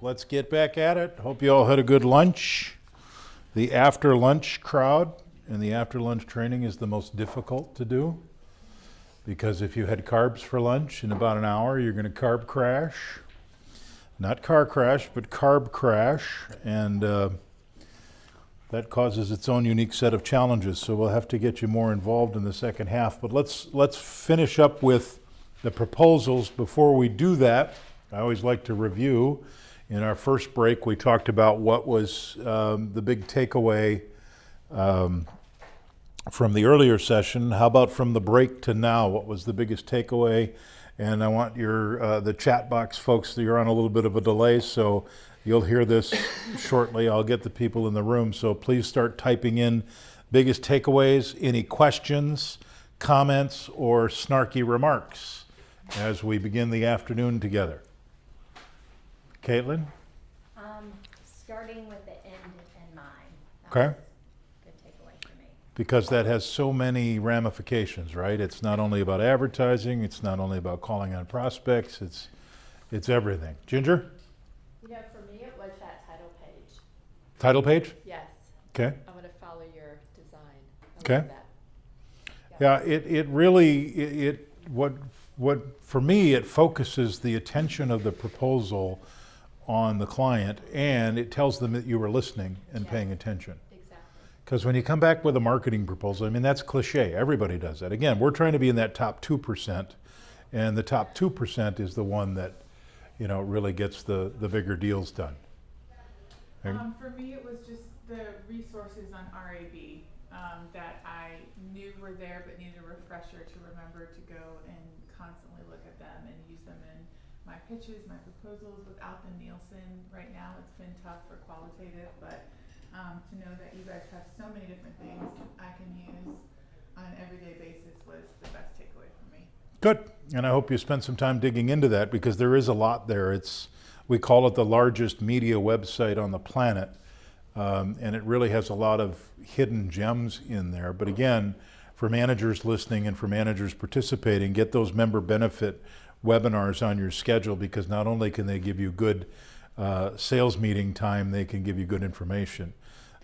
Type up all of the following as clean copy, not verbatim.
Let's get back at it. Hope you all had a good lunch. The after lunch crowd and the after lunch training is the most difficult to do, because if you had carbs for lunch in about an hour, you're going to carb crash. Not car crash, but carb crash, and that causes its own unique set of challenges. So we'll have to get you more involved in the second half. But let's finish up with the proposals. Before we do that, I always like to review. In our first break, we talked about what was the big takeaway from the earlier session. How about from the break to now? What was the biggest takeaway? And I want your the chat box folks, you're on a little bit of a delay, so you'll hear this shortly. I'll get the people in the room, so please start typing in biggest takeaways, any questions, comments, or snarky remarks as we begin the afternoon together. Caitlin? Starting with the end in mind. Okay. Good takeaway for me. Because that has so many ramifications, right? It's not only about advertising, it's not only about calling on prospects, it's everything. Ginger? You know, for me, it was that title page. Title page? Yes. Okay. I'm going to follow your design. I Okay. love that. Yeah, it really, what for me, it focuses the attention of the proposal on the client, and it tells them that you were listening and paying attention. Exactly. Because when you come back with a marketing proposal, I mean, that's cliche. Everybody does that. Again, we're trying to be in that top 2%, and the top 2% is the one that, you know, really gets the bigger deals done. For me, it was just the resources on RAB that I knew were there, but needed a refresher to remember to go and constantly look at them and use them in my pitches, my proposals. Without the Nielsen right now, it's been tough for qualitative, but to know that you guys have so many different things I can use on an everyday basis was the best takeaway for me. Good, and I hope you spent some time digging into that, because there is a lot there. We call it the largest media website on the planet, and it really has a lot of hidden gems in there. But again, for managers listening and for managers participating, get those member benefit webinars on your schedule, because not only can they give you good sales meeting time, they can give you good information.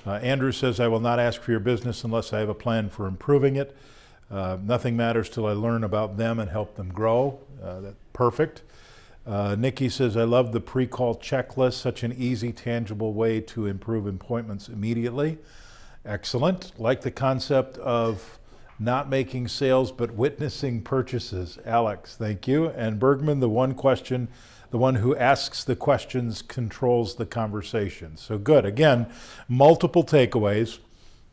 Andrew says, I will not ask for your business unless I have a plan for improving it. Nothing matters till I learn about them and help them grow. That's perfect. Nikki says, I love the pre-call checklist, such an easy, tangible way to improve appointments immediately. Excellent. Like the concept of not making sales, but witnessing purchases. Alex, thank you. And Bergman, the one who asks the questions controls the conversation. So good. Again, multiple takeaways.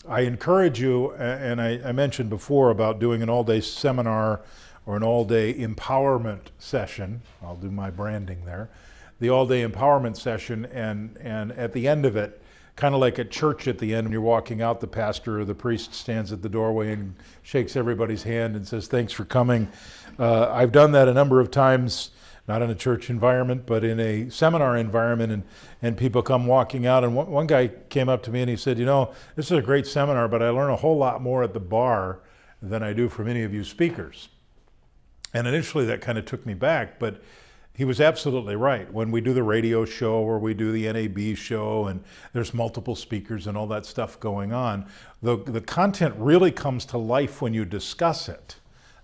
I encourage you, and I mentioned before about doing an all-day seminar or an all-day empowerment session. I'll do my branding there. The all-day empowerment session, and at the end of it, kind of like at church at the end, when you're walking out, the pastor or the priest stands at the doorway and shakes everybody's hand and says, thanks for coming. I've done that a number of times, not in a church environment, but in a seminar environment, and people come walking out. And one guy came up to me and he said, you know, this is a great seminar, but I learn a whole lot more at the bar than I do from any of you speakers. And initially that kind of took me back, but he was absolutely right. When we do the radio show or we do the NAB show and there's multiple speakers and all that stuff going on, the content really comes to life when you discuss it,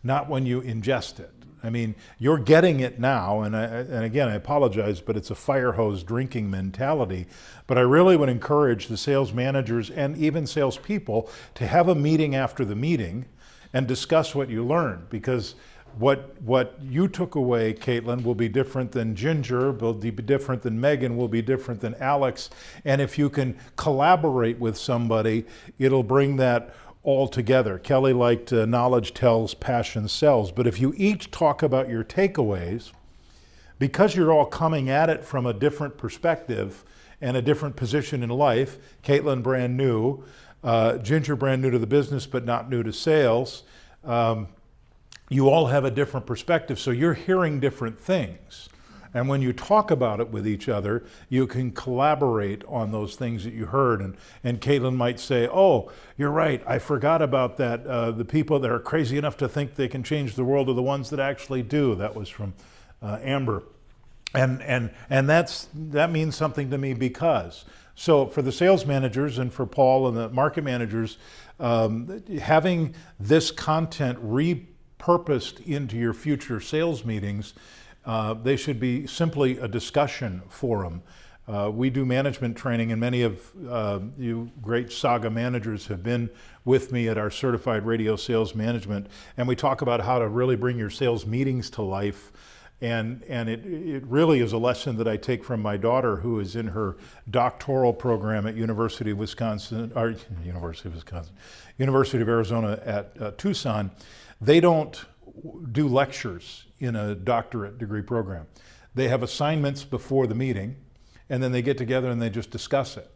not when you ingest it. I mean, you're getting it now, and again, I apologize, but it's a fire hose drinking mentality. But I really would encourage the sales managers and even salespeople to have a meeting after the meeting and discuss what you learned, because what you took away, Caitlin, will be different than Ginger, will be different than Megan, will be different than Alex. And if you can collaborate with somebody, it'll bring that all together. Kelly liked knowledge tells, passion sells. But if you each talk about your takeaways, because you're all coming at it from a different perspective and a different position in life, Caitlin brand new, Ginger brand new to the business but not new to sales, you all have a different perspective, so you're hearing different things. And when you talk about it with each other, you can collaborate on those things that you heard. And Caitlin might say, oh, you're right, I forgot about that. The people that are crazy enough to think they can change the world are the ones that actually do. That was from Amber. And that means something to me because, so for the sales managers and for Paul and the market managers, having this content repurposed into your future sales meetings, they should be simply a discussion forum. We do management training, and many of you great Saga managers have been with me at our certified radio sales management, and we talk about how to really bring your sales meetings to life. And it really is a lesson that I take from my daughter, who is in her doctoral program at University of Arizona at Tucson. They don't do lectures in a doctorate degree program. They have assignments before the meeting, and then they get together and they just discuss it.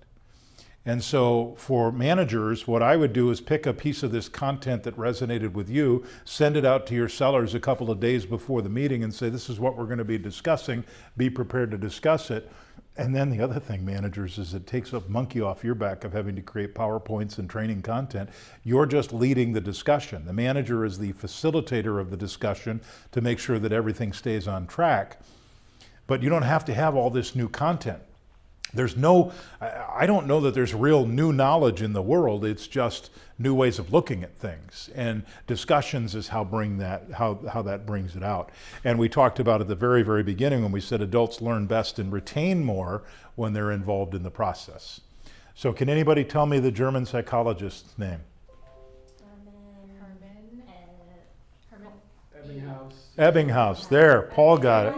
And so for managers, what I would do is pick a piece of this content that resonated with you, send it out to your sellers a couple of days before the meeting and say, this is what we're going to be discussing, be prepared to discuss it. And then the other thing, managers, is it takes a monkey off your back of having to create PowerPoints and training content. You're just leading the discussion. The manager is the facilitator of the discussion to make sure that everything stays on track. But you don't have to have all this new content. I don't know that there's real new knowledge in the world. It's just new ways of looking at things. And discussions is how that brings it out. And we talked about at the very, very beginning when we said adults learn best and retain more when they're involved in the process. So can anybody tell me the German psychologist's name? Ebbinghaus. There, Paul got it.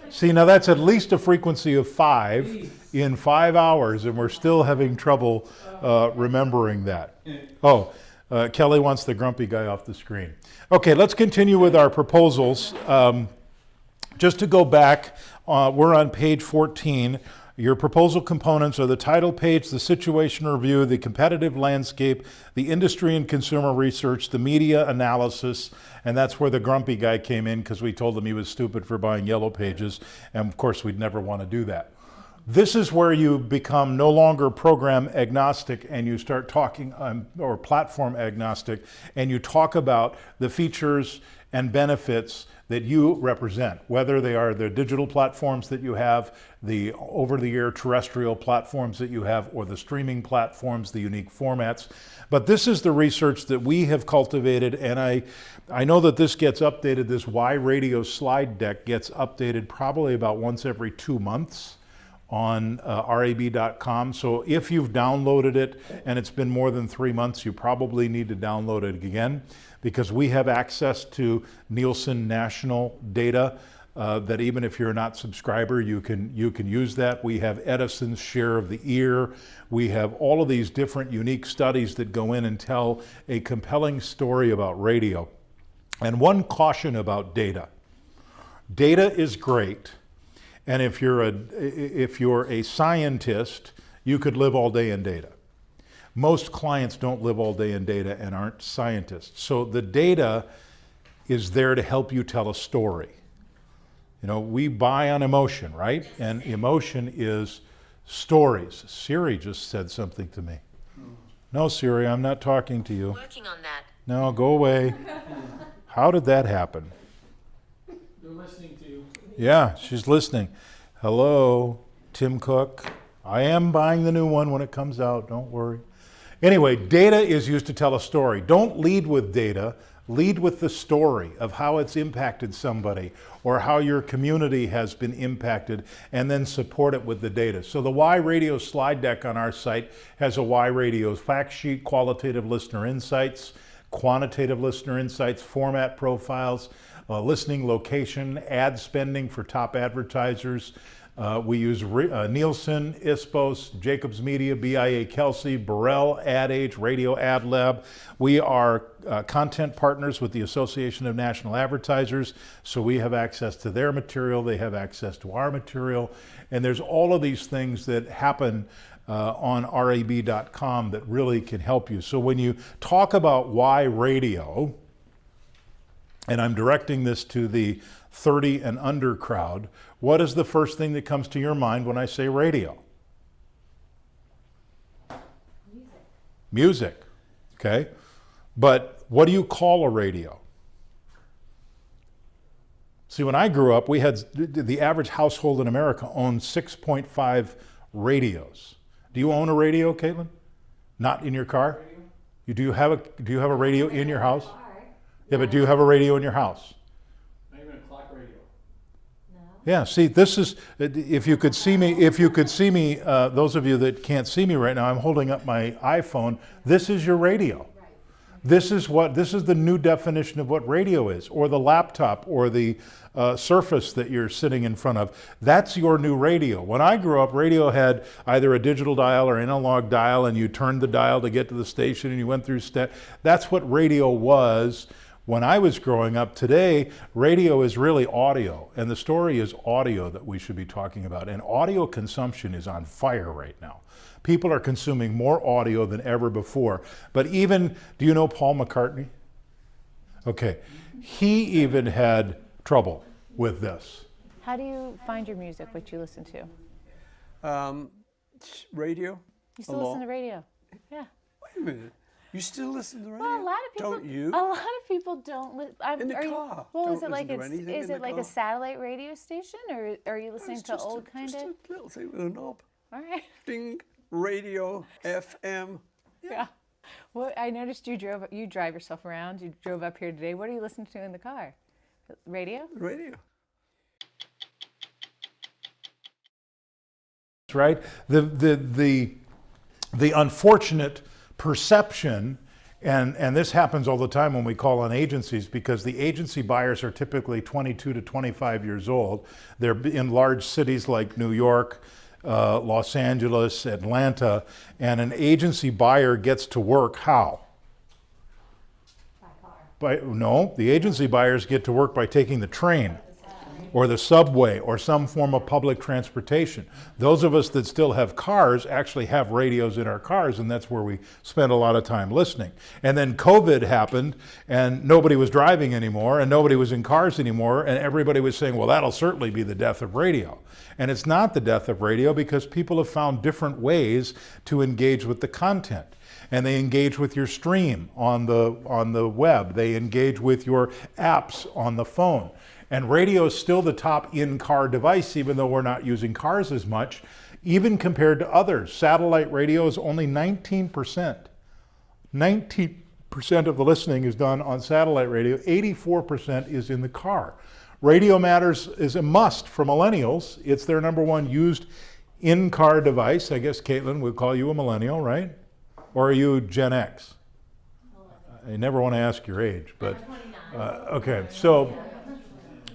See, now that's at least a frequency of 5 in 5 hours, and we're still having trouble remembering that. Oh, Kelly wants the grumpy guy off the screen. Okay, let's continue with our proposals. Just to go back, we're on page 14. Your proposal components are the title page, the situation review, the competitive landscape, the industry and consumer research, the media analysis, and that's where the grumpy guy came in because we told him he was stupid for buying yellow pages, and of course we'd never want to do that. This is where you become no longer program agnostic and you start talking, or platform agnostic, and you talk about the features and benefits that you represent, whether they are the digital platforms that you have, the over-the-air terrestrial platforms that you have, or the streaming platforms, the unique formats. But this is the research that we have cultivated, and I know that this gets updated, this Why Radio slide deck gets updated probably about once every 2 months on RAB.com. So if you've downloaded it and it's been more than 3 months, you probably need to download it again, because we have access to Nielsen national data that even if you're not a subscriber, you can use that. We have Edison's share of the ear. We have all of these different unique studies that go in and tell a compelling story about radio. And one caution about data. Data is great. And if you're a scientist, you could live all day in data. Most clients don't live all day in data and aren't scientists. So the data is there to help you tell a story. You know, we buy on emotion, right? And emotion is stories. Siri just said something to me. No, Siri, I'm not talking to you. Working on that. No, go away. How did that happen? They're listening to you. Yeah, she's listening. Hello, Tim Cook. I am buying the new one when it comes out, don't worry. Anyway, data is used to tell a story. Don't lead with data, lead with the story of how it's impacted somebody or how your community has been impacted, and then support it with the data. So the Why Radio slide deck on our site has a Why Radio fact sheet, qualitative listener insights, quantitative listener insights, format profiles, listening location, ad spending for top advertisers. We use Nielsen, ISPOS, Jacobs Media, BIA Kelsey, Burrell, Ad Age, Radio Ad Lab. We are content partners with the Association of National Advertisers, so we have access to their material, they have access to our material, and there's all of these things that happen on RAB.com that really can help you. So when you talk about why radio, and I'm directing this to the 30 and under crowd, what is the first thing that comes to your mind when I say radio? Music, okay? But what do you call a radio? See, when I grew up, we had the average household in America owned 6.5 radios. Do you own a radio, Caitlin? Not in your car? Do you have a radio in your house? Yeah, but do you have a radio in your house? Not even a clock radio. No? Yeah, see, this is, if you could see me, those of you that can't see me right now, I'm holding up my iPhone. This is your radio. This is the new definition of what radio is, or the laptop, or the Surface that you're sitting in front of. That's your new radio. When I grew up, radio had either a digital dial or analog dial, and you turned the dial to get to the station, and you went through That's what radio was when I was growing up. Today, radio is really audio, and the story is audio that we should be talking about. And audio consumption is on fire right now. People are consuming more audio than ever before. But even, do you know Paul McCartney? Okay, he even had trouble with this. How do you find your music, what you listen to? Radio. You still listen to radio? Yeah. Wait a minute. You still listen to radio? Well, a lot of people. Don't you? A lot of people don't listen. In the car. Well, is Don't it like listen to anything is in it the like car. a satellite radio station, or are you listening It's to just old kind just of? a little thing with a knob. All right. Ding. Radio. FM. Yeah. Well, I noticed you drive yourself around. You drove up here today. What are you listening to in the car? Radio? Radio. Right? The unfortunate perception, and this happens all the time when we call on agencies, because the agency buyers are typically 22 to 25 years old. They're in large cities like New York, Los Angeles, Atlanta, and an agency buyer gets to work how? By car. No, the agency buyers get to work by taking the train or the subway or some form of public transportation. Those of us that still have cars actually have radios in our cars, and that's where we spend a lot of time listening. And then COVID happened, and nobody was driving anymore, and nobody was in cars anymore, and everybody was saying, well, that'll certainly be the death of radio. And it's not the death of radio, because people have found different ways to engage with the content. And they engage with your stream on the web. They engage with your apps on the phone. And radio is still the top in-car device, even though we're not using cars as much, even compared to others. Satellite radio is only 19%. 19% of the listening is done on satellite radio. 84% is in the car. Radio Matters is a must for millennials. It's their #1 used in-car device. I guess, Caitlin, we'll call you a millennial, right? Or are you Gen X? I never want to ask your age, but okay. So,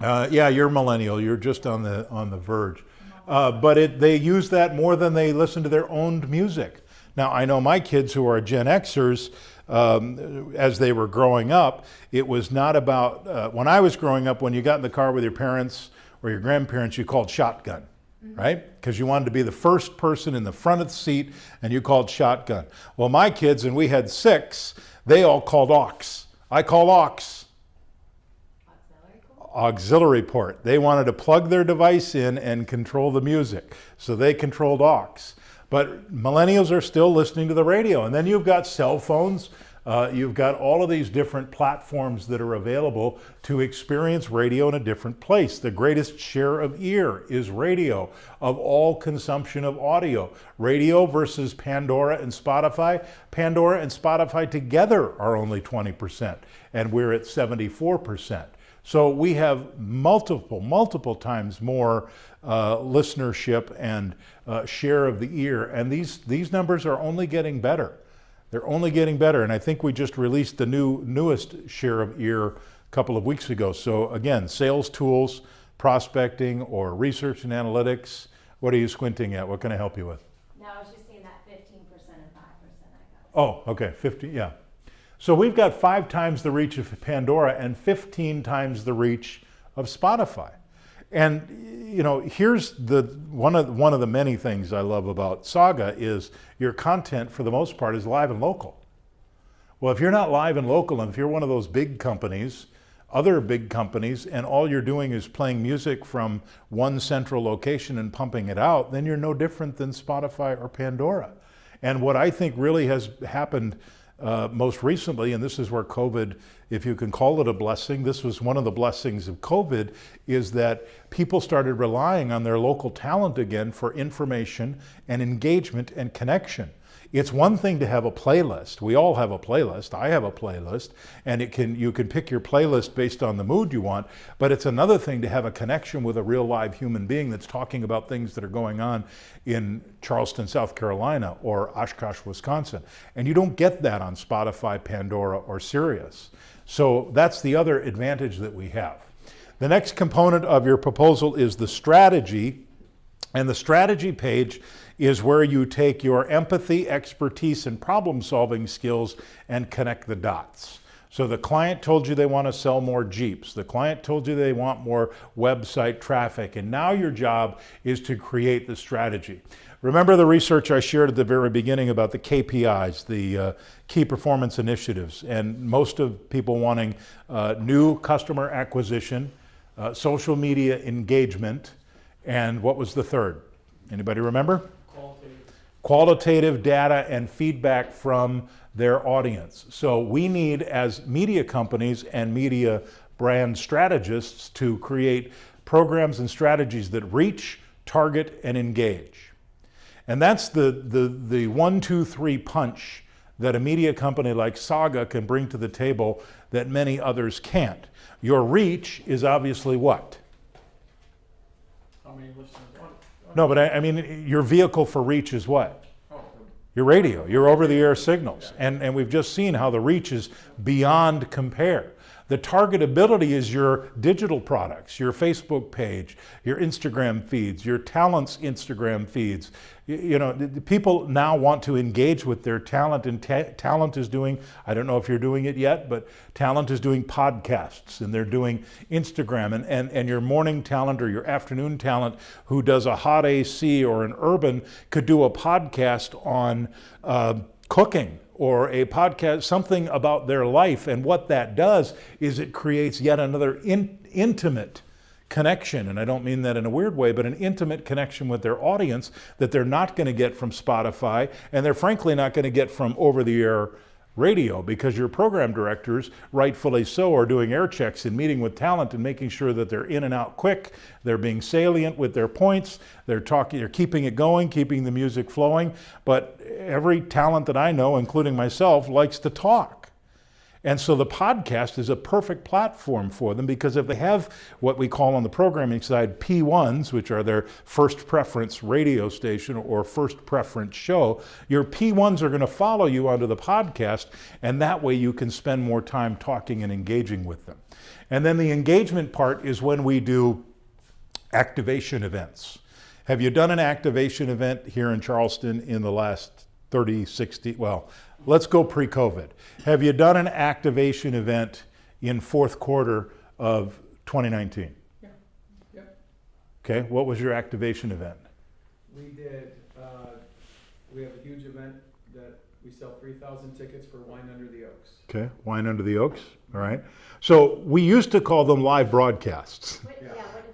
yeah, you're millennial. You're just on the verge. But they use that more than they listen to their owned music. Now, I know my kids who are Gen Xers, as they were growing up, it was not about, when I was growing up, when you got in the car with your parents or your grandparents, you called shotgun, right? Because you wanted to be the first person in the front of the seat, and you called shotgun. Well, my kids, and we had 6, they all called aux. I call aux. Auxiliary port. They wanted to plug their device in and control the music. So they controlled aux. But millennials are still listening to the radio. And then you've got cell phones. You've got all of these different platforms that are available to experience radio in a different place. The greatest share of ear is radio, of all consumption of audio. Radio versus Pandora and Spotify. Pandora and Spotify together are only 20%, and we're at 74%. So we have multiple times more listenership and share of the ear, and these numbers are only getting better. They're only getting better, and I think we just released the newest share of ear a couple of weeks ago. So again, sales tools, prospecting, or research and analytics. What are you squinting at? What can I help you with? No, I was just seeing that 15% and 5% I got. Oh, okay, 50, yeah. So we've got 5 times the reach of Pandora and 15 times the reach of Spotify. And you know, here's one of the many things I love about Saga is your content for the most part is live and local. Well, if you're not live and local, and if you're one of those big companies, other big companies, and all you're doing is playing music from one central location and pumping it out, then you're no different than Spotify or Pandora. And what I think really has happened most recently, and this is where COVID, if you can call it a blessing, this was one of the blessings of COVID, is that people started relying on their local talent again for information and engagement and connection. It's one thing to have a playlist. We all have a playlist. I have a playlist, and you can pick your playlist based on the mood you want, but it's another thing to have a connection with a real live human being that's talking about things that are going on in Charleston, South Carolina, or Oshkosh, Wisconsin. And you don't get that on Spotify, Pandora, or Sirius. So that's the other advantage that we have. The next component of your proposal is the strategy, and the strategy page is where you take your empathy, expertise, and problem-solving skills and connect the dots. So the client told you they want to sell more Jeeps. The client told you they want more website traffic. And now your job is to create the strategy. Remember the research I shared at the very beginning about the KPIs, the key performance initiatives, and most of people wanting new customer acquisition, social media engagement, and what was the third? Anybody remember? Qualitative data and feedback from their audience. So we need, as media companies and media brand strategists, to create programs and strategies that reach, target, and engage. And that's the 1, 2, 3 punch that a media company like Saga can bring to the table that many others can't. Your reach is obviously what? How many listeners? No, but I mean, your vehicle for reach is what? Your radio, your over-the-air signals. And we've just seen how the reach is beyond compare. The targetability is your digital products, your Facebook page, your Instagram feeds, your talent's Instagram feeds. You know, people now want to engage with their talent, and talent is doing, I don't know if you're doing it yet, but talent is doing podcasts, and they're doing Instagram, and your morning talent or your afternoon talent who does a hot AC or an urban could do a podcast on cooking, or a podcast, something about their life. And what that does is it creates yet another intimate connection. And I don't mean that in a weird way, but an intimate connection with their audience that they're not going to get from Spotify, and they're frankly not going to get from over-the-air radio, because your program directors, rightfully so, are doing air checks and meeting with talent and making sure that they're in and out quick, they're being salient with their points, they're keeping it going, keeping the music flowing. But every talent that I know, including myself, likes to talk. And so the podcast is a perfect platform for them, because if they have what we call on the programming side P1s, which are their first preference radio station or first preference show, your P1s are going to follow you onto the podcast, and that way you can spend more time talking and engaging with them. And then the engagement part is when we do activation events. Have you done an activation event here in Charleston in the last 30, 60, well, let's go pre-COVID. Have you done an activation event in fourth quarter of 2019? Yeah. Yep. Okay, what was your activation event? We did, we have a huge event that we sell 3,000 tickets for Wine Under the Oaks. Okay, Wine Under the Oaks, all right. So we used to call them live broadcasts.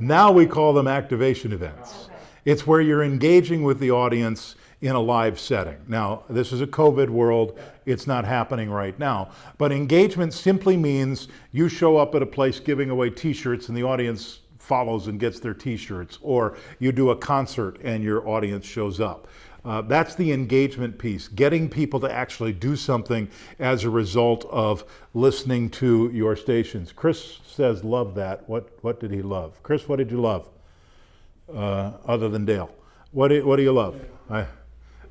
Now we call them activation events. Okay. It's where you're engaging with the audience in a live setting. Now, this is a COVID world. It's not happening right now. But engagement simply means you show up at a place giving away t-shirts and the audience follows and gets their t-shirts, or you do a concert and your audience shows up. That's the engagement piece, getting people to actually do something as a result of listening to your stations. Chris says, love that. What did he love? Chris, what did you love? Other than Dale. What do you love?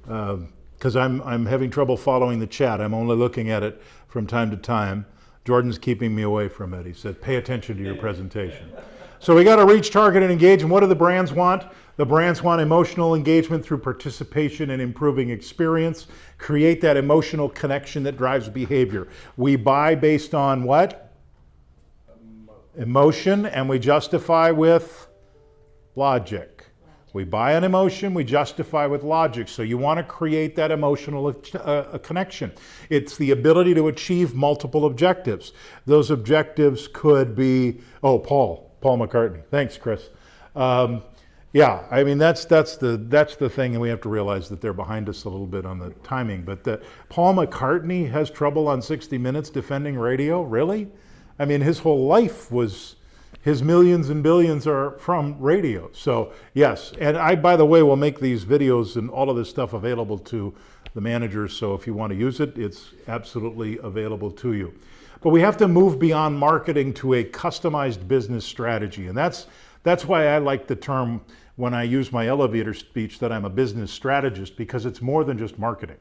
Because I'm having trouble following the chat. I'm only looking at it from time to time. Jordan's keeping me away from it. He said, pay attention to your presentation. So we got to reach, target, and engage. And what do the brands want? The brands want emotional engagement through participation and improving experience. Create that emotional connection that drives behavior. We buy based on what? Emotion, and we justify with logic. We buy an emotion, we justify with logic. So you want to create that emotional connection. It's the ability to achieve multiple objectives. Those objectives could be, Paul McCartney. Thanks, Chris. Yeah, I mean, that's the thing, and we have to realize that they're behind us a little bit on the timing. But that Paul McCartney has trouble on 60 Minutes defending radio, really? I mean, his whole life was, his millions and billions are from radio. So yes, and I, by the way, will make these videos and all of this stuff available to the managers. So if you want to use it, it's absolutely available to you. But we have to move beyond marketing to a customized business strategy, and that's why I like the term when I use my elevator speech that I'm a business strategist, because it's more than just marketing.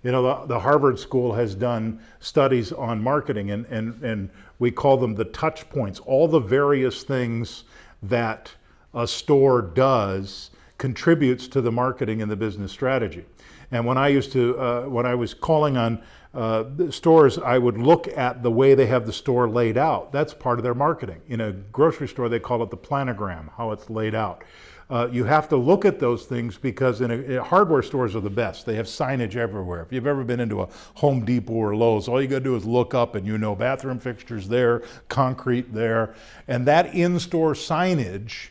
You know, the Harvard School has done studies on marketing, and we call them the touch points. All the various things that a store does contributes to the marketing and the business strategy. And when I was calling on the stores, I would look at the way they have the store laid out. That's part of their marketing. In a grocery store, they call it the planogram, how it's laid out. You have to look at those things because hardware stores are the best. They have signage everywhere. If you've ever been into a Home Depot or Lowe's, all you got to do is look up and you know bathroom fixtures there, concrete there. And that in-store signage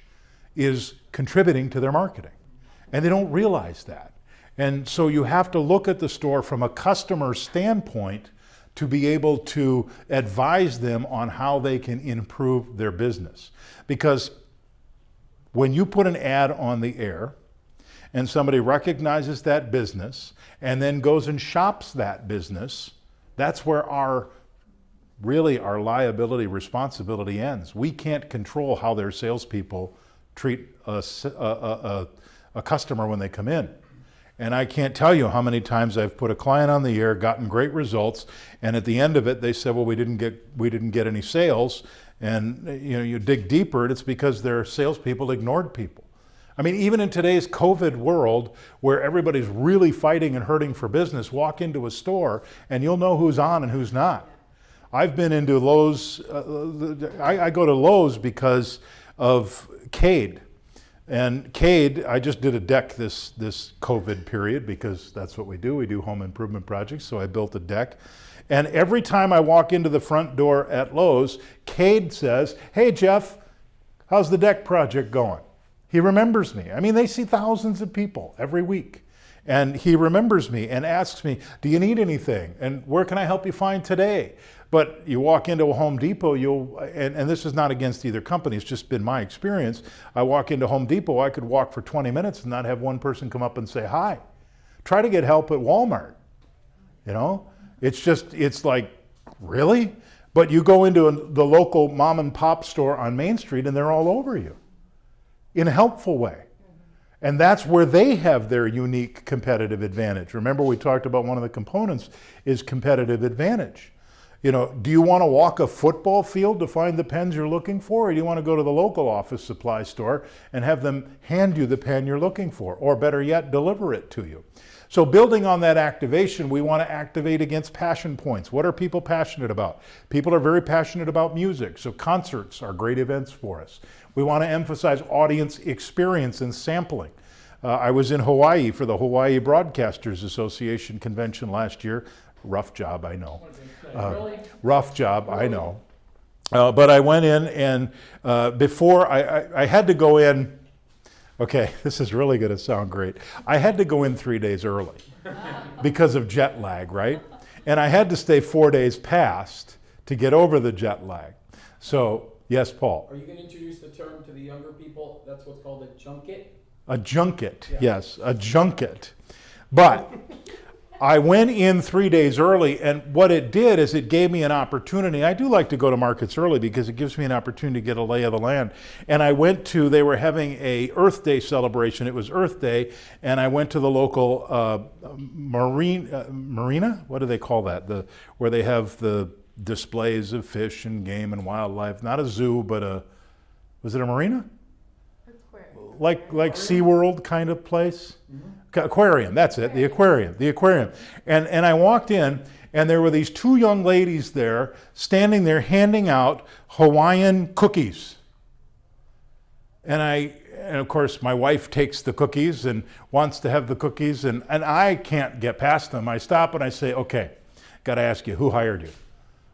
is contributing to their marketing. And they don't realize that. And so you have to look at the store from a customer standpoint to be able to advise them on how they can improve their business. Because when you put an ad on the air and somebody recognizes that business and then goes and shops that business, that's where our liability responsibility ends. We can't control how their salespeople treat a customer when they come in. And I can't tell you how many times I've put a client on the air, gotten great results, and at the end of it, they said, "Well, we didn't get any sales." And you know, you dig deeper, and it's because their salespeople ignored people. I mean, even in today's COVID world, where everybody's really fighting and hurting for business, walk into a store and you'll know who's on and who's not. I've been into Lowe's. I go to Lowe's because of Cade. And Cade, I just did a deck this COVID period because that's what we do. We do home improvement projects, so I built a deck. And every time I walk into the front door at Lowe's, Cade says, "Hey Jeff, how's the deck project going?" He remembers me. I mean, they see thousands of people every week. And he remembers me and asks me, "Do you need anything? And where can I help you find today?" But you walk into a Home Depot, and this is not against either company, it's just been my experience. I walk into Home Depot, I could walk for 20 minutes and not have one person come up and say hi. Try to get help at Walmart, you know? It's like, really? But you go into the local mom and pop store on Main Street and they're all over you in a helpful way. And that's where they have their unique competitive advantage. Remember, we talked about one of the components is competitive advantage. You know, do you want to walk a football field to find the pens you're looking for, or do you want to go to the local office supply store and have them hand you the pen you're looking for, or better yet, deliver it to you? So building on that activation, we want to activate against passion points. What are people passionate about? People are very passionate about music, so concerts are great events for us. We want to emphasize audience experience and sampling. I was in Hawaii for the Hawaii Broadcasters Association convention last year. Rough job, I know. Rough job, I know. But I went in, and before I had to go in. Okay, this is really going to sound great. I had to go in 3 days early because of jet lag, right? And I had to stay 4 days past to get over the jet lag. So, yes, Paul? Are you going to introduce the term to the younger people? That's what's called a junket? A junket, Yeah. yes, a junket. But I went in 3 days early, and what it did is it gave me an opportunity. I do like to go to markets early because it gives me an opportunity to get a lay of the land. And I went to, they were having a Earth Day celebration. It was Earth Day, and I went to the local marina? What do they call that? Where they have the displays of fish and game and wildlife. Not a zoo, but was it a marina? Like SeaWorld kind of place? Aquarium, that's it, the aquarium. And I walked in, and there were these two young ladies there, standing there handing out Hawaiian cookies. And of course, my wife takes the cookies and wants to have the cookies, and I can't get past them. I stop and I say, "Okay, got to ask you, who hired you?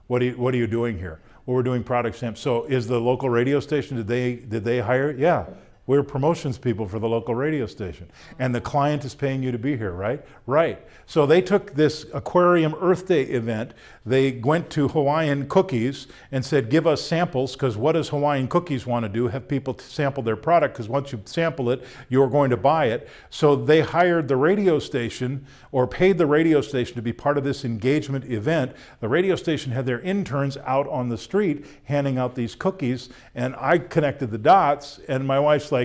What are you doing here?" "Well, we're doing product samples." "So is the local radio station, did they hire?" "Yeah." We're promotions people for the local radio station. And the client is paying you to be here, right? Right. So they took this Aquarium Earth Day event. They went to Hawaiian Cookies and said, give us samples, because what does Hawaiian Cookies want to do? Have people sample their product, because once you sample it, you're going to buy it. So they hired the radio station, or paid the radio station to be part of this engagement event. The radio station had their interns out on the street handing out these cookies, and I connected the dots, and my wife's like,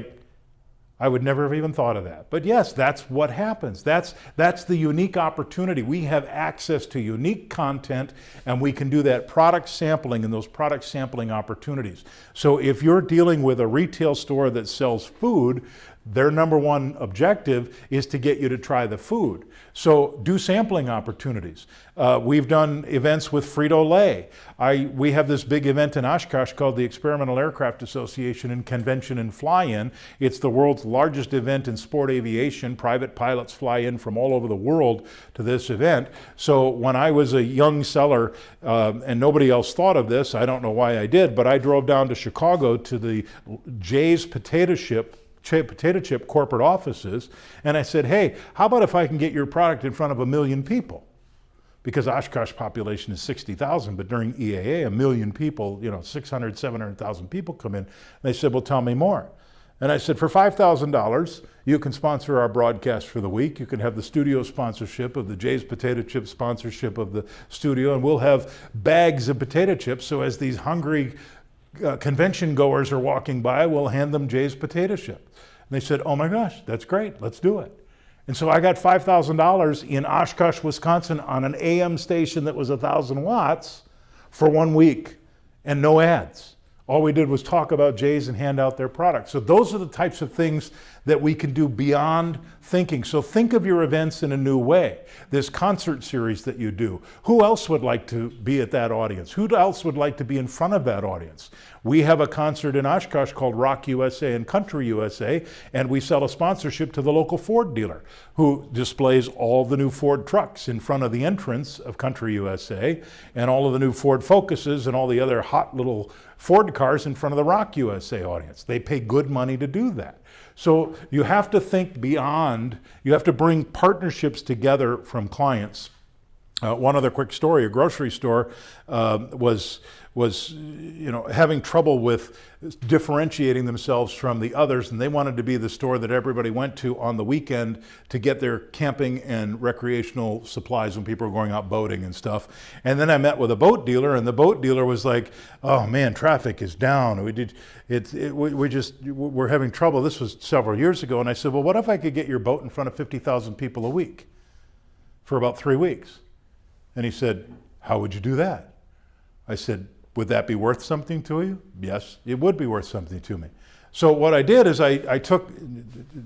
I would never have even thought of that. But yes, that's what happens. That's the unique opportunity. We have access to unique content, and we can do that product sampling and those product sampling opportunities. So if you're dealing with a retail store that sells food, their number one objective is to get you to try the food. So do sampling opportunities. We've done events with Frito-Lay. We have this big event in Oshkosh called the Experimental Aircraft Association and Convention and Fly-In. It's the world's largest event in sport aviation. Private pilots fly in from all over the world to this event. So when I was a young seller, and nobody else thought of this, I don't know why I did, but I drove down to Chicago to the Jay's potato chip corporate offices, and I said, hey, how about if I can get your product in front of 1 million people? Because Oshkosh population is 60,000, but during EAA, 1 million people, 600, 700,000 people come in. They said, well, tell me more. And I said, for $5,000, you can sponsor our broadcast for the week. You can have the studio sponsorship of the Jay's Potato Chip sponsorship of the studio, and we'll have bags of potato chips, so as these hungry convention goers are walking by, we'll hand them Jay's potato chip. And they said, oh my gosh, that's great, let's do it. And so I got $5,000 in Oshkosh, Wisconsin on an AM station that was 1,000 watts for 1 week, and no ads. All we did was talk about Jay's and hand out their products. So those are the types of things that we can do beyond thinking. So think of your events in a new way. This concert series that you do, who else would like to be at that audience? Who else would like to be in front of that audience? We have a concert in Oshkosh called Rock USA and Country USA, and we sell a sponsorship to the local Ford dealer who displays all the new Ford trucks in front of the entrance of Country USA, and all of the new Ford Focuses and all the other hot little Ford cars in front of the Rock USA audience. They pay good money to do that. So you have to think beyond, you have to bring partnerships together from clients. One other quick story, a grocery store was having trouble with differentiating themselves from the others, and they wanted to be the store that everybody went to on the weekend to get their camping and recreational supplies when people were going out boating and stuff. And then I met with a boat dealer, and the boat dealer was like, oh man, traffic is down. We're having trouble. This was several years ago. And I said, well, what if I could get your boat in front of 50,000 people a week for about 3 weeks? And he said, how would you do that? I said, would that be worth something to you? Yes, it would be worth something to me. So what I did is I took,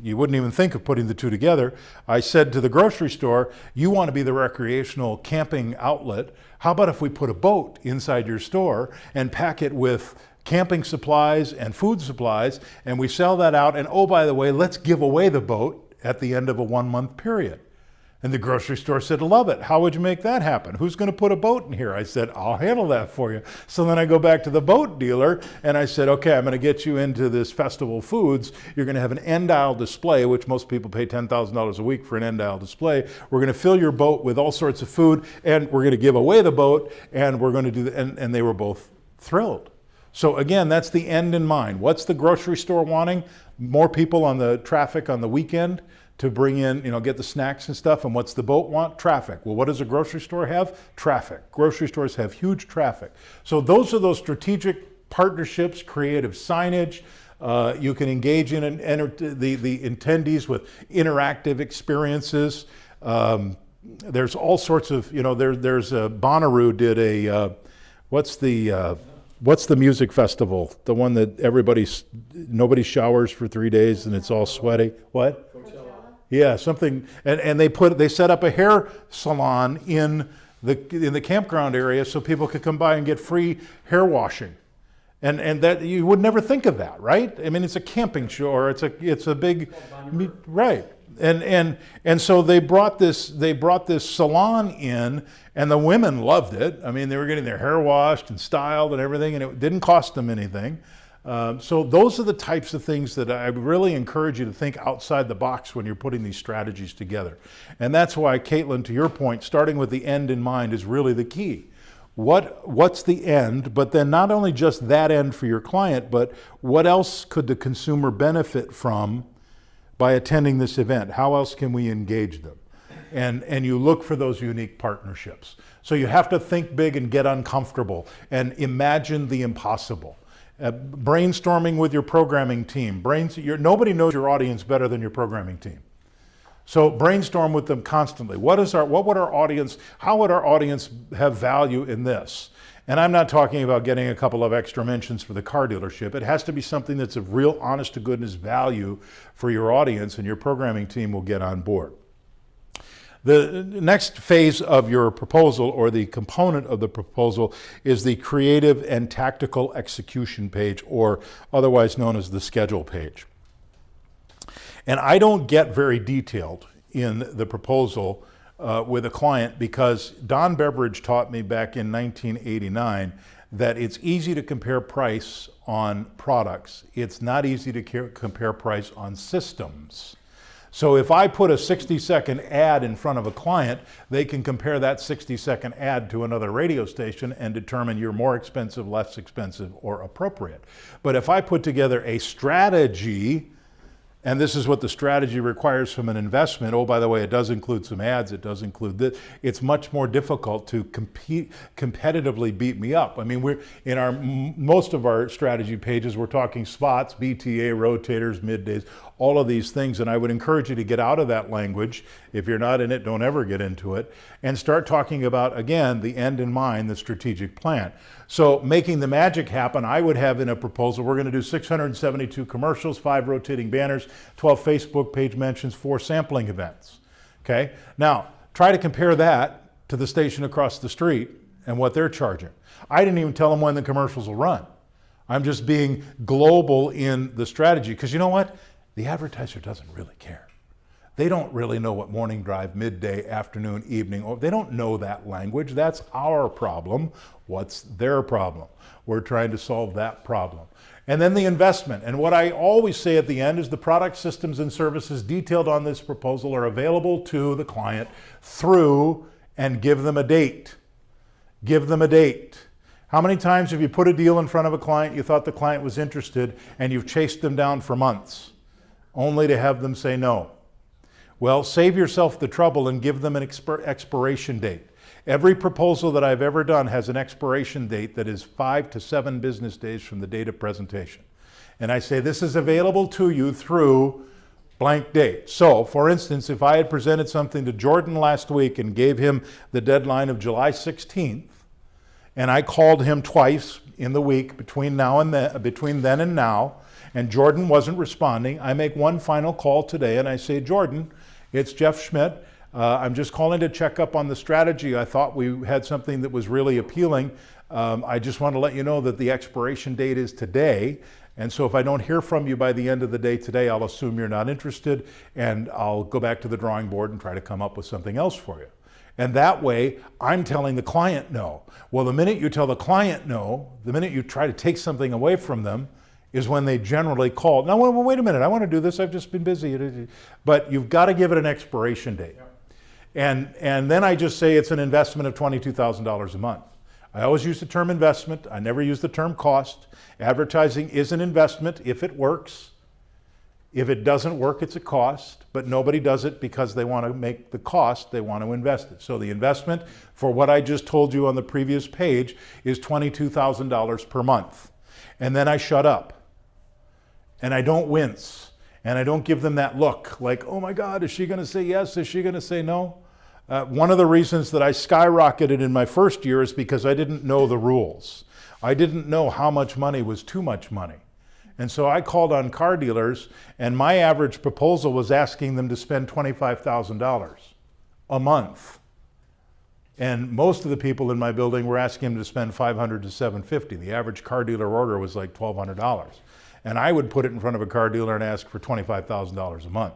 you wouldn't even think of putting the two together. I said to the grocery store, you want to be the recreational camping outlet. How about if we put a boat inside your store and pack it with camping supplies and food supplies, and we sell that out, and oh, by the way, let's give away the boat at the end of a 1-month period. And the grocery store said, love it. How would you make that happen? Who's going to put a boat in here? I said, I'll handle that for you. So then I go back to the boat dealer and I said, okay, I'm going to get you into this Festival Foods. You're going to have an end aisle display, which most people pay $10,000 a week for an end aisle display. We're going to fill your boat with all sorts of food, and we're going to give away the boat, and we're going to do that. And they were both thrilled. So again, that's the end in mind. What's the grocery store wanting? More people on the traffic on the weekend to bring in, get the snacks and stuff. And what's the boat want? Traffic. Well, what does a grocery store have? Traffic. Grocery stores have huge traffic. So those are those strategic partnerships, creative signage. You can engage in the attendees with interactive experiences. There's all sorts of, there's Bonnaroo did a, what's the music festival? The one that nobody showers for 3 days and it's all sweaty. What? Yeah, something, and they set up a hair salon in the campground area so people could come by and get free hair washing, and that you would never think of that, right? I mean, it's a camping show, or it's a big, right? And so they brought this salon in, and the women loved it. I mean, they were getting their hair washed and styled and everything, and it didn't cost them anything. So those are the types of things that I really encourage you to think outside the box when you're putting these strategies together. And that's why, Caitlin, to your point, starting with the end in mind is really the key. What's the end, but then not only just that end for your client, but what else could the consumer benefit from by attending this event? How else can we engage them? And you look for those unique partnerships. So you have to think big and get uncomfortable and imagine the impossible. Brainstorming with your programming team. Nobody knows your audience better than your programming team. So brainstorm with them constantly. How would our audience have value in this? And I'm not talking about getting a couple of extra mentions for the car dealership. It has to be something that's of real honest to goodness value for your audience, and your programming team will get on board. The next phase of your proposal, or the component of the proposal, is the creative and tactical execution page, or otherwise known as the schedule page. And I don't get very detailed in the proposal with a client, because Don Beveridge taught me back in 1989 that it's easy to compare price on products. It's not easy to compare price on systems. So if I put a 60-second ad in front of a client, they can compare that 60-second ad to another radio station and determine you're more expensive, less expensive, or appropriate. But if I put together a strategy, and this is what the strategy requires from an investment. Oh, by the way, it does include some ads. It does include this. It's much more difficult to competitively beat me up. I mean, most of our strategy pages, we're talking spots, BTA, rotators, middays, all of these things. And I would encourage you to get out of that language. If you're not in it, don't ever get into it. And start talking about, again, the end in mind, the strategic plan. So making the magic happen, I would have in a proposal, we're going to do 672 commercials, 5 rotating banners, 12 Facebook page mentions, 4 sampling events. Okay? Now, try to compare that to the station across the street and what they're charging. I didn't even tell them when the commercials will run. I'm just being global in the strategy, because you know what? The advertiser doesn't really care. They don't really know what morning drive, midday, afternoon, evening, or they don't know that language. That's our problem. What's their problem? We're trying to solve that problem. And then the investment. And what I always say at the end is the product, systems, and services detailed on this proposal are available to the client through, and give them a date. Give them a date. How many times have you put a deal in front of a client, you thought the client was interested, and you've chased them down for months, only to have them say no? Well, save yourself the trouble and give them an expiration date. Every proposal that I've ever done has an expiration date that is 5 to 7 business days from the date of presentation. And I say, this is available to you through blank date. So, for instance, if I had presented something to Jordan last week and gave him the deadline of July 16th, and I called him twice in the week between then and now, and Jordan wasn't responding, I make one final call today and I say, Jordan, it's Jeff Schmidt. I'm just calling to check up on the strategy. I thought we had something that was really appealing. I just want to let you know that the expiration date is today. And so if I don't hear from you by the end of the day today, I'll assume you're not interested, and I'll go back to the drawing board and try to come up with something else for you. And that way, I'm telling the client no. Well, the minute you tell the client no, the minute you try to take something away from them, is when they generally call. Now, wait a minute, I want to do this, I've just been busy. But you've got to give it an expiration date. And then I just say it's an investment of $22,000 a month. I always use the term investment. I never use the term cost. Advertising is an investment if it works. If it doesn't work, it's a cost, but nobody does it because they want to make the cost, they want to invest it. So the investment for what I just told you on the previous page is $22,000 per month. And then I shut up. And I don't wince. And I don't give them that look like, oh my God, is she going to say yes? Is she going to say no? One of the reasons that I skyrocketed in my first year is because I didn't know the rules. I didn't know how much money was too much money. And so I called on car dealers, and my average proposal was asking them to spend $25,000 a month. And most of the people in my building were asking them to spend $500 to $750. The average car dealer order was like $1,200. And I would put it in front of a car dealer and ask for $25,000 a month.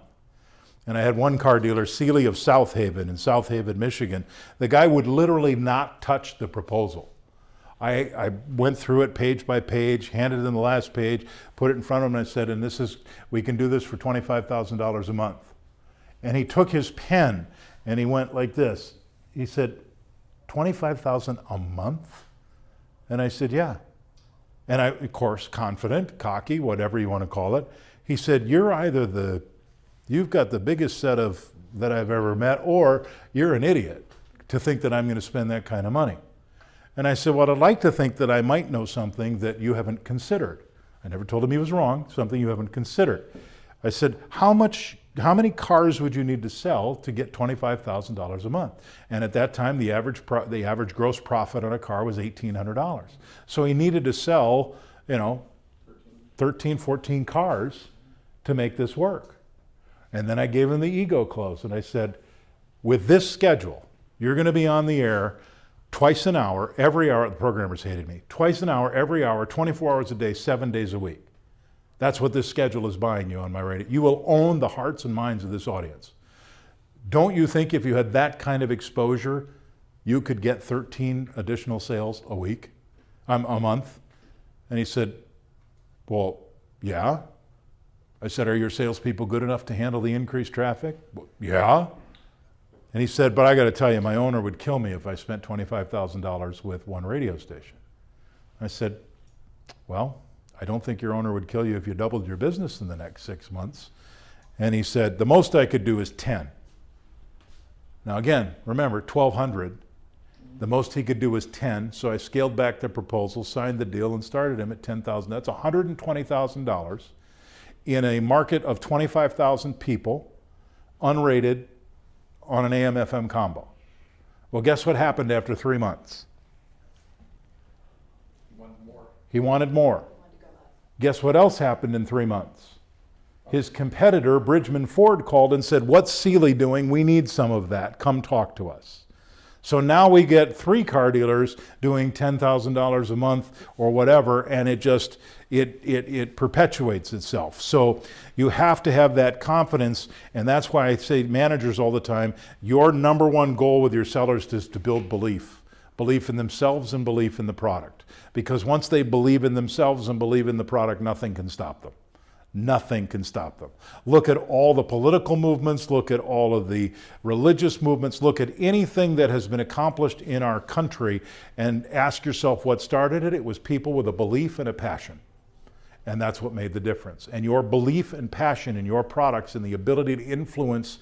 And I had one car dealer, Seeley of South Haven in South Haven, Michigan. The guy would literally not touch the proposal. I went through it page by page, handed him the last page, put it in front of him, and I said, and we can do this for $25,000 a month. And he took his pen and he went like this. He said, 25,000 a month? And I said, yeah. And I, of course, confident, cocky, whatever you want to call it. He said, you've got the biggest set of that I've ever met, or you're an idiot to think that I'm going to spend that kind of money. And I said, well, I'd like to think that I might know something that you haven't considered. I never told him he was wrong, something you haven't considered. I said, how many cars would you need to sell to get $25,000 a month? And at that time, the average gross profit on a car was $1,800. So he needed to sell, 13, 14 cars to make this work. And then I gave him the ego close, and I said, with this schedule, you're going to be on the air twice an hour, every hour. The programmers hated me. Twice an hour, every hour, 24 hours a day, 7 days a week. That's what this schedule is buying you on my radio. You will own the hearts and minds of this audience. Don't you think if you had that kind of exposure, you could get 13 additional sales a week, a month? And he said, well, yeah. I said, are your salespeople good enough to handle the increased traffic? Well, yeah. And he said, but I got to tell you, my owner would kill me if I spent $25,000 with one radio station. I said, well, I don't think your owner would kill you if you doubled your business in the next 6 months. And he said, the most I could do is 10. Now again, remember, 1,200. The most he could do was 10. So I scaled back the proposal, signed the deal, and started him at 10,000. That's $120,000 in a market of 25,000 people, unrated, on an AM/FM combo. Well, guess what happened after 3 months? He wanted more. Guess what else happened in 3 months? His competitor, Bridgman Ford, called and said, what's Sealy doing? We need some of that. Come talk to us. So now we get 3 car dealers doing $10,000 a month or whatever, and it perpetuates itself. So you have to have that confidence, and that's why I say managers all the time, your number one goal with your sellers is to build belief in themselves and belief in the product. Because once they believe in themselves and believe in the product, nothing can stop them. Nothing can stop them. Look at all the political movements, look at all of the religious movements, look at anything that has been accomplished in our country and ask yourself what started it. It was people with a belief and a passion. And that's what made the difference. And your belief and passion in your products and the ability to influence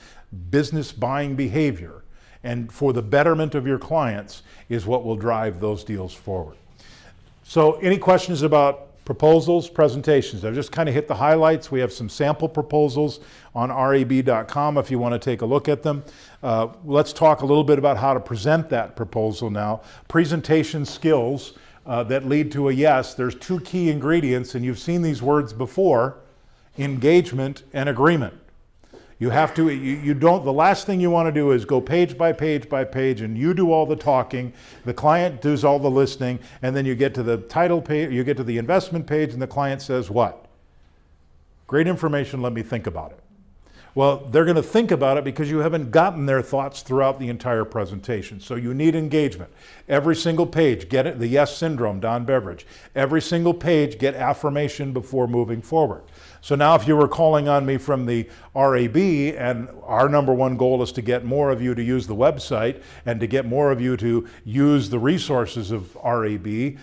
business buying behavior and for the betterment of your clients is what will drive those deals forward. So any questions about proposals, presentations? I've just kind of hit the highlights. We have some sample proposals on rab.com if you want to take a look at them. Let's talk a little bit about how to present that proposal now. Presentation skills that lead to a yes. There's 2 key ingredients, and you've seen these words before: engagement and agreement. You have to, the last thing you want to do is go page by page by page and you do all the talking, the client does all the listening, and then you get to the title page, you get to the investment page, and the client says what? Great information, let me think about it. Well, they're going to think about it because you haven't gotten their thoughts throughout the entire presentation. So you need engagement. Every single page, get it, the yes syndrome, Don Beveridge. Every single page, get affirmation before moving forward. So now if you were calling on me from the RAB, and our number one goal is to get more of you to use the website and to get more of you to use the resources of RAB,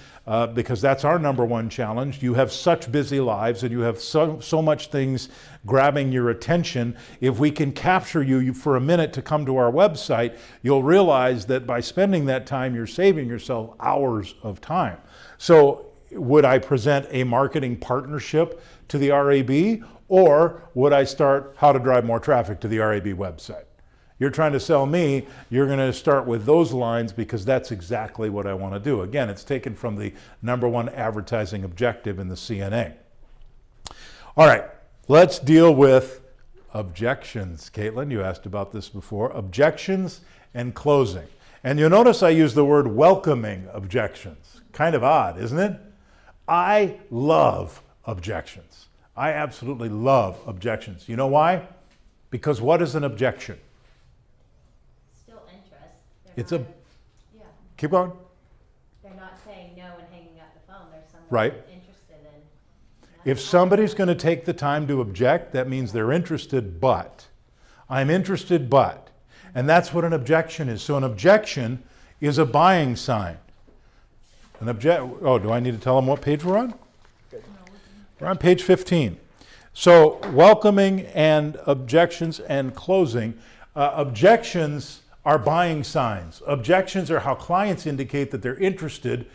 because that's our number one challenge. You have such busy lives and you have so much things grabbing your attention. If we can capture you for a minute to come to our website, you'll realize that by spending that time, you're saving yourself hours of time. So would I present a marketing partnership to the RAB, or would I start how to drive more traffic to the RAB website? You're trying to sell me, you're going to start with those lines because that's exactly what I want to do. Again, it's taken from the number one advertising objective in the CNA. All right, let's deal with objections. Caitlin, you asked about this before. Objections and closing. And you'll notice I use the word welcoming objections. Kind of odd, isn't it? I love objections. I absolutely love objections. You know why? Because what is an objection? Still interest. Keep going. They're not saying no, Right. interested in. If somebody's going to take the time to object, that means they're interested, but. I'm interested, but. And that's what an objection is. So an objection is a buying sign. Oh, do I need to tell them what page we're on? We're on page 15. So welcoming and objections and closing. Objections are buying signs. Objections are how clients indicate that they're interested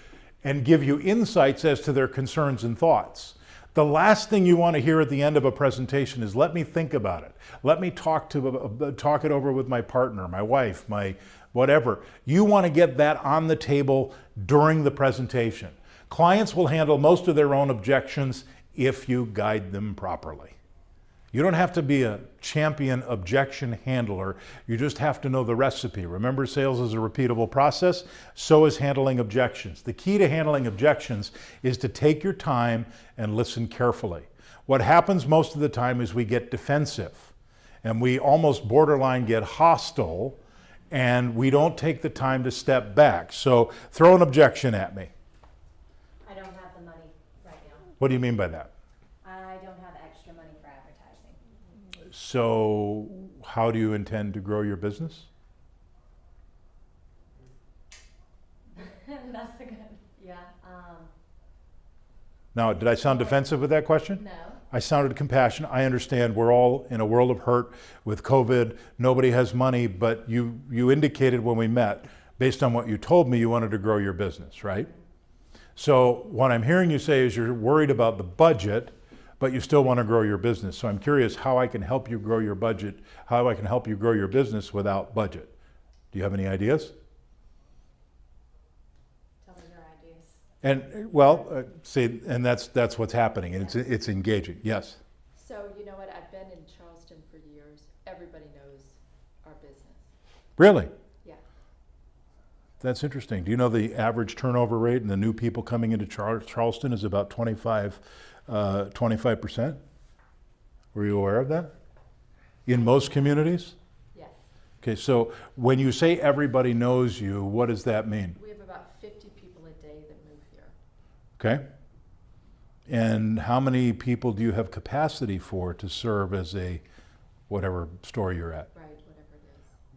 and give you insights as to their concerns and thoughts. The last thing you want to hear at the end of a presentation is, let me think about it. Let me talk it over with my partner, my wife, my whatever. You want to get that on the table during the presentation. Clients will handle most of their own objections if you guide them properly. You don't have to be a champion objection handler. You just have to know the recipe. Remember, sales is a repeatable process. So is handling objections. The key to handling objections is to take your time and listen carefully. What happens most of the time is we get defensive and we almost borderline get hostile, and we don't take the time to step back. So throw an objection at me. I don't have the money right now. What do you mean by that? I don't have extra money for advertising. So how do you intend to grow your business? That's a good, yeah, Now, did I sound defensive with that question? no. I sounded compassionate. I understand we're all in a world of hurt with COVID. Nobody has money, but you indicated when we met, based on what you told me, you wanted to grow your business, right? So what I'm hearing you say is you're worried about the budget, but you still want to grow your business. So I'm curious how I can help you grow your budget, how I can help you grow your business without budget. Do you have any ideas? Tell me your ideas. And well, see, and that's what's happening, and it's engaging. Yes. So, you know what, I've been in Charleston for years. Everybody knows our business. Really? Yeah. That's interesting. Do you know the average turnover rate and the new people coming into Charleston is about 25%? Were you aware of that? In most communities? Yes. Okay, so when you say everybody knows you, what does that mean? We have about 50 people a day that move here. Okay. And how many people do you have capacity for to serve as a whatever store you're at? Right, whatever it is.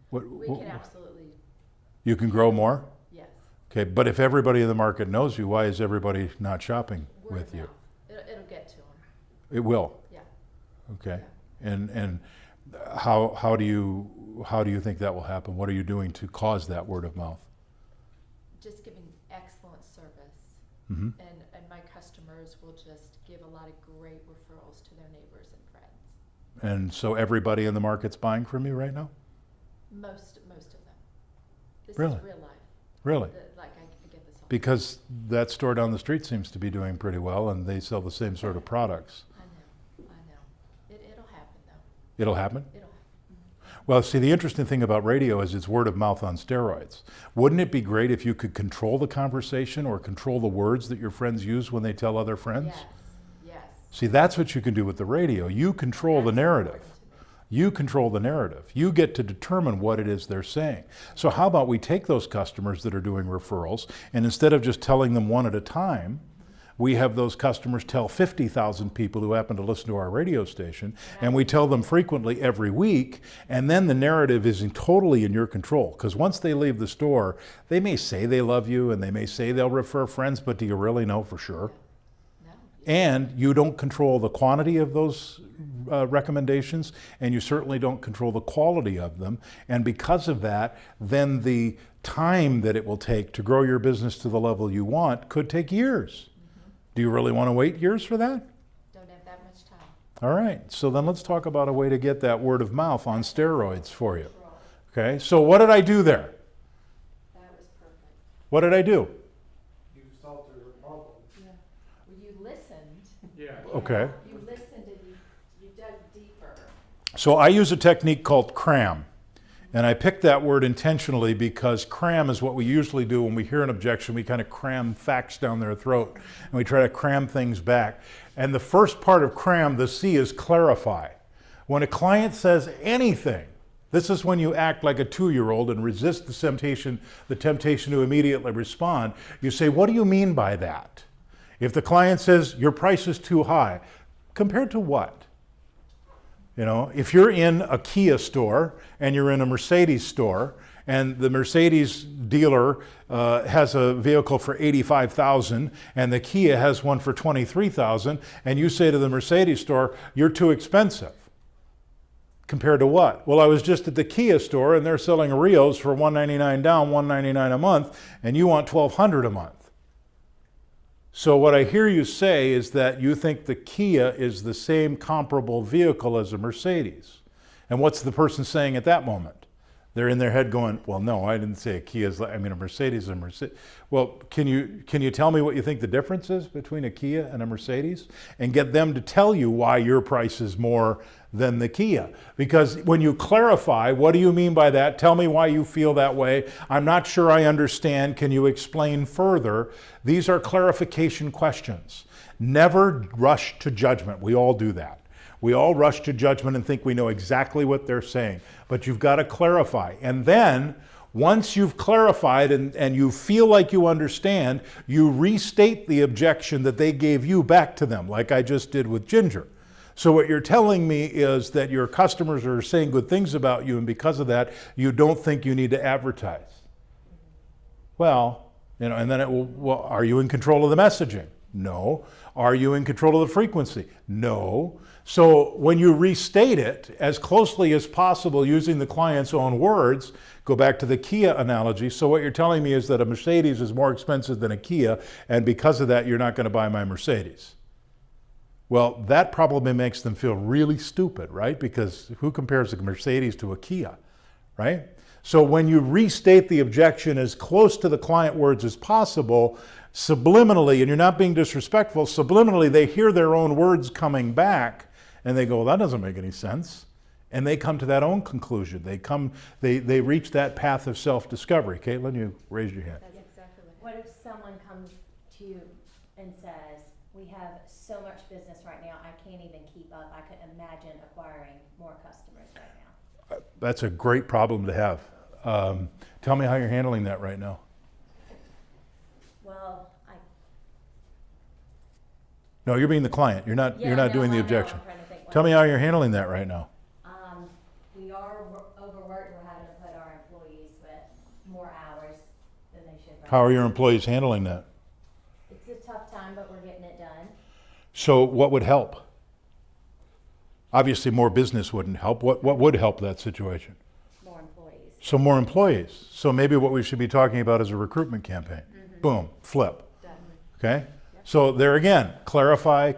What, We can absolutely, you can grow more? yes. Okay, but if everybody in the market knows you, why is everybody not shopping Word with of you? mouth. It'll get to them. It will. Yeah. Okay. And how do you think that will happen? What are you doing to cause that word of mouth? Just giving excellent service. Mm-hmm. And my customers will just give a lot of great referrals to their neighbors and friends. And so everybody in the market's buying from you right now? Most of them. This Really? is real life. Really? Like I get this all. Because that store down the street seems to be doing pretty well, and they sell the same sort of products. I know. It'll happen though. It'll happen? It'll happen. Well, see, the interesting thing about radio is it's word of mouth on steroids. Wouldn't it be great if you could control the conversation or control the words that your friends use when they tell other friends? Yes. See, that's what you can do with the radio. You control the That's narrative. important to me. You control the narrative. You get to determine what it is they're saying. So how about we take those customers that are doing referrals, and instead of just telling them one at a time, we have those customers tell 50,000 people who happen to listen to our radio station, and we tell them frequently every week, and then the narrative is totally in your control. Because once they leave the store, they may say they love you, and they may say they'll refer friends, but do you really know for sure? No. And you don't control the quantity of those recommendations, and you certainly don't control the quality of them. And because of that, then the time that it will take to grow your business to the level you want could take years. Do you really want to wait years for that? Don't have that much time. All right, so then let's talk about a way to get that word of mouth on steroids for you. Okay, so what did I do there? That was perfect. What did I do? You solved your problem. Yeah. Well, you listened. Yeah. Okay. You listened and you dug deeper. So I use a technique called CRAM. And I picked that word intentionally because CRAM is what we usually do when we hear an objection. We kind of cram facts down their throat and we try to cram things back. And the first part of CRAM, the C, is clarify. When a client says anything, this is when you act like a 2-year-old and resist the temptation to immediately respond. You say, what do you mean by that? If the client says your price is too high, compared to what? You know, if you're in a Kia store and you're in a Mercedes store and the Mercedes dealer has a vehicle for $85,000 and the Kia has one for $23,000, and you say to the Mercedes store, you're too expensive. Compared to what? Well, I was just at the Kia store and they're selling Rios for $199 down, $199 a month, and you want $1,200 a month. So what I hear you say is that you think the Kia is the same comparable vehicle as a Mercedes. And what's the person saying at that moment? They're in their head going, well, no, I didn't say a Kia is like, I mean, a Mercedes is a Mercedes. Well, can you tell me what you think the difference is between a Kia and a Mercedes? And get them to tell you why your price is more than the Kia. Because when you clarify, what do you mean by that? Tell me why you feel that way. I'm not sure I understand. Can you explain further? These are clarification questions. Never rush to judgment. We all do that. We all rush to judgment and think we know exactly what they're saying. But you've got to clarify. And then, once you've clarified and you feel like you understand, you restate the objection that they gave you back to them, like I just did with Ginger. So what you're telling me is that your customers are saying good things about you, and because of that, you don't think you need to advertise. Well, you know, and then it will, well, are you in control of the messaging? No. Are you in control of the frequency? No. So when you restate it as closely as possible using the client's own words, go back to the Kia analogy. So what you're telling me is that a Mercedes is more expensive than a Kia, and because of that, you're not going to buy my Mercedes. Well, that probably makes them feel really stupid, right? Because who compares a Mercedes to a Kia, right? So when you restate the objection as close to the client words as possible, subliminally, and you're not being disrespectful, subliminally they hear their own words coming back and they go, well, that doesn't make any sense. And they come to that own conclusion. They reach that path of self-discovery. Caitlin, you raised your hand. That's exactly What if someone comes to you and says, we have so much business right now, I can't even keep up. I couldn't imagine acquiring more customers right now. That's a great problem to have. Tell me how you're handling that right now. Well, No, you're being the client. You're not doing the objection. I'm trying to think what- Tell me how you're handling that right now. We are overworked. We're having to put our employees with more hours than they should. right How are now. your employees handling that? It's a tough time, but we're getting it done. So what would help? Obviously more business wouldn't help. What would help that situation? More employees. So more employees. So maybe what we should be talking about is a recruitment campaign. Boom, flip. Okay? So there again, clarify,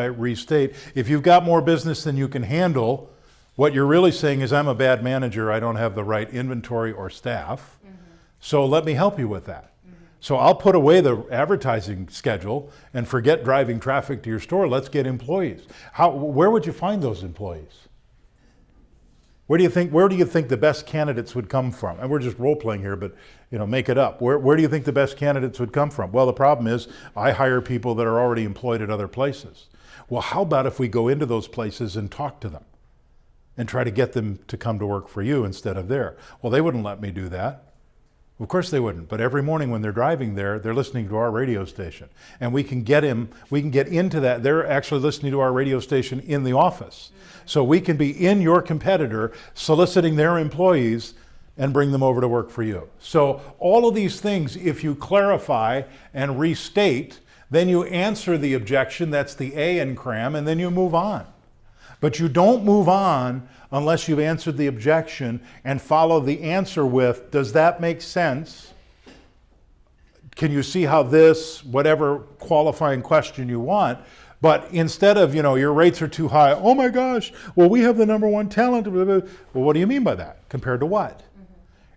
restate. If you've got more business than you can handle, what you're really saying is, I'm a bad manager, I don't have the right inventory or staff, so let me help you with that. So I'll put away the advertising schedule and forget driving traffic to your store. Let's get employees. Where would you find those employees? Where do you think the best candidates would come from? And we're just role playing here, but make it up. Where do you think the best candidates would come from? Well, the problem is I hire people that are already employed at other places. Well, how about if we go into those places and talk to them and try to get them to come to work for you instead of there? Well, they wouldn't let me do that. Of course they wouldn't. But every morning when they're driving there, they're listening to our radio station. And we can get into that. They're actually listening to our radio station in the office. So we can be in your competitor, soliciting their employees and bring them over to work for you. So all of these things, if you clarify and restate, then you answer the objection, that's the A in CRAM, and then you move on. But you don't move on unless you've answered the objection and follow the answer with, does that make sense? Can you see how this, whatever qualifying question you want, but instead of, your rates are too high, oh my gosh, well, we have the #1 talent. Well, what do you mean by that? Compared to what?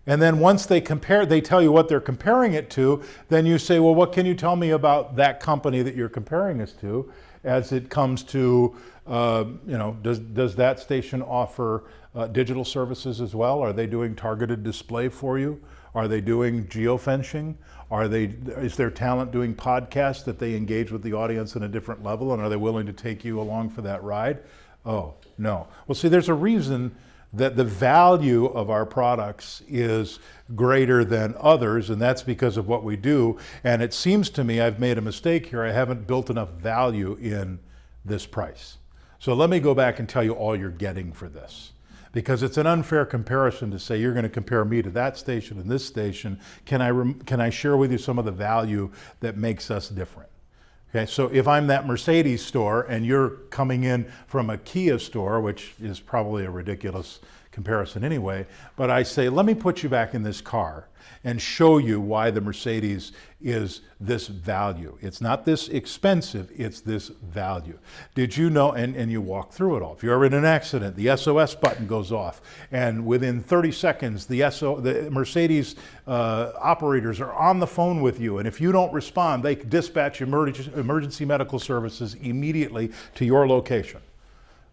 And then once they tell you what they're comparing it to, then you say, well, what can you tell me about that company that you're comparing us to as it comes to, does that station offer digital services as well? Are they doing targeted display for you? Are they doing geofencing? Is their talent doing podcasts that they engage with the audience on a different level? And are they willing to take you along for that ride? Oh, no. Well, see, there's a reason that the value of our products is greater than others, and that's because of what we do. And it seems to me I've made a mistake here. I haven't built enough value in this price. So let me go back and tell you all you're getting for this, because it's an unfair comparison to say you're going to compare me to that station and this station. Can I share with you some of the value that makes us different? Okay, so if I'm that Mercedes store and you're coming in from a Kia store, which is probably a ridiculous comparison anyway, but I say, let me put you back in this car and show you why the Mercedes is this value. It's not this expensive, it's this value. Did you know, and you walk through it all. If you're ever in an accident, the SOS button goes off, and within 30 seconds, the Mercedes operators are on the phone with you, and if you don't respond, they dispatch emergency medical services immediately to your location.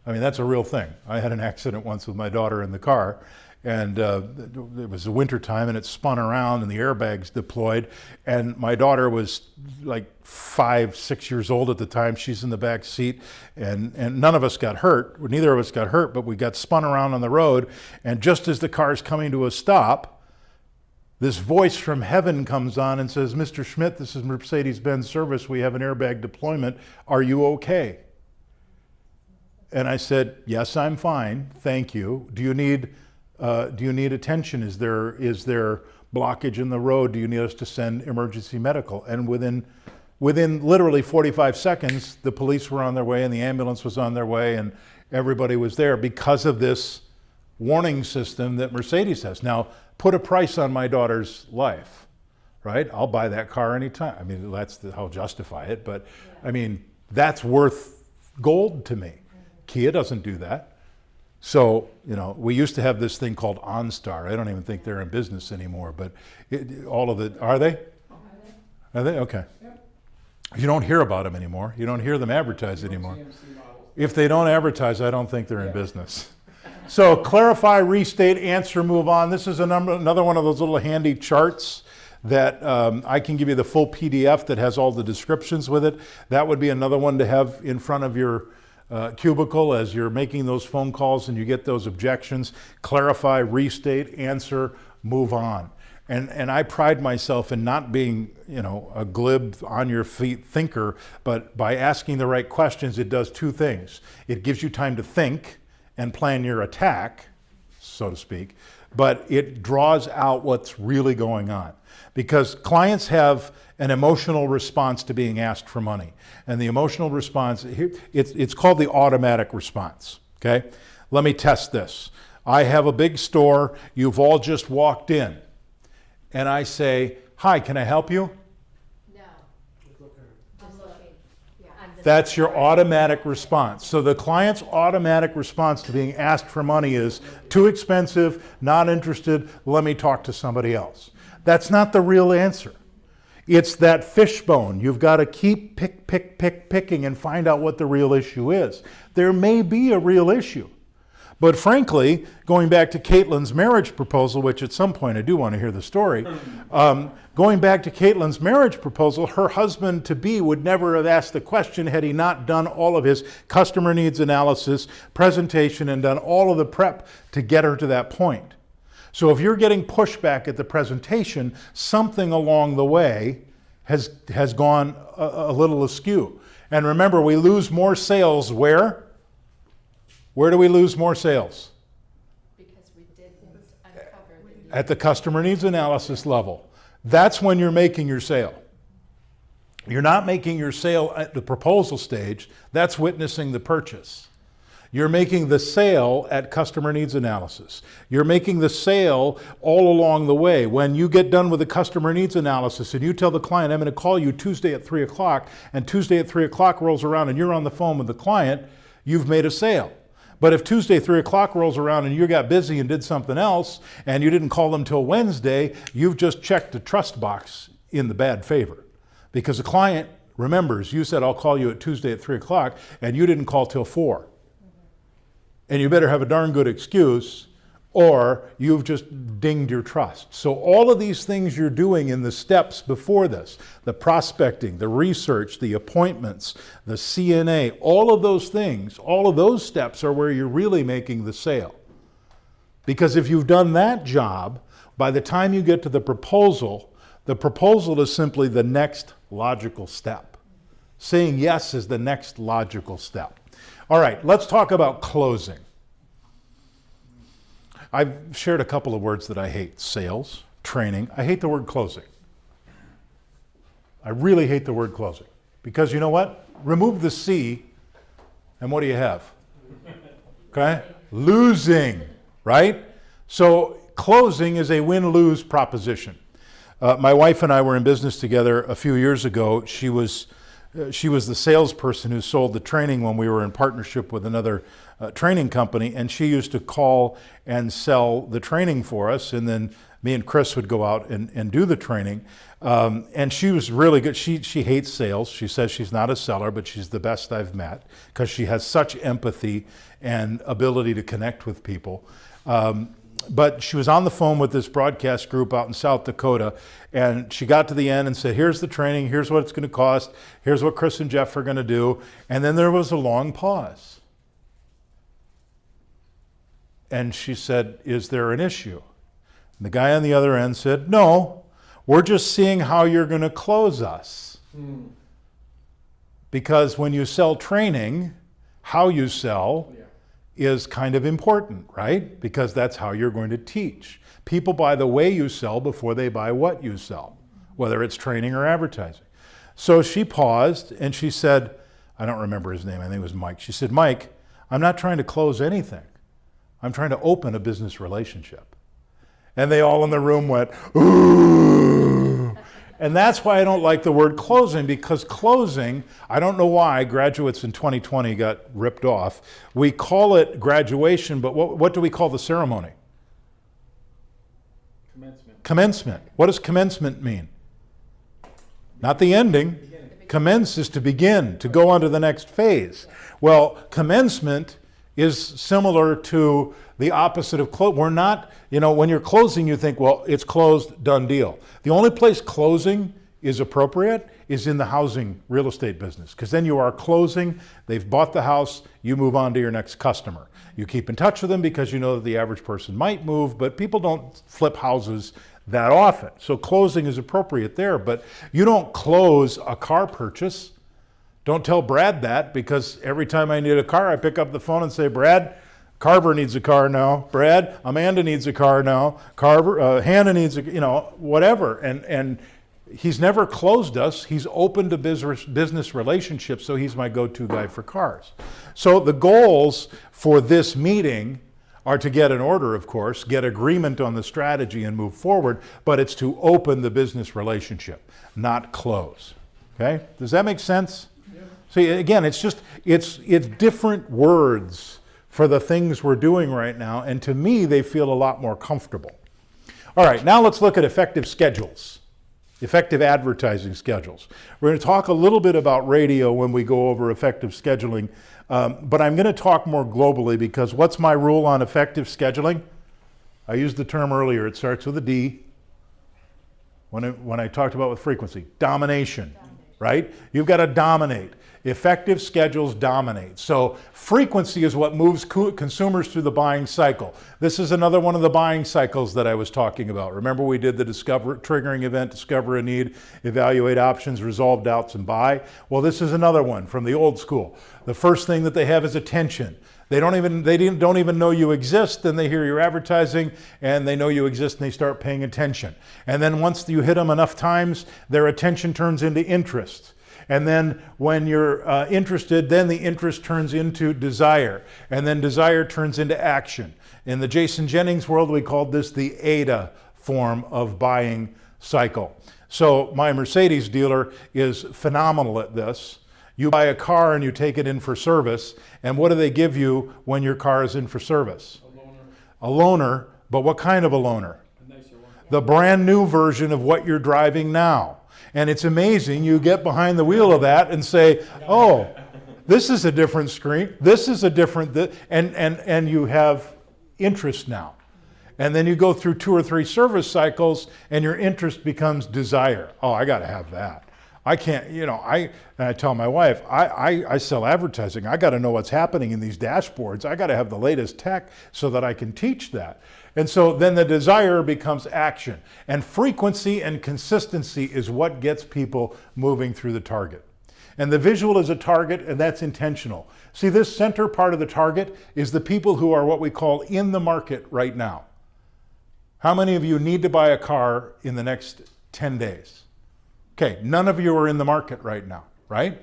I mean, that's a real thing. I had an accident once with my daughter in the car, and it was the winter time, and it spun around and the airbags deployed, and my daughter was like 5, 6 years old at the time. She's in the back seat, and none of us got hurt. Neither of us got hurt, but we got spun around on the road, and just as the car's coming to a stop, this voice from heaven comes on and says, "Mr. Schmidt, this is Mercedes-Benz service. We have an airbag deployment. Are you okay?" And I said, "Yes, I'm fine. Thank you. Do you need attention? Is there blockage in the road? Do you need us to send emergency medical?" And within literally 45 seconds, the police were on their way and the ambulance was on their way and everybody was there because of this warning system that Mercedes has. Now, put a price on my daughter's life, right? I'll buy that car anytime. I mean, I'll justify it, but I mean, that's worth gold to me. Kia doesn't do that. So, you know, we used to have this thing called OnStar. I don't even think they're in business anymore, but are they? Are they? Okay. You don't hear about them anymore. You don't hear them advertised anymore. If they don't advertise, I don't think they're in business. So clarify, restate, answer, move on. This is another one of those little handy charts that I can give you the full PDF that has all the descriptions with it. That would be another one to have in front of your cubicle as you're making those phone calls and you get those objections. Clarify, restate, answer, move on. And I pride myself in not being, you know, a glib, on your feet thinker, but by asking the right questions, it does two things. It gives you time to think and plan your attack, so to speak, but it draws out what's really going on. Because clients have an emotional response to being asked for money. And the emotional response, it's called the automatic response, okay? Let me test this. I have a big store, you've all just walked in, and I say, "Hi, can I help you?" No. I'm looking. Yeah. That's your automatic response. So the client's automatic response to being asked for money is, too expensive, not interested, let me talk to somebody else. That's not the real answer. It's that fishbone. You've got to keep picking and find out what the real issue is. There may be a real issue. But frankly, going back to Caitlin's marriage proposal, which at some point I do want to hear the story, going back to Caitlin's marriage proposal, her husband-to-be would never have asked the question had he not done all of his customer needs analysis, presentation, and done all of the prep to get her to that point. So if you're getting pushback at the presentation, something along the way has gone a little askew. And remember, we lose more sales where? Where do we lose more sales? Because we didn't uncover the need. At the customer needs analysis level. That's when you're making your sale. You're not making your sale at the proposal stage. That's witnessing the purchase. You're making the sale at customer needs analysis. You're making the sale all along the way. When you get done with the customer needs analysis and you tell the client, "I'm going to call you Tuesday at 3 o'clock," and Tuesday at 3 o'clock rolls around and you're on the phone with the client, you've made a sale. But if Tuesday 3 o'clock rolls around and you got busy and did something else and you didn't call them till Wednesday, you've just checked the trust box in the bad favor. Because the client remembers you said, "I'll call you at Tuesday at 3 o'clock," and you didn't call till 4. And you better have a darn good excuse, or you've just dinged your trust. So all of these things you're doing in the steps before this, the prospecting, the research, the appointments, the CNA, all of those things, all of those steps are where you're really making the sale. Because if you've done that job, by the time you get to the proposal is simply the next logical step. Saying yes is the next logical step. All right, let's talk about closing. I've shared a couple of words that I hate. Sales, training. I hate the word closing. I really hate the word closing. Because you know what? Remove the C, and what do you have? Okay? Losing, right? So closing is a win-lose proposition. My wife and I were in business together a few years ago. She was the salesperson who sold the training when we were in partnership with another training company, and she used to call and sell the training for us, and then me and Chris would go out and do the training. And she was really good. She hates sales. She says she's not a seller, but she's the best I've met because she has such empathy and ability to connect with people. But she was on the phone with this broadcast group out in South Dakota, and she got to the end and said, here's the training, here's what it's going to cost, here's what Chris and Jeff are going to do. And then there was a long pause. And she said, is there an issue? And the guy on the other end said, no, we're just seeing how you're going to close us. Because when you sell training, how you sell is kind of important, right? Because that's how you're going to teach. People buy the way you sell before they buy what you sell, whether it's training or advertising. So she paused and she said, I don't remember his name, I think it was Mike. She said, Mike, I'm not trying to close anything. I'm trying to open a business relationship. And they all in the room went, ooh. And that's why I don't like the word closing, because closing, I don't know why graduates in 2020 got ripped off. We call it graduation, but what do we call the ceremony? Commencement. Commencement. What does commencement mean? Not the ending. Commence is to begin, to go on to the next phase. Well, commencement is similar to the opposite of close. We're not, when you're closing, you think, well, it's closed, done deal. The only place closing is appropriate is in the housing real estate business, because then you are closing, they've bought the house, you move on to your next customer. You keep in touch with them because you know that the average person might move, but people don't flip houses that often. So closing is appropriate there, but you don't close a car purchase. Don't tell Brad that, because every time I need a car, I pick up the phone and say, Brad, Carver needs a car now. Brad, Amanda needs a car now. Hannah needs a, whatever. And he's never closed us. He's opened a business relationship, so he's my go-to guy for cars. So the goals for this meeting are to get an order, of course, get agreement on the strategy and move forward, but it's to open the business relationship, not close. Okay? Does that make sense? Yeah. See, again, it's different words for the things we're doing right now, and to me, they feel a lot more comfortable. All right, now let's look at effective schedules, effective advertising schedules. We're going to talk a little bit about radio when we go over effective scheduling, but I'm going to talk more globally, because what's my rule on effective scheduling? I used the term earlier, it starts with a D. When I talked about with frequency, domination, right? You've got to dominate. Effective schedules dominate. So frequency is what moves consumers through the buying cycle. This is another one of the buying cycles that I was talking about. Remember, we did the triggering event, discover a need, evaluate options, resolve doubts, and buy. Well, this is another one from the old school. The first thing that they have is attention. They don't even know you exist, then they hear your advertising and they know you exist and they start paying attention. And then once you hit them enough times, their attention turns into interest. And then when you're interested, then the interest turns into desire. And then desire turns into action. In the Jason Jennings world, we called this the ADA form of buying cycle. So my Mercedes dealer is phenomenal at this. You buy a car and you take it in for service. And what do they give you when your car is in for service? A loaner. But what kind of a loaner? A nicer one. The brand new version of what you're driving now. And it's amazing, you get behind the wheel of that and say, oh, this is a different screen, this is a different, and you have interest now. And then you go through 2 or 3 service cycles and your interest becomes desire. Oh, I got to have that. I can't, and I tell my wife, I sell advertising. I got to know what's happening in these dashboards. I got to have the latest tech so that I can teach that. And so then the desire becomes action. And frequency and consistency is what gets people moving through the target. And the visual is a target, and that's intentional. See, this center part of the target is the people who are what we call in the market right now. How many of you need to buy a car in the next 10 days? Okay, none of you are in the market right now, right?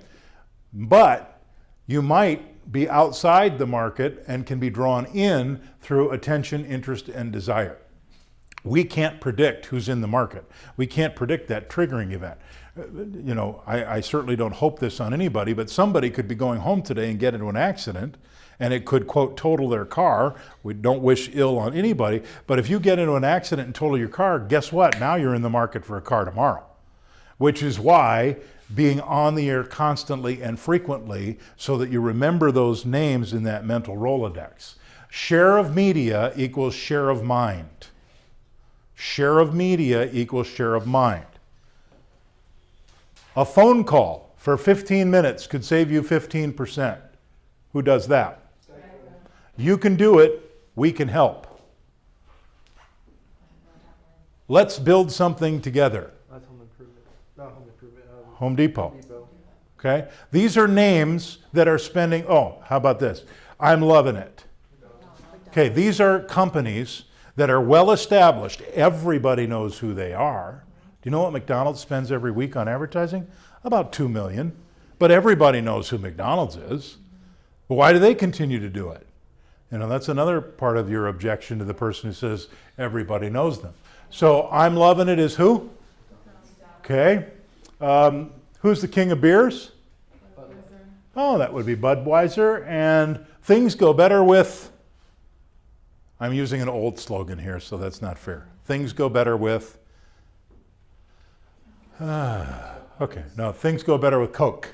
But you might be outside the market and can be drawn in through attention, interest, and desire. We can't predict who's in the market. We can't predict that triggering event. I certainly don't hope this on anybody, but somebody could be going home today and get into an accident, and it could, quote, total their car. We don't wish ill on anybody, but if you get into an accident and total your car, guess what? Now you're in the market for a car tomorrow, which is why being on the air constantly and frequently so that you remember those names in that mental Rolodex. Share of media equals share of mind. Share of media equals share of mind. A phone call for 15 minutes could save you 15%. Who does that? You can do it. We can help. Let's build something together. That's home improvement. Not home improvement. Home Depot. Depot. Okay? These are names that are spending, how about this? I'm loving it. Okay, these are companies that are well established. Everybody knows who they are. Do you know what McDonald's spends every week on advertising? About $2 million. But everybody knows who McDonald's is. But why do they continue to do it? That's another part of your objection to the person who says everybody knows them. So I'm loving it is who? Okay. Who's the king of beers? Oh, that would be Budweiser. And things go better with, I'm using an old slogan here, so that's not fair. Things go better with, things go better with Coke.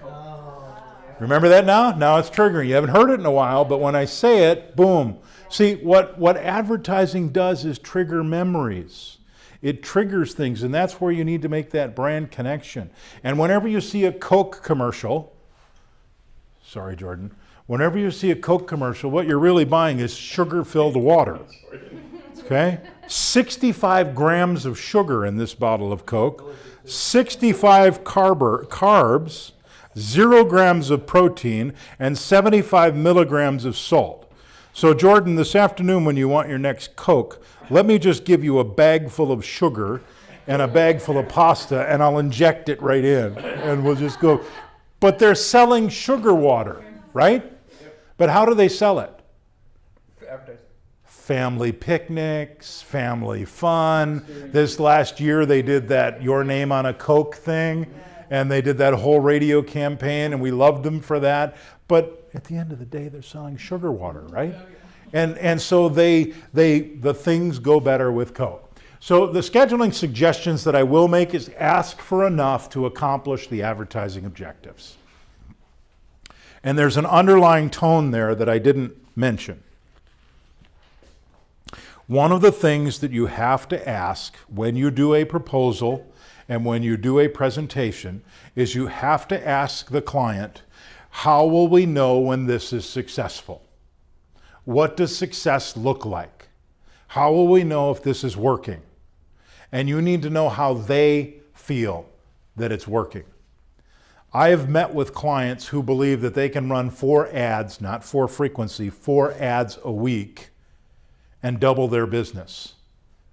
Remember that now? Now it's triggering. You haven't heard it in a while, but when I say it, boom. See, what advertising does is trigger memories. It triggers things, and that's where you need to make that brand connection. And whenever you see a Coke commercial, sorry, Jordan, whenever you see a Coke commercial, what you're really buying is sugar-filled water. Okay? 65 grams of sugar in this bottle of Coke, 65 carbs, 0 grams of protein, and 75 milligrams of salt. So Jordan, this afternoon when you want your next Coke, let me just give you a bag full of sugar and a bag full of pasta, and I'll inject it right in, and we'll just go. But they're selling sugar water, right? But how do they sell it? Family picnics, family fun. This last year they did that Your Name on a Coke thing, and they did that whole radio campaign, and we loved them for that. But at the end of the day, they're selling sugar water, right? And so the things go better with Coke. So the scheduling suggestions that I will make is ask for enough to accomplish the advertising objectives. And there's an underlying tone there that I didn't mention. One of the things that you have to ask when you do a proposal and when you do a presentation is you have to ask the client, how will we know when this is successful? What does success look like? How will we know if this is working? And you need to know how they feel that it's working. I have met with clients who believe that they can run 4 ads, not 4 frequency, 4 ads a week and double their business.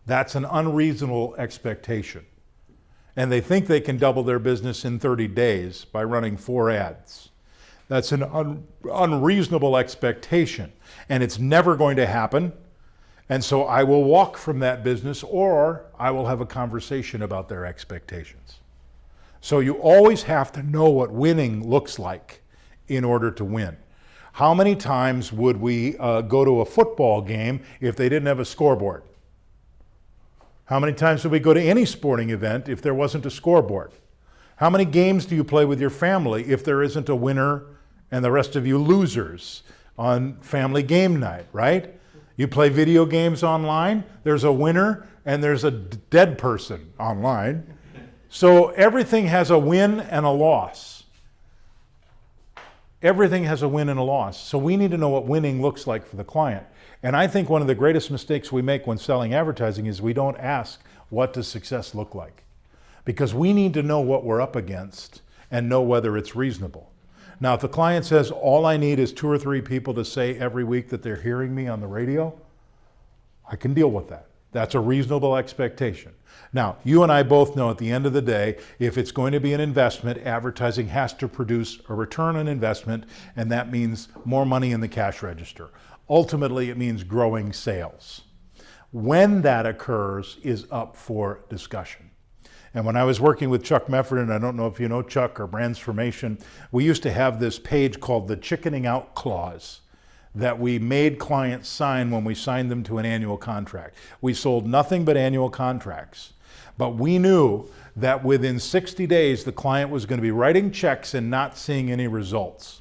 That's an unreasonable expectation. And they think they can double their business in 30 days by running 4 ads. That's an unreasonable expectation, and it's never going to happen. And so I will walk from that business, or I will have a conversation about their expectations. So you always have to know what winning looks like in order to win. How many times would we go to a football game if they didn't have a scoreboard? How many times would we go to any sporting event if there wasn't a scoreboard? How many games do you play with your family if there isn't a winner and the rest of you losers on family game night, right? You play video games online, there's a winner and there's a dead person online. So everything has a win and a loss. Everything has a win and a loss. So we need to know what winning looks like for the client. And I think one of the greatest mistakes we make when selling advertising is we don't ask, what does success look like? Because we need to know what we're up against and know whether it's reasonable. Now, if the client says, all I need is 2 or 3 people to say every week that they're hearing me on the radio, I can deal with that. That's a reasonable expectation. Now, you and I both know at the end of the day, if it's going to be an investment, advertising has to produce a return on investment, and that means more money in the cash register. Ultimately, it means growing sales. When that occurs is up for discussion. And when I was working with Chuck Mefford, and I don't know if you know Chuck or Brandsformation, we used to have this page called the chickening out clause that we made clients sign when we signed them to an annual contract. We sold nothing but annual contracts. But we knew that within 60 days, the client was going to be writing checks and not seeing any results.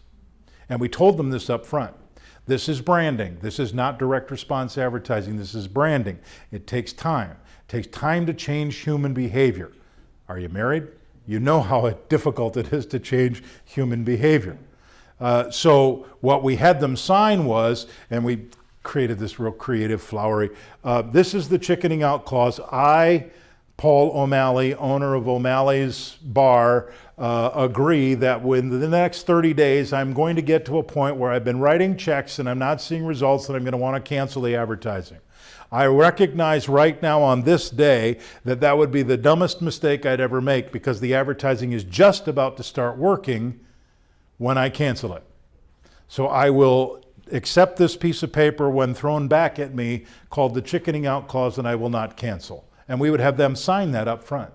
And we told them this up front. This is branding. This is not direct response advertising. This is branding. It takes time. It takes time to change human behavior. Are you married? You know how difficult it is to change human behavior. So what we had them sign was, and we created this real creative, flowery, this is the chickening out clause. I, Paul O'Malley, owner of O'Malley's Bar, agree that within the next 30 days, I'm going to get to a point where I've been writing checks and I'm not seeing results and I'm going to want to cancel the advertising. I recognize right now on this day that that would be the dumbest mistake I'd ever make because the advertising is just about to start working when I cancel it. So I will accept this piece of paper when thrown back at me called the chickening out clause, and I will not cancel. And we would have them sign that up front.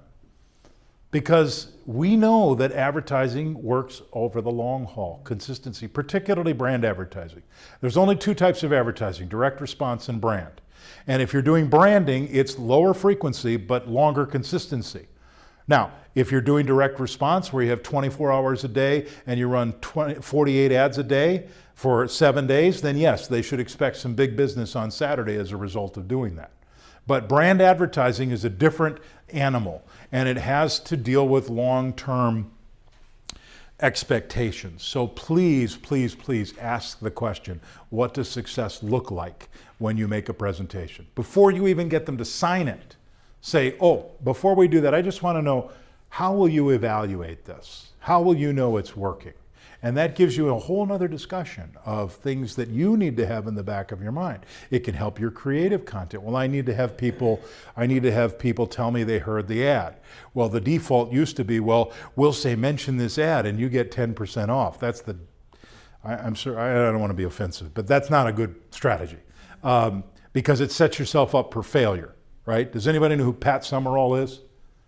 Because we know that advertising works over the long haul, consistency, particularly brand advertising. There's only 2 types of advertising, direct response and brand. And if you're doing branding, it's lower frequency but longer consistency. Now, if you're doing direct response where you have 24 hours a day and you run 48 ads a day for 7 days, then yes, they should expect some big business on Saturday as a result of doing that. But brand advertising is a different animal, and it has to deal with long-term expectations. So please, please, please ask the question, what does success look like when you make a presentation? Before you even get them to sign it, say, oh, before we do that, I just want to know, how will you evaluate this? How will you know it's working? And that gives you a whole nother discussion of things that you need to have in the back of your mind. It can help your creative content. Well, I need to have people tell me they heard the ad. Well, the default used to be, well, we'll say mention this ad and you get 10% off. That's the, I'm sure, I don't want to be offensive, but that's not a good strategy because it sets yourself up for failure, right? Does anybody know who Pat Summerall is?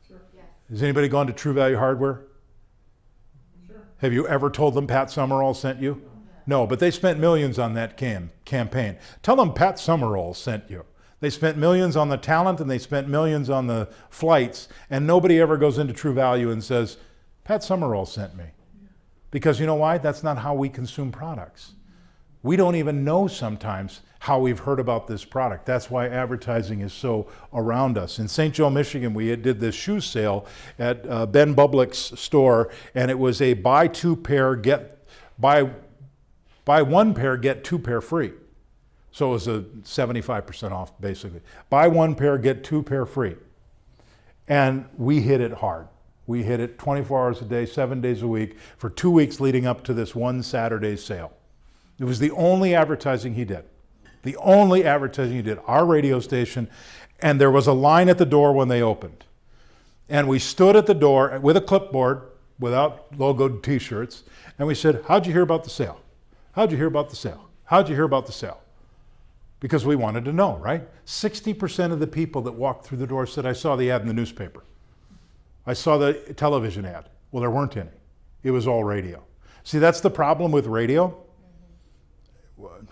Sure. Yes. Has anybody gone to True Value Hardware? Have you ever told them Pat Summerall sent you? No, but they spent millions on that campaign. Tell them Pat Summerall sent you. They spent millions on the talent and they spent millions on the flights, and nobody ever goes into True Value and says, Pat Summerall sent me. Because you know why? That's not how we consume products. We don't even know sometimes how we've heard about this product. That's why advertising is so around us. In St. Joe, Michigan, we did this shoe sale at Ben Bublick's store, and it was a buy one pair, get 2 pair free. So it was a 75% off, basically. Buy 1 pair, get 2 pair free. And we hit it hard. We hit it 24 hours a day, 7 days a week, for 2 weeks leading up to this one Saturday sale. It was the only advertising he did. The only advertising he did, our radio station, and there was a line at the door when they opened. And we stood at the door with a clipboard, without logoed t-shirts, and we said, how'd you hear about the sale? How'd you hear about the sale? How'd you hear about the sale? Because we wanted to know, right? 60% of the people that walked through the door said, I saw the ad in the newspaper. I saw the television ad. Well, there weren't any. It was all radio. See, that's the problem with radio.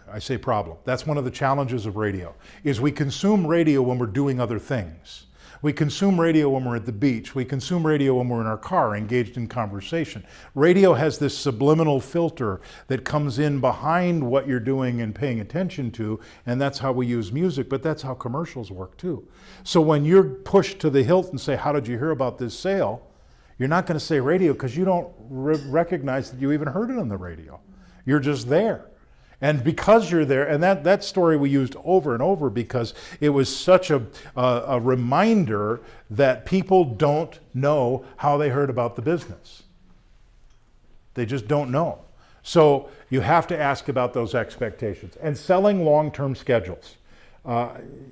I say problem. That's one of the challenges of radio, is we consume radio when we're doing other things. We consume radio when we're at the beach. We consume radio when we're in our car engaged in conversation. Radio has this subliminal filter that comes in behind what you're doing and paying attention to, and that's how we use music, but that's how commercials work too. So when you're pushed to the hilt and say, how did you hear about this sale? You're not going to say radio because you don't recognize that you even heard it on the radio. You're just there. And because you're there, and that story we used over and over because it was such a reminder that people don't know how they heard about the business. They just don't know. So you have to ask about those expectations. And selling long-term schedules.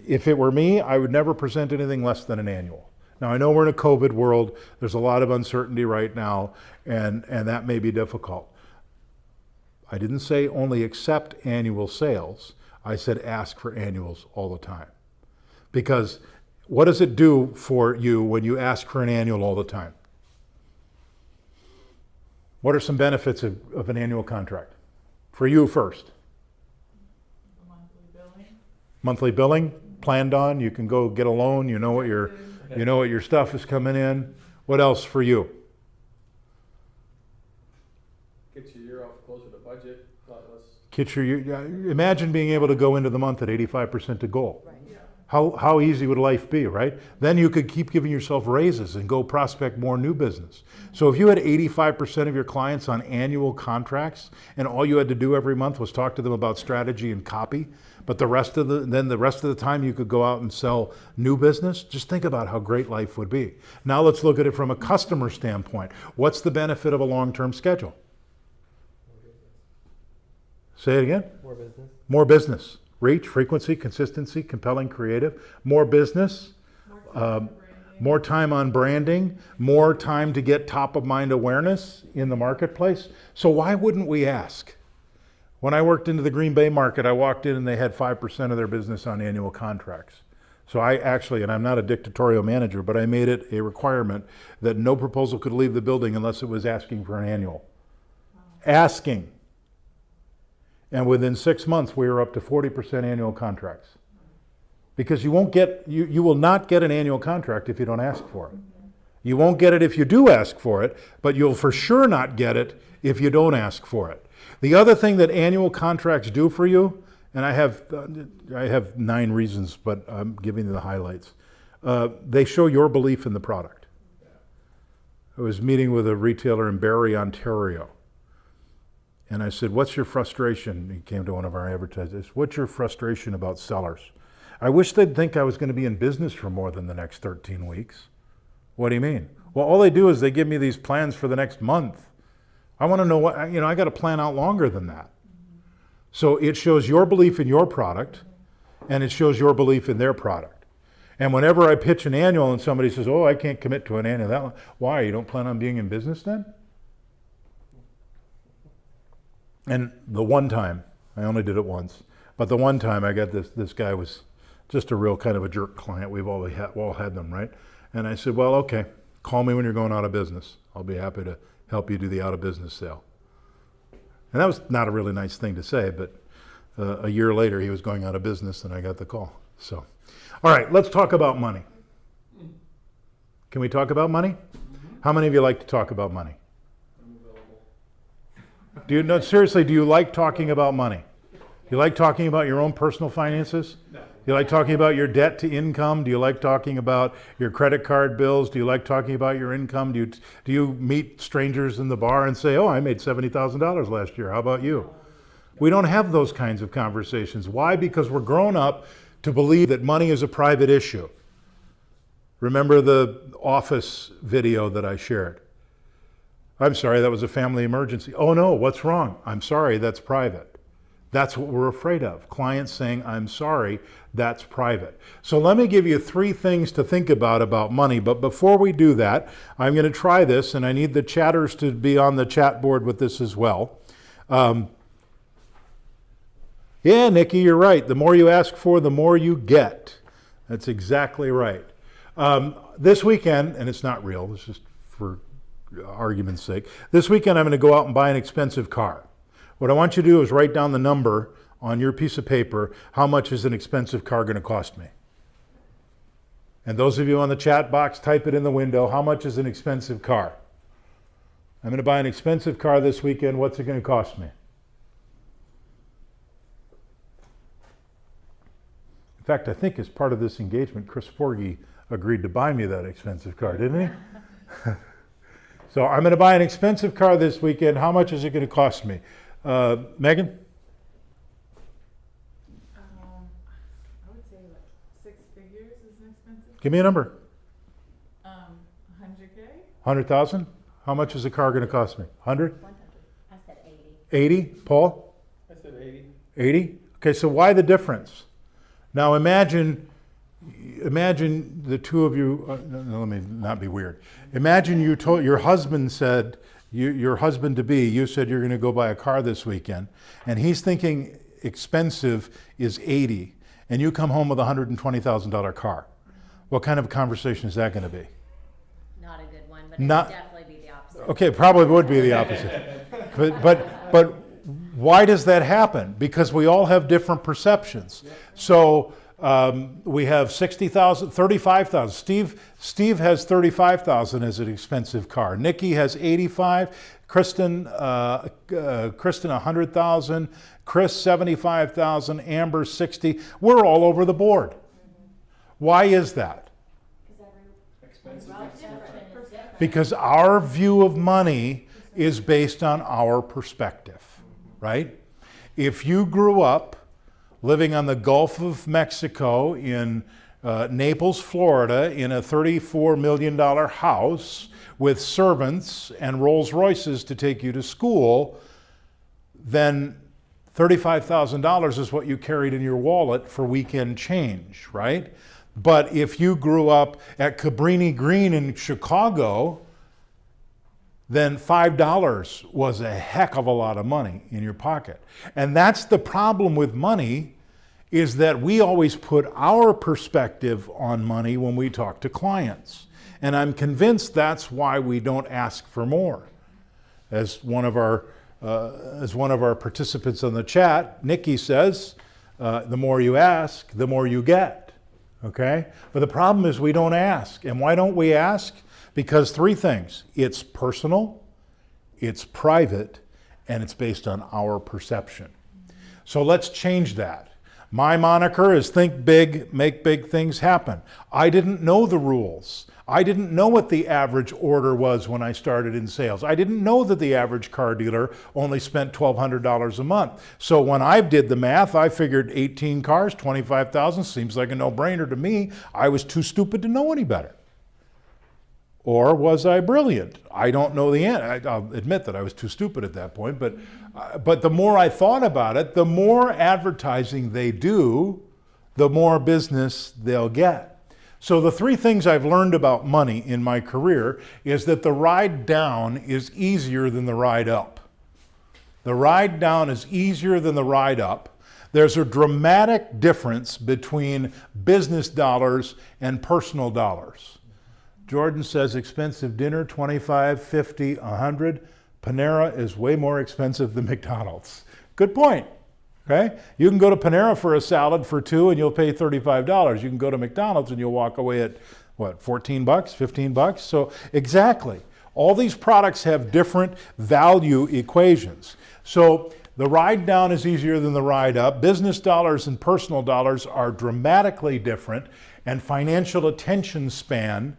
If it were me, I would never present anything less than an annual. Now, I know we're in a COVID world. There's a lot of uncertainty right now, and that may be difficult. I didn't say only accept annual sales. I said ask for annuals all the time. Because what does it do for you when you ask for an annual all the time? What are some benefits of an annual contract? For you first. Monthly billing. Monthly billing, planned on. You can go get a loan. You know what your stuff is coming in. What else for you? Gets your year off closer to budget, a lot less. Imagine being able to go into the month at 85% to goal. Right. Yeah. How easy would life be, right? Then you could keep giving yourself raises and go prospect more new business. So if you had 85% of your clients on annual contracts and all you had to do every month was talk to them about strategy and copy, but the rest of the time you could go out and sell new business, just think about how great life would be. Now let's look at it from a customer standpoint. What's the benefit of a long-term schedule? Say it again. More business. More business. Reach, frequency, consistency, compelling, creative. More business. More time on branding. More time to get top of mind awareness in the marketplace. So why wouldn't we ask? When I worked into the Green Bay market, I walked in and they had 5% of their business on annual contracts. So I actually, and I'm not a dictatorial manager, but I made it a requirement that no proposal could leave the building unless it was asking for an annual. Asking. And within 6 months, we were up to 40% annual contracts. Because you will not get an annual contract if you don't ask for it. You won't get it if you do ask for it, but you'll for sure not get it if you don't ask for it. The other thing that annual contracts do for you, and I have 9 reasons, but I'm giving you the highlights. They show your belief in the product. I was meeting with a retailer in Barrie, Ontario. And I said, what's your frustration? He came to one of our advertisers. What's your frustration about sellers? I wish they'd think I was going to be in business for more than the next 13 weeks. What do you mean? Well, all they do is they give me these plans for the next month. I want to know what, I got to plan out longer than that. So it shows your belief in your product, and it shows your belief in their product. And whenever I pitch an annual and somebody says, oh, I can't commit to an annual, why? You don't plan on being in business then? And the one time, I only did it once, but the one time I got this guy was just a real kind of a jerk client. We've all had them, right? And I said, well, okay, call me when you're going out of business. I'll be happy to help you do the out of business sale. And that was not a really nice thing to say, but a year later he was going out of business and I got the call. So, all right, let's talk about money. Can we talk about money? How many of you like to talk about money? Seriously, do you like talking about money? Do you like talking about your own personal finances? No. Do you like talking about your debt to income? Do you like talking about your credit card bills? Do you like talking about your income? Do you meet strangers in the bar and say, oh, I made $70,000 last year. How about you? We don't have those kinds of conversations. Why? Because we're grown up to believe that money is a private issue. Remember the Office video that I shared? I'm sorry, that was a family emergency. Oh no, what's wrong? I'm sorry, that's private. That's what we're afraid of. Clients saying, I'm sorry, that's private. So let me give you 3 things to think about money. But before we do that, I'm going to try this, and I need the chatters to be on the chat board with this as well. Yeah, Nikki, you're right. The more you ask for, the more you get. That's exactly right. This weekend, and it's not real, this is for argument's sake, this weekend I'm going to go out and buy an expensive car. What I want you to do is write down the number on your piece of paper. How much is an expensive car going to cost me? And those of you on the chat box, type it in the window. How much is an expensive car? I'm going to buy an expensive car this weekend. What's it going to cost me? In fact, I think as part of this engagement, Chris Forgy agreed to buy me that expensive car, didn't he? So I'm going to buy an expensive car this weekend. How much is it going to cost me? Megan? I would say like 6 figures is expensive. Give me a number. 100K? 100,000? How much is the car going to cost me? 100? 100. I said 80. 80? Paul? I said 80. 80? Okay, so why the difference? Now imagine the two of you, no, let me not be weird. Imagine you told, your husband said, your husband to be, you said you're going to go buy a car this weekend, and he's thinking expensive is 80, and you come home with a $120,000 car. What kind of a conversation is that going to be? Not a good one, but Not- it would definitely be the opposite. Okay, probably would be the opposite. But why does that happen? Because we all have different perceptions. So we have 60,000, 35,000. Steve has 35,000 as an expensive car. Nikki has 85. Kristen 100,000. Chris 75,000. Amber 60. We're all over the board. Why is that? Expensive. Because our view of money is based on our perspective, right? If you grew up living on the Gulf of Mexico in Naples, Florida, in a $34 million house with servants and Rolls Royces to take you to school, then $35,000 is what you carried in your wallet for weekend change, right? But if you grew up at Cabrini Green in Chicago, then $5 was a heck of a lot of money in your pocket. And that's the problem with money, is that we always put our perspective on money when we talk to clients. And I'm convinced that's why we don't ask for more. As one of our participants on the chat, Nikki says, the more you ask, the more you get. Okay? But the problem is we don't ask. And why don't we ask? Because three things. It's personal, it's private, and it's based on our perception. So let's change that. My moniker is think big, make big things happen. I didn't know the rules. I didn't know what the average order was when I started in sales. I didn't know that the average car dealer only spent $1,200 a month. So when I did the math, I figured 18 cars, 25,000 seems like a no-brainer to me. I was too stupid to know any better. Or was I brilliant? I don't know the answer. I'll admit that I was too stupid at that point, but the more I thought about it, the more advertising they do, the more business they'll get. So the three things I've learned about money in my career is that the ride down is easier than the ride up. The ride down is easier than the ride up. There's a dramatic difference between business dollars and personal dollars. Jordan says expensive dinner, 25, 50, 100. Panera is way more expensive than McDonald's. Good point. Okay? You can go to Panera for a salad for $2 and you'll pay $35. You can go to McDonald's and you'll walk away at what, 14 bucks, 15 bucks? So exactly. All these products have different value equations. So the ride down is easier than the ride up. Business dollars and personal dollars are dramatically different, and financial attention span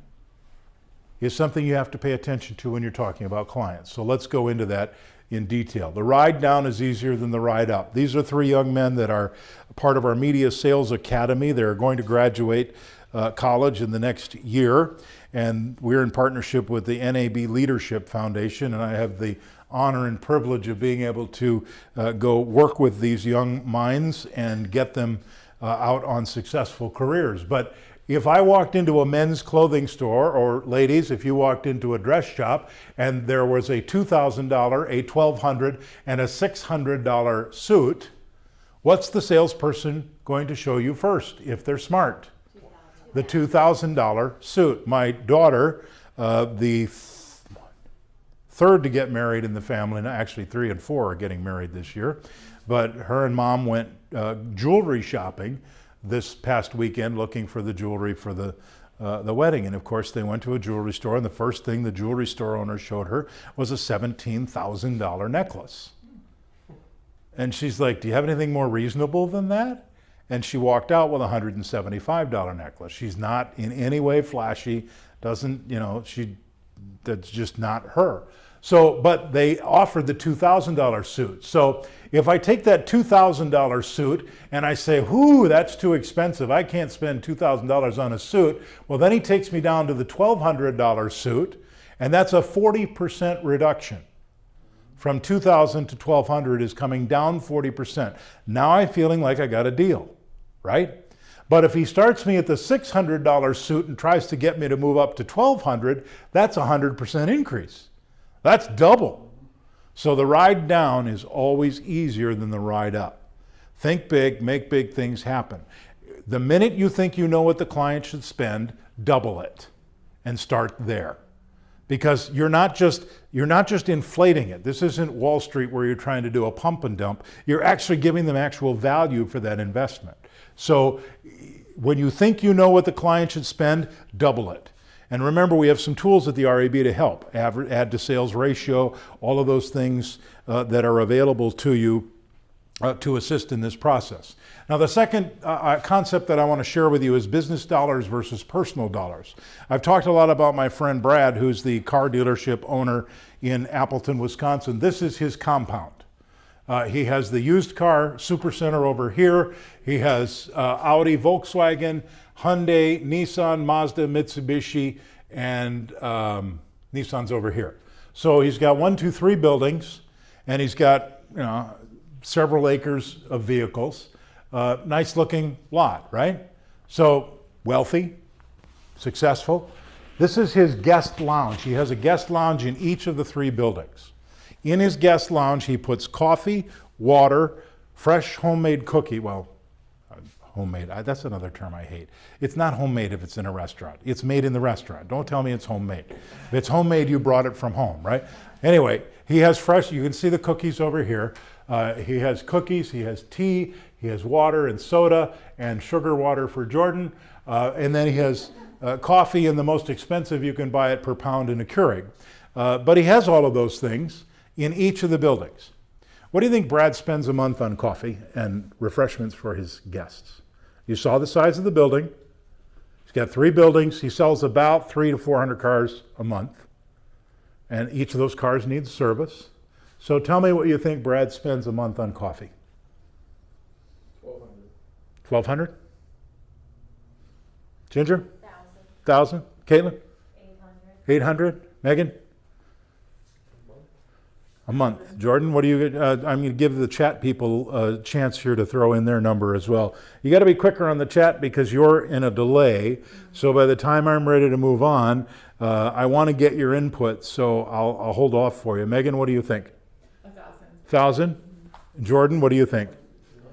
is something you have to pay attention to when you're talking about clients. So let's go into that in detail. The ride down is easier than the ride up. These are three young men that are part of our Media Sales Academy. They're going to graduate college in the next year, and we're in partnership with the NAB Leadership Foundation, and I have the honor and privilege of being able to go work with these young minds and get them out on successful careers. But if I walked into a men's clothing store, or ladies, if you walked into a dress shop and there was a $2,000, a $1,200, and a $600 suit, what's the salesperson going to show you first if they're smart? The $2,000 suit. My daughter, the third to get married in the family, and actually 3 and 4 are getting married this year, but her and mom went jewelry shopping this past weekend looking for the jewelry for the wedding. And of course they went to a jewelry store, and the first thing the jewelry store owner showed her was a $17,000 necklace. And she's like, do you have anything more reasonable than that? And she walked out with a $175 necklace. She's not in any way flashy, doesn't, you know, she that's just not her. So, but they offered the $2,000 suit. So if I take that $2,000 suit and I say, whoo, that's too expensive, I can't spend $2,000 on a suit, well, then he takes me down to the $1,200 suit, and that's a 40% reduction. From $2,000 to $1,200 is coming down 40%. Now I'm feeling like I got a deal, right? But if he starts me at the $600 suit and tries to get me to move up to $1,200, that's a 100% increase. That's double. So the ride down is always easier than the ride up. Think big, make big things happen. The minute you think you know what the client should spend, double it and start there. Because you're not just inflating it. This isn't Wall Street where you're trying to do a pump and dump. You're actually giving them actual value for that investment. So when you think you know what the client should spend, double it. And remember, we have some tools at the RAB to help. Add to sales ratio, all of those things that are available to you to assist in this process. Now, the second concept that I want to share with you is business dollars versus personal dollars. I've talked a lot about my friend Brad, who's the car dealership owner in Appleton, Wisconsin. This is his compound. He has the used car supercenter over here. He has Audi, Volkswagen, Hyundai, Nissan, Mazda, Mitsubishi, and Nissan's over here. So he's got 1, 2, 3 buildings, and he's got several acres of vehicles. Nice looking lot, right? So wealthy, successful. This is his guest lounge. He has a guest lounge in each of the 3 buildings. In his guest lounge, he puts coffee, water, fresh homemade cookie. Well, homemade, that's another term I hate. It's not homemade if it's in a restaurant. It's made in the restaurant. Don't tell me it's homemade. If it's homemade, you brought it from home, right? Anyway, he has fresh, you can see the cookies over here. He has cookies, he has tea, he has water and soda and sugar water for Jordan. And then he has coffee, and the most expensive you can buy it per pound in a Keurig. But he has all of those things in each of the buildings. What do you think Brad spends a month on coffee and refreshments for his guests? You saw the size of the building. He's got 3 buildings. He sells about 300 to 400 cars a month. And each of those cars needs service. So tell me what you think Brad spends a month on coffee. $1,200. Ginger? 1,000. Caitlin? 800. Megan? A month. Jordan, what do you, I'm going to give the chat people a chance here to throw in their number as well. You got to be quicker on the chat because you're in a delay. So by the time I'm ready to move on, I want to get your input, so I'll hold off for you. Megan, what do you think? 1,000. Jordan, what do you think?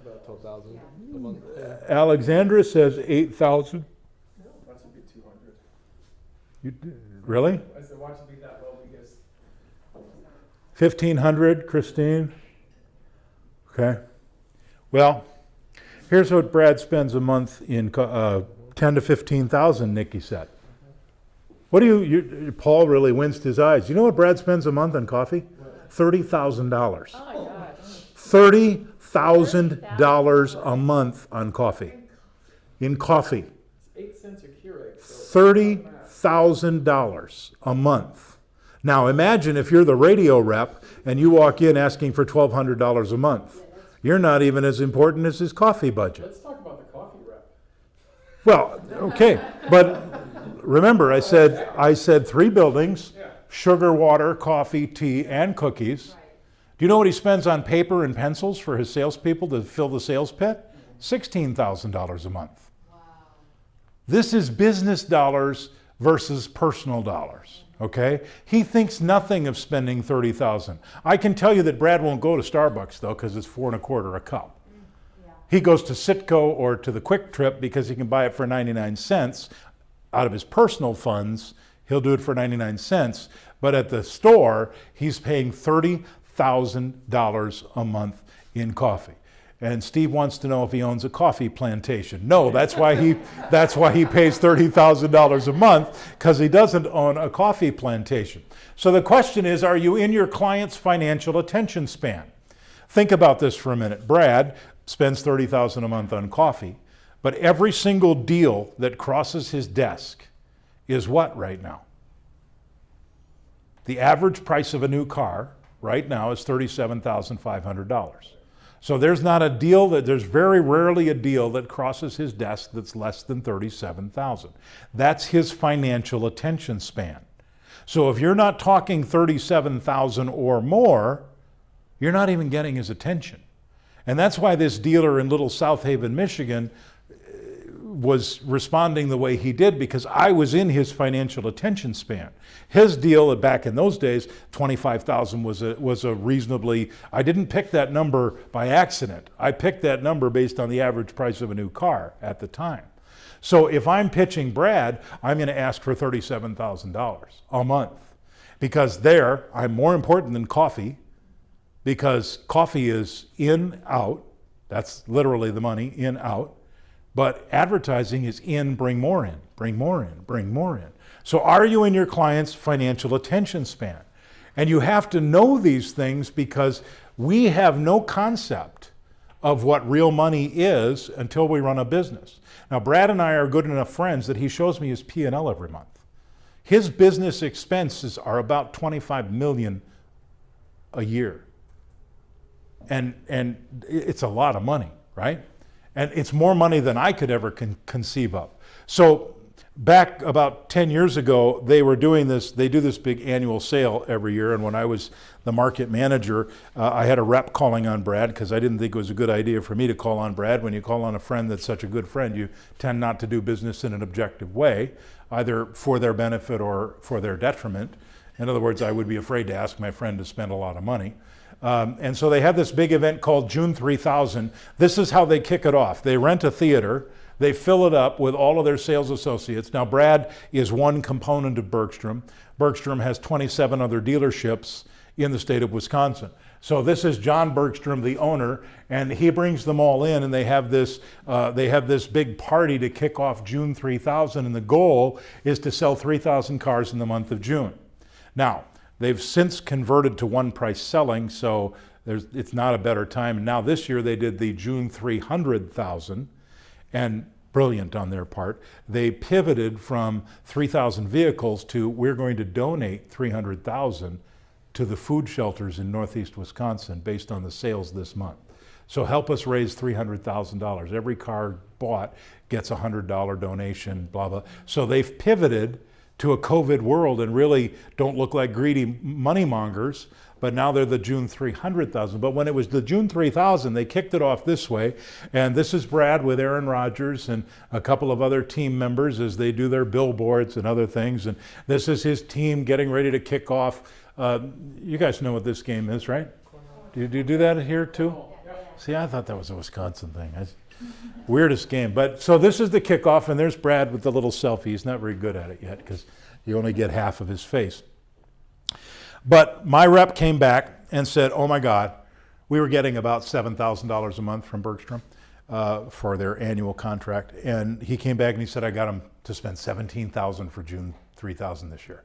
About 12,000 a month. Alexandra says 8,000. No, that should be 200. You, really? I said, why should it be that low? Because 1,500, Christine. Okay. Well, here's what Brad spends a month in 10 to 15,000, Nikki said. What do you, Paul really winced his eyes. You know what Brad spends a month on coffee? $30,000. Oh my God. $30,000 a month on coffee. In coffee. it's 8 cents a Keurig. So $30,000 a month. Now imagine if you're the radio rep and you walk in asking for $1,200 a month. You're not even as important as his coffee budget. let's talk about the coffee rep. Well, okay, but remember I said 3 buildings, sugar, water, coffee, tea, and cookies. Do you know what he spends on paper and pencils for his salespeople to fill the sales pit? $16,000 a month. Wow. This is business dollars versus personal dollars, okay? He thinks nothing of spending $30,000. I can tell you that Brad won't go to Starbucks though, because it's $4.25 a cup. Yeah. He goes to Citgo or to the Quick Trip because he can buy it for 99 cents out of his personal funds. He'll do it for 99 cents. But at the store, he's paying $30,000 a month in coffee. And Steve wants to know if he owns a coffee plantation. No, that's why he pays $30,000 a month, because he doesn't own a coffee plantation. So the question is, are you in your client's financial attention span? Think about this for a minute. Brad spends $30,000 a month on coffee, but every single deal that crosses his desk is what right now? The average price of a new car right now is $37,500. So there's not a deal there's very rarely a deal that crosses his desk that's less than $37,000. That's his financial attention span. So if you're not talking $37,000 or more, you're not even getting his attention. And that's why this dealer in Little South Haven, Michigan, was responding the way he did, because I was in his financial attention span. His deal back in those days, $25,000 was a reasonably, I didn't pick that number by accident. I picked that number based on the average price of a new car at the time. So if I'm pitching Brad, I'm going to ask for $37,000 a month, because there I'm more important than coffee, because coffee is in, out. That's literally the money, in, out. But advertising is in, bring more in, bring more in, bring more in. So are you in your client's financial attention span? And you have to know these things, because we have no concept of what real money is until we run a business. Now, Brad and I are good enough friends that he shows me his P&L every month. His business expenses are about $25 million a year. And it's a lot of money, right? And it's more money than I could ever conceive of. So back about 10 years ago, they were doing this, they do this big annual sale every year. And when I was the market manager, I had a rep calling on Brad, because I didn't think it was a good idea for me to call on Brad. When you call on a friend that's such a good friend, you tend not to do business in an objective way, either for their benefit or for their detriment. In other words, I would be afraid to ask my friend to spend a lot of money. And so they have this big event called June 3000. This is how they kick it off. They rent a theater. They fill it up with all of their sales associates. Now, Brad is one component of Bergstrom. Bergstrom has 27 other dealerships in the state of Wisconsin. So this is John Bergstrom, the owner, and he brings them all in, and they have this big party to kick off June 3000, and the goal is to sell 3,000 cars in the month of June. Now, they've since converted to one price selling, so it's not a better time. Now this year they did the June 300,000, and brilliant on their part. They pivoted from 3,000 vehicles to, we're going to donate 300,000 to the food shelters in Northeast Wisconsin based on the sales this month. So help us raise $300,000. Every car bought gets a $100 donation, blah, blah. So they've pivoted to a COVID world and really don't look like greedy money mongers, but now they're the June 300,000. But when it was the June 3000, they kicked it off this way. And this is Brad with Aaron Rodgers and a couple of other team members as they do their billboards and other things. And this is his team getting ready to kick off. You guys know what this game is, right? Do you do that here too? See, I thought that was a Wisconsin thing. Weirdest game. But so this is the kickoff, and there's Brad with the little selfie. He's not very good at it yet because you only get half of his face. But my rep came back and said, oh my God, we were getting about $7,000 a month from Bergstrom for their annual contract. And he came back and he said, I got him to spend $17,000 for June 3000 this year.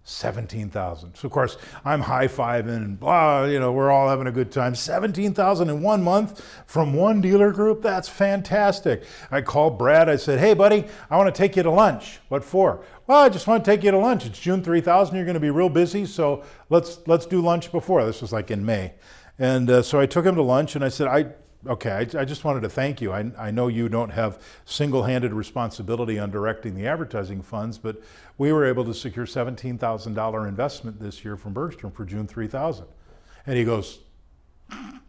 $17,000. So of course I'm high-fiving and blah, you know, we're all having a good time. $17,000 in 1 month from one dealer group, that's fantastic. I called Brad, I said, hey buddy, I want to take you to lunch. What for? Well, I just want to take you to lunch. It's June 3000, you're going to be real busy, so let's do lunch before. This was like in May. And so I took him to lunch and I said, I just wanted to thank you. I know you don't have single-handed responsibility on directing the advertising funds, but we were able to secure $17,000 investment this year from Bergstrom for June 3000. And he goes, and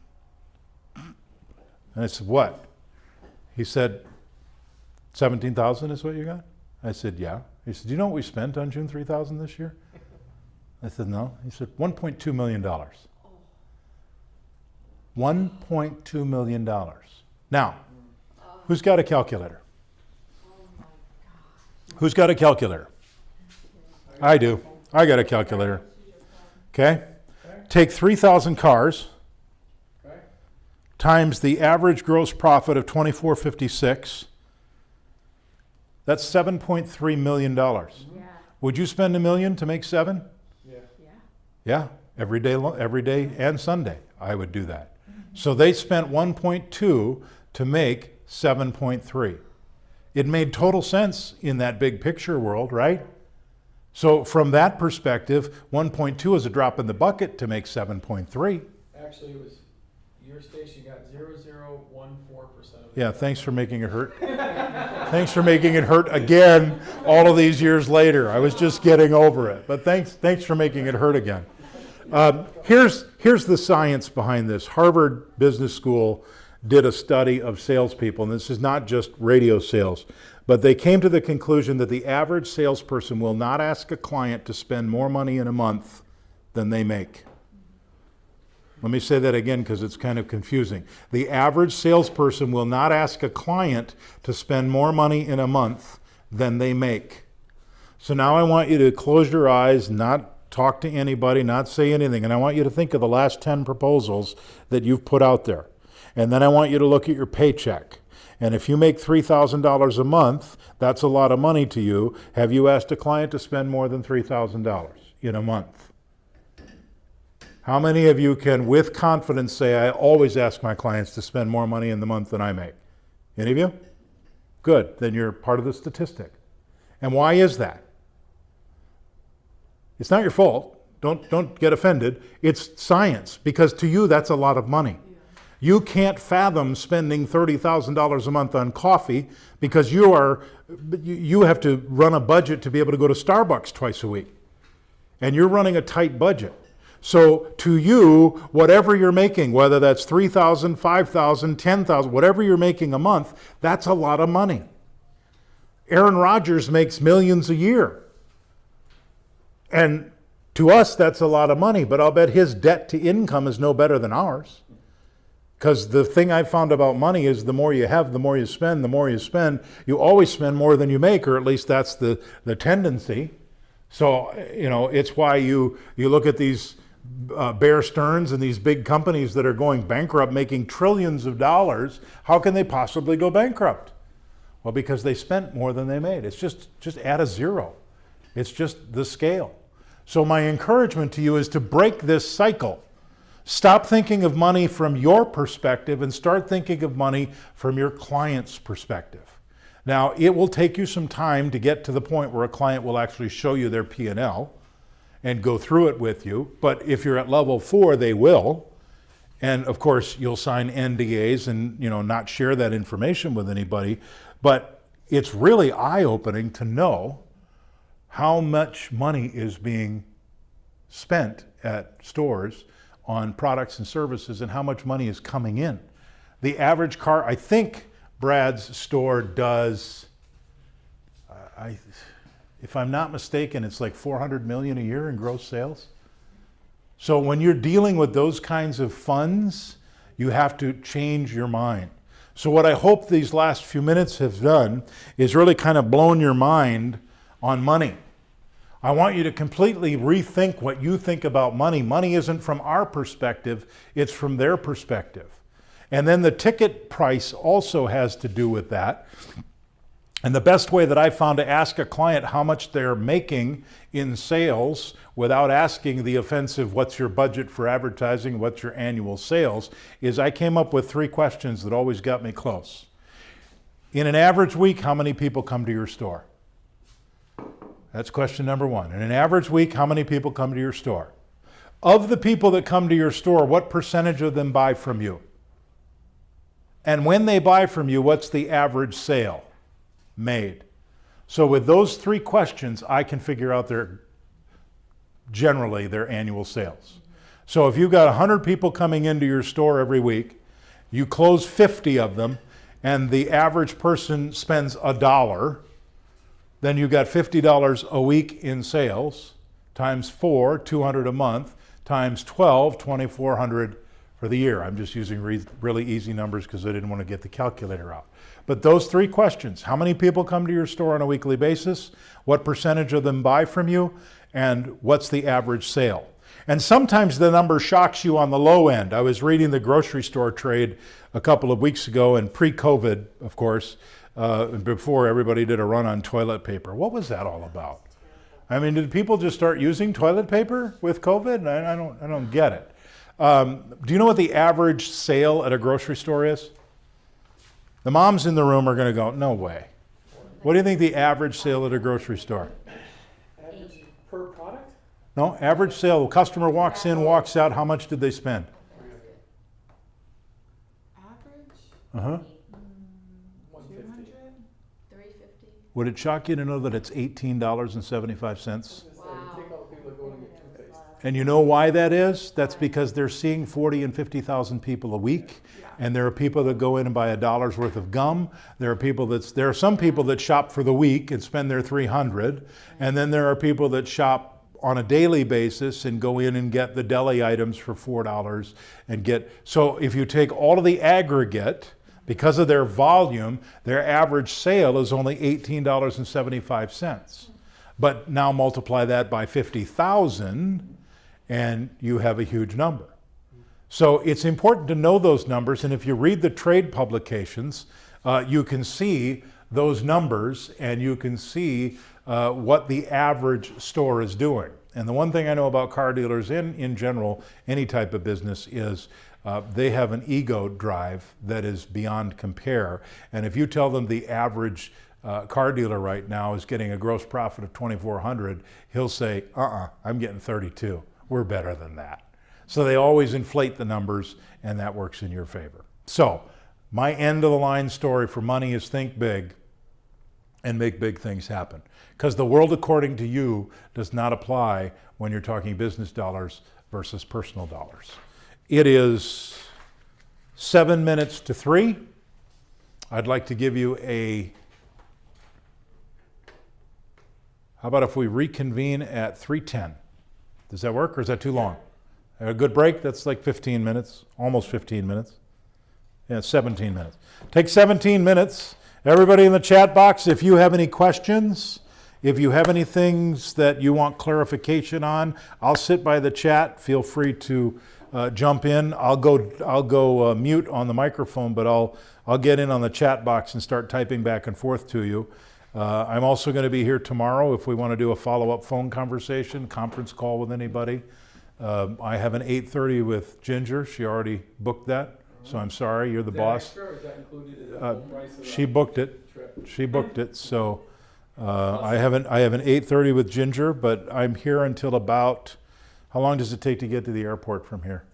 I said, what? He said, 17,000 is what you got? I said, yeah. He said, do you know what we spent on June 3000 this year? I said, no. He said, $1.2 million. $1.2 million. Now, who's got a calculator? Who's got a calculator? I do. I got a calculator. Okay? Take 3,000 cars times the average gross profit of $24.56. That's $7.3 million. Yeah. Would you spend $1 million to make $7? Yeah. Yeah. Yeah, every day and Sunday, I would do that. So they spent 1.2 to make 7.3. It made total sense in that big picture world, right? So from that perspective, 1.2 is a drop in the bucket to make 7.3. Actually, it was, your station got 0.014% of it. Yeah, thanks for making it hurt. Thanks for making it hurt again all of these years later. I was just getting over it, but thanks for making it hurt again. Here's the science behind this. Harvard Business School did a study of salespeople, and this is not just radio sales, but they came to the conclusion that the average salesperson will not ask a client to spend more money in a month than they make. Let me say that again because it's kind of confusing. The average salesperson will not ask a client to spend more money in a month than they make. So now I want you to close your eyes, not talk to anybody, not say anything, and I want you to think of the last 10 proposals that you've put out there. And then I want you to look at your paycheck. And if you make $3,000 a month, that's a lot of money to you. Have you asked a client to spend more than $3,000 in a month? How many of you can, with confidence, say, I always ask my clients to spend more money in the month than I make? Any of you? Good, then you're part of the statistic. And why is that? It's not your fault. Don't get offended. It's science, because to you, that's a lot of money. You can't fathom spending $30,000 a month on coffee because you have to run a budget to be able to go to Starbucks twice a week. And you're running a tight budget. So to you, whatever you're making, whether that's $3,000, $5,000, $10,000, whatever you're making a month, that's a lot of money. Aaron Rodgers makes millions a year. And to us, that's a lot of money, but I'll bet his debt to income is no better than ours. Because the thing I found about money is the more you have, the more you spend, the more you spend. You always spend more than you make, or at least that's the tendency. So, it's why you look at these Bear Stearns and these big companies that are going bankrupt, making trillions of dollars. How can they possibly go bankrupt? Well, because they spent more than they made. It's just add a zero. It's just the scale. So my encouragement to you is to break this cycle. Stop thinking of money from your perspective and start thinking of money from your client's perspective. Now, it will take you some time to get to the point where a client will actually show you their P&L and go through it with you. But if you're at level 4, they will. And of course, you'll sign NDAs and not share that information with anybody. But it's really eye-opening to know how much money is being spent at stores on products and services and how much money is coming in. The average car, I think Brad's store does, if I'm not mistaken, it's like $400 million a year in gross sales. So when you're dealing with those kinds of funds, you have to change your mind. So what I hope these last few minutes have done is really kind of blown your mind on money. I want you to completely rethink what you think about money. Money isn't from our perspective, it's from their perspective. And then the ticket price also has to do with that. And the best way that I found to ask a client how much they're making in sales without asking the offensive, what's your budget for advertising, what's your annual sales, is I came up with 3 questions that always got me close. In an average week, how many people come to your store? That's question number 1. In an average week, how many people come to your store? Of the people that come to your store, what percentage of them buy from you? And when they buy from you, what's the average sale made? So with those 3 questions, I can figure out generally their annual sales. So if you've got 100 people coming into your store every week, you close 50 of them, and the average person spends $1, then you got $50 a week in sales, times 4, $200 a month, times 12, $2,400 for the year. I'm just using really easy numbers because I didn't want to get the calculator out. But those 3 questions, how many people come to your store on a weekly basis? What percentage of them buy from you? And what's the average sale? And sometimes the number shocks you on the low end. I was reading the grocery store trade a couple of weeks ago, and pre-COVID, of course, before everybody did a run on toilet paper. What was that all about? I mean, did people just start using toilet paper with COVID? I don't get it. Do you know what the average sale at a grocery store is? The moms in the room are going to go, no way. What do you think the average sale at a grocery store? No, average sale, the customer walks in, walks out, how much did they spend? Average, Uh-huh. 150. 200? 350. Would it shock you to know that it's $18.75? Wow. Take all the people that go to get toothpaste. And you know why that is? That's because they're seeing 40 and 50,000 people a week. And there are people that go in and buy $1 worth of gum. There are some people that shop for the week and spend their 300. And then there are people that shop on a daily basis and go in and get the deli items for $4 and get, so if you take all of the aggregate, because of their volume, their average sale is only $18.75. But now multiply that by 50,000 and you have a huge number. So it's important to know those numbers, and if you read the trade publications, you can see those numbers and you can see what the average store is doing. And the one thing I know about car dealers in general, any type of business, is they have an ego drive that is beyond compare. And if you tell them the average car dealer right now is getting a gross profit of $2,400, he'll say, I'm getting 32. We're better than that. So they always inflate the numbers, and that works in your favor. So my end of the line story for money is think big and make big things happen. Because the world according to you does not apply when you're talking business dollars versus personal dollars. It is 7 minutes to 3. I'd like to give you how about if we reconvene at 3:10? Does that work, or is that too long? A good break? That's like 15 minutes, almost 15 minutes. Yeah, 17 minutes. Take 17 minutes. Everybody in the chat box, if you have any questions, if you have any things that you want clarification on, I'll sit by the chat. Feel free to jump in. I'll go mute on the microphone, but I'll get in on the chat box and start typing back and forth to you. I'm also going to be here tomorrow if we want to do a follow-up phone conversation, conference call with anybody. I have an 8:30 with Ginger. She already booked that, so I'm sorry. You're the Is that boss. extra, or is that included in the full price of She the booked it. trip? She booked it. So I have an 8:30 with Ginger, but I'm here until about. How long does it take to get to the airport from here?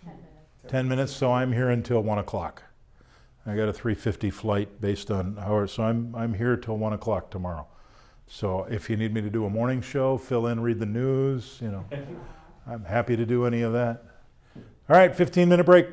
10 minutes. 10 minutes. So I'm here until 1 o'clock. I got a 3:50 flight based on hours, so I'm here till 1 o'clock tomorrow. So if you need me to do a morning show, fill in, read the news, I'm happy to do any of that. All right, 15-minute break.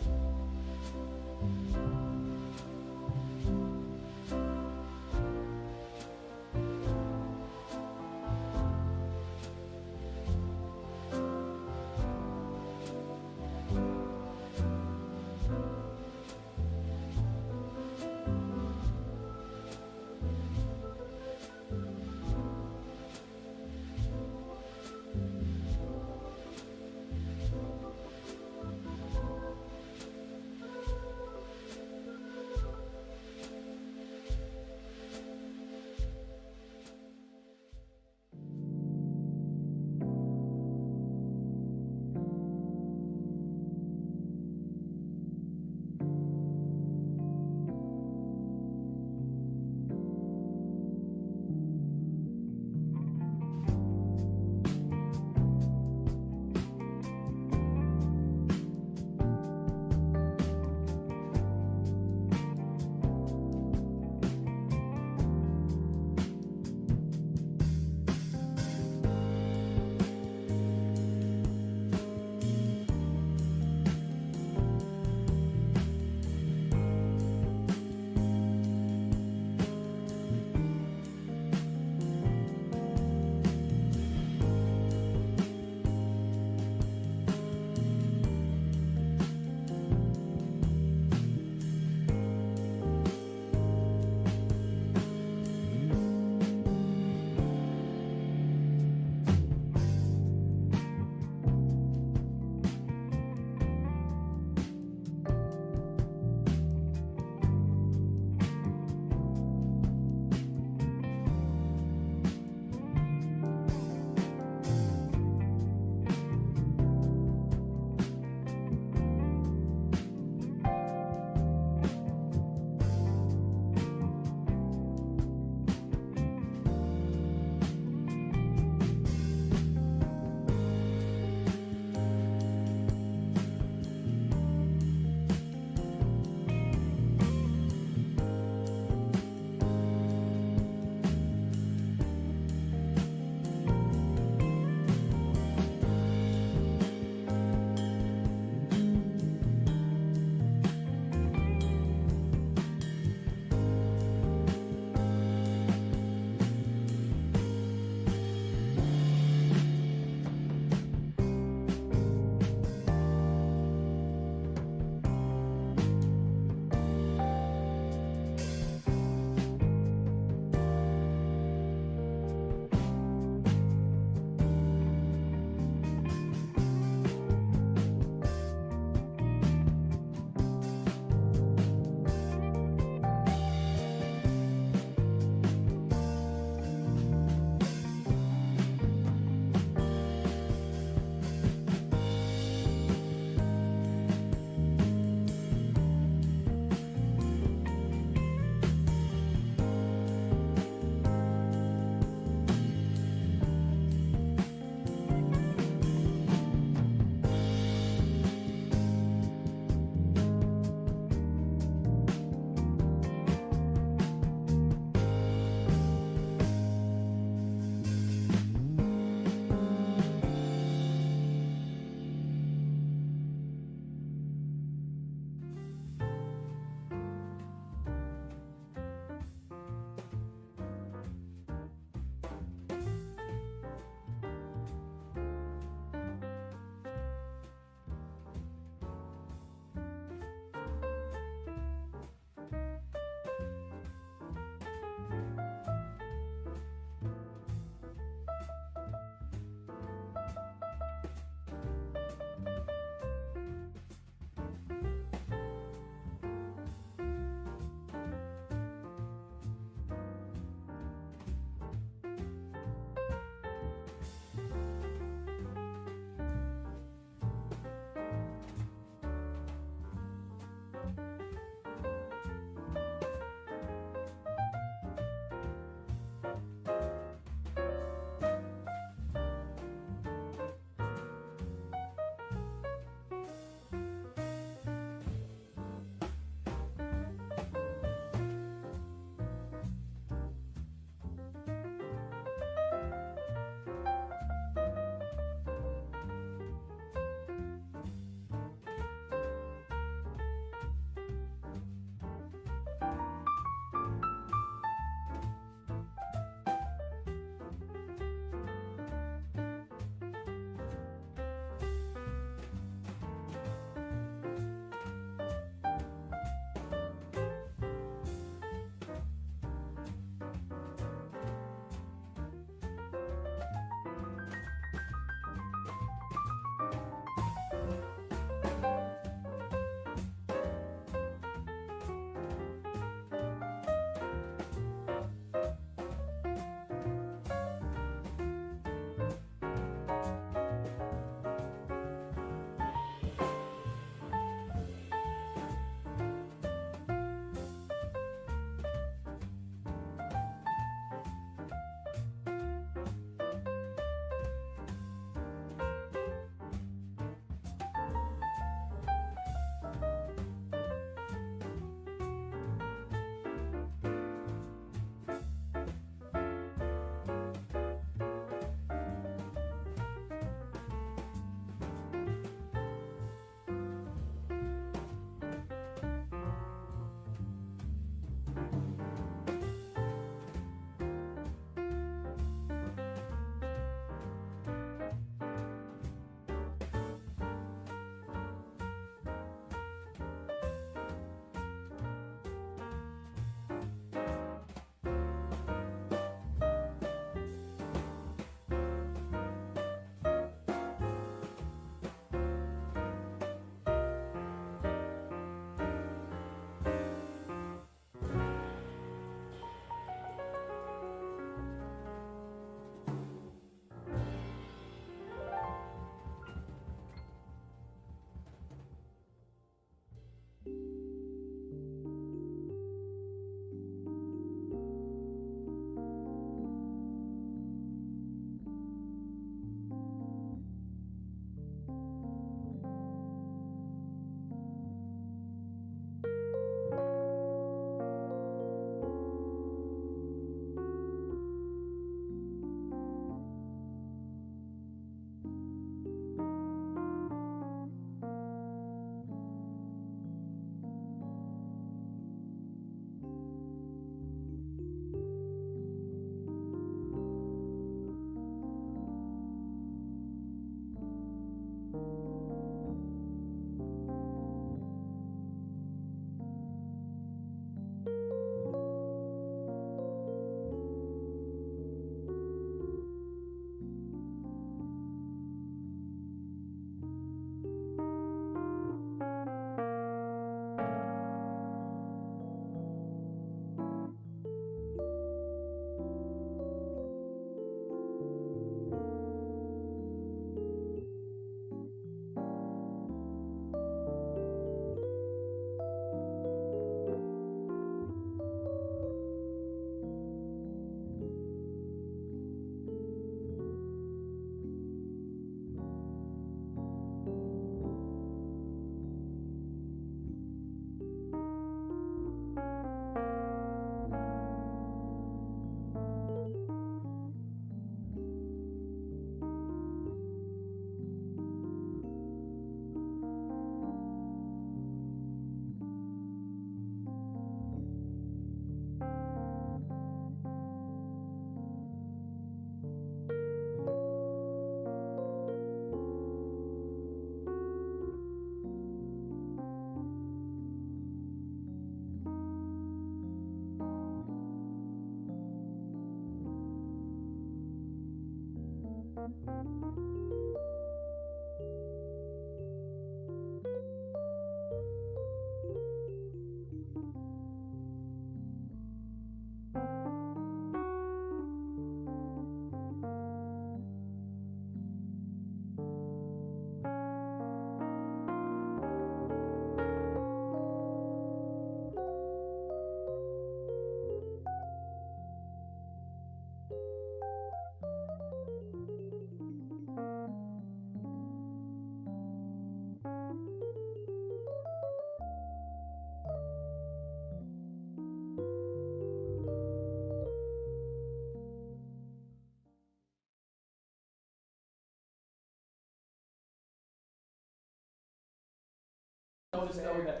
Notice though that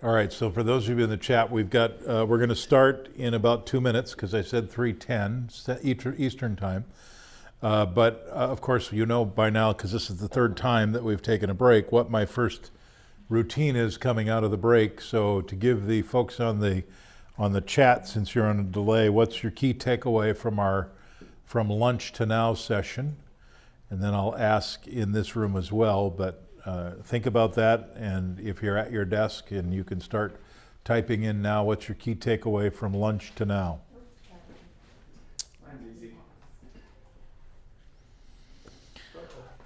All right, so for those of you in the chat, we're going to start in about 2 minutes because I said 3:10 Eastern time. But of course, you know by now, because this is the third time that we've taken a break, what my first routine is coming out of the break. So to give the folks on the chat, since you're on a delay, what's your key takeaway from lunch to now session? And then I'll ask in this room as well, but think about that, and if you're at your desk and you can start typing in now, what's your key takeaway from lunch to now? mine's easy.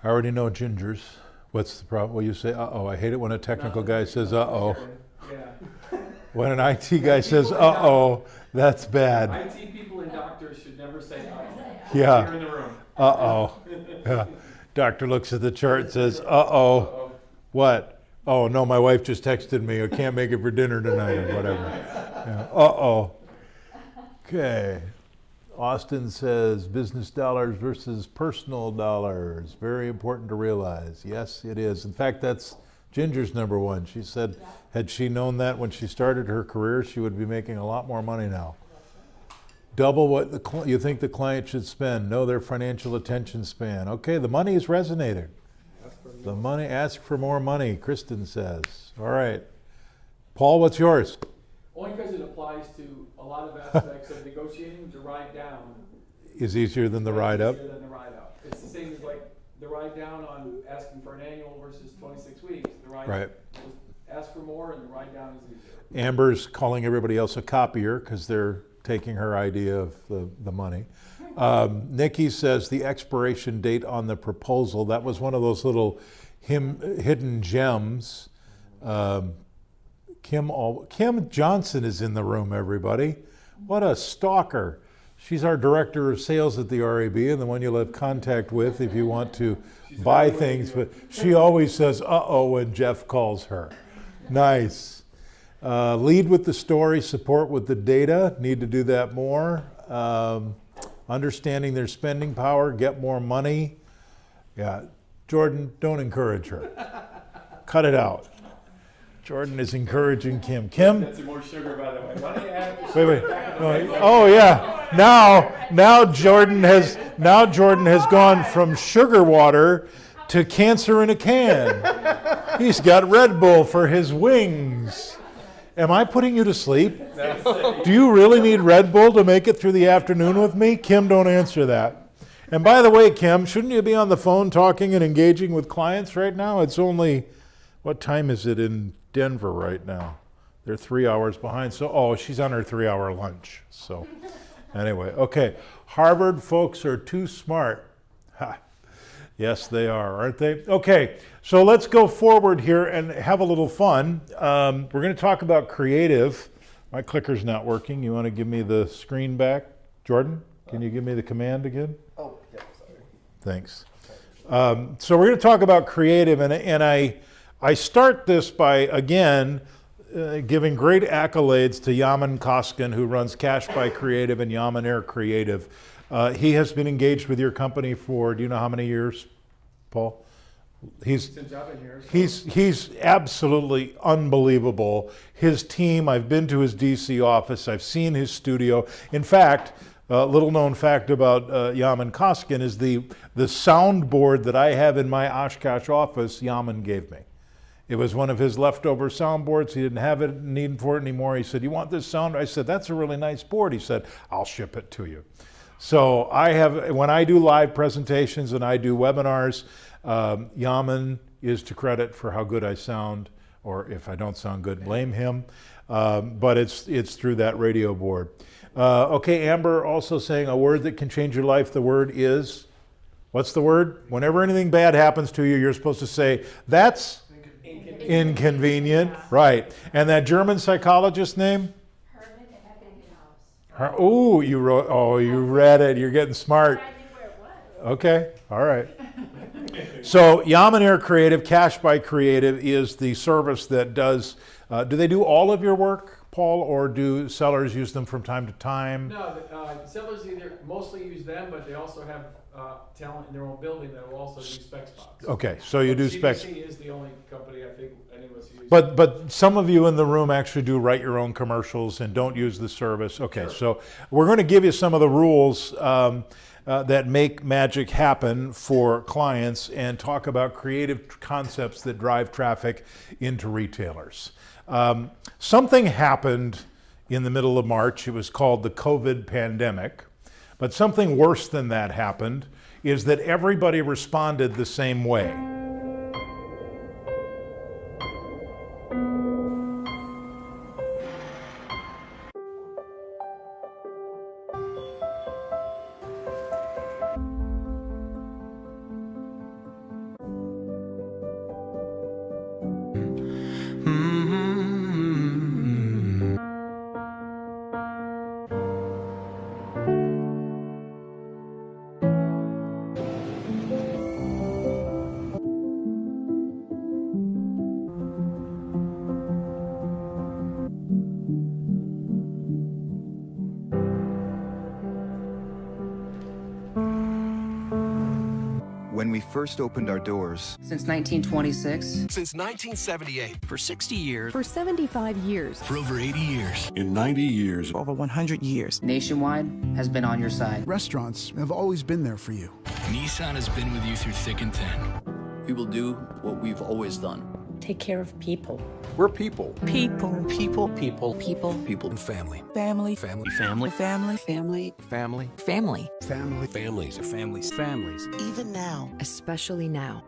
I already know Ginger's. What's the problem? Well, you say, uh-oh. I hate it when a technical guy says, uh-oh. Yeah. When an IT guy says, uh-oh, that's bad. IT people and doctors should never say uh-oh. Yeah. Here in the room. Uh-oh. Yeah. Doctor looks at the chart and says, uh-oh. What? Oh, no, my wife just texted me. I can't make it for dinner tonight or whatever. Yeah. Uh-oh. Okay. Austin says business dollars versus personal dollars. Very important to realize. Yes, it is. In fact, that's Ginger's number one. She said had she known that when she started her career, she would be making a lot more money now. Double what you think the client should spend. Know their financial attention span. Okay, the money is resonating. The money, ask for more money, Kristen says. All right. Paul, what's yours? Only because it applies to a lot of aspects of negotiating. To ride down Is easier than the ride up? easier than the ride up. It's the same as like the ride down on asking for an annual versus 26 weeks. The ride Right. ask for more, and the ride down is easier. Amber's calling everybody else a copier because they're taking her idea of the money. Nikki says the expiration date on the proposal, that was one of those little hidden gems. Kim Johnson is in the room, everybody. What a stalker. She's our director of sales at the RAB and the one you'll have contact with if you want to buy things, but she always says, uh-oh, when Jeff calls her. Nice. Lead with the story, support with the data. Need to do that more. Understanding their spending power, get more money. Yeah, Jordan, don't encourage her. Cut it out. Jordan is encouraging Kim. Kim? That's more sugar, by the way. Money add Wait. No, oh yeah. Now Jordan has gone from sugar water to cancer in a can. He's got Red Bull for his wings. Am I putting you to sleep? No. Do you really need Red Bull to make it through the afternoon with me? Kim, don't answer that. And by the way, Kim, shouldn't you be on the phone talking and engaging with clients right now? It's only, what time is it in Denver right now? They're 3 hours behind. So, she's on her 3-hour lunch. So anyway, okay. Harvard folks are too smart. Ha. Yes, they are, aren't they? Okay, so let's go forward here and have a little fun. We're going to talk about creative. My clicker's not working. You want to give me the screen back? Jordan, can you give me the command again? Oh, yeah, sorry. Thanks. So we're going to talk about creative, and I start this by, again, giving great accolades to Yaman Koskin, who runs Cash by Creative and Yaman Air Creative. He has been engaged with your company for, do you know how many years, Paul? He's since I've been here. So. He's absolutely unbelievable. His team, I've been to his DC office, I've seen his studio. In fact, a little known fact about Yaman Koskin is the soundboard that I have in my Oshkosh office, Yaman gave me. It was one of his leftover soundboards. He didn't have it, need for it anymore. He said, "You want this sound?" I said, "That's a really nice board." He said, "I'll ship it to you." So I have, when I do live presentations and I do webinars, Yaman is to credit for how good I sound, or if I don't sound good, blame him. But it's through that radio board. Okay, Amber also saying a word that can change your life. The word is, what's the word? Whenever anything bad happens to you, you're supposed to say, "That's inconvenient." Right. And that German psychologist name? Oh, you wrote. Oh, you read it. You're getting smart. Okay. All right. So Yaman Air Creative, Cash by Creative, is the service that does. Do they do all of your work, Paul, or do sellers use them from time to time? No, sellers either mostly use them, but they also have talent in their own building that will also do spec spots. Okay, so you do specs. CBC is the only company I think any of us use. But some of you in the room actually do write your own commercials and don't use the service. Okay, Sure. So we're going to give you some of the rules that make magic happen for clients and talk about creative concepts that drive traffic into retailers. Something happened in the middle of March. It was called the COVID pandemic. But something worse than that happened is that everybody responded the same way. When we first opened our doors, Since 1926. Since 1978. For 60 years. For 75 years. For over 80 years. In 90 years. Over 100 years. Nationwide has been on your side. Restaurants have always been there for you. Nissan has been with you through thick and thin. We will do what we've always done. Take care of people. We're people. People. People. People. People. People and family. Family. Family. Family. Family. Family. Family. Family. Families are families. Families. Even now. Especially now.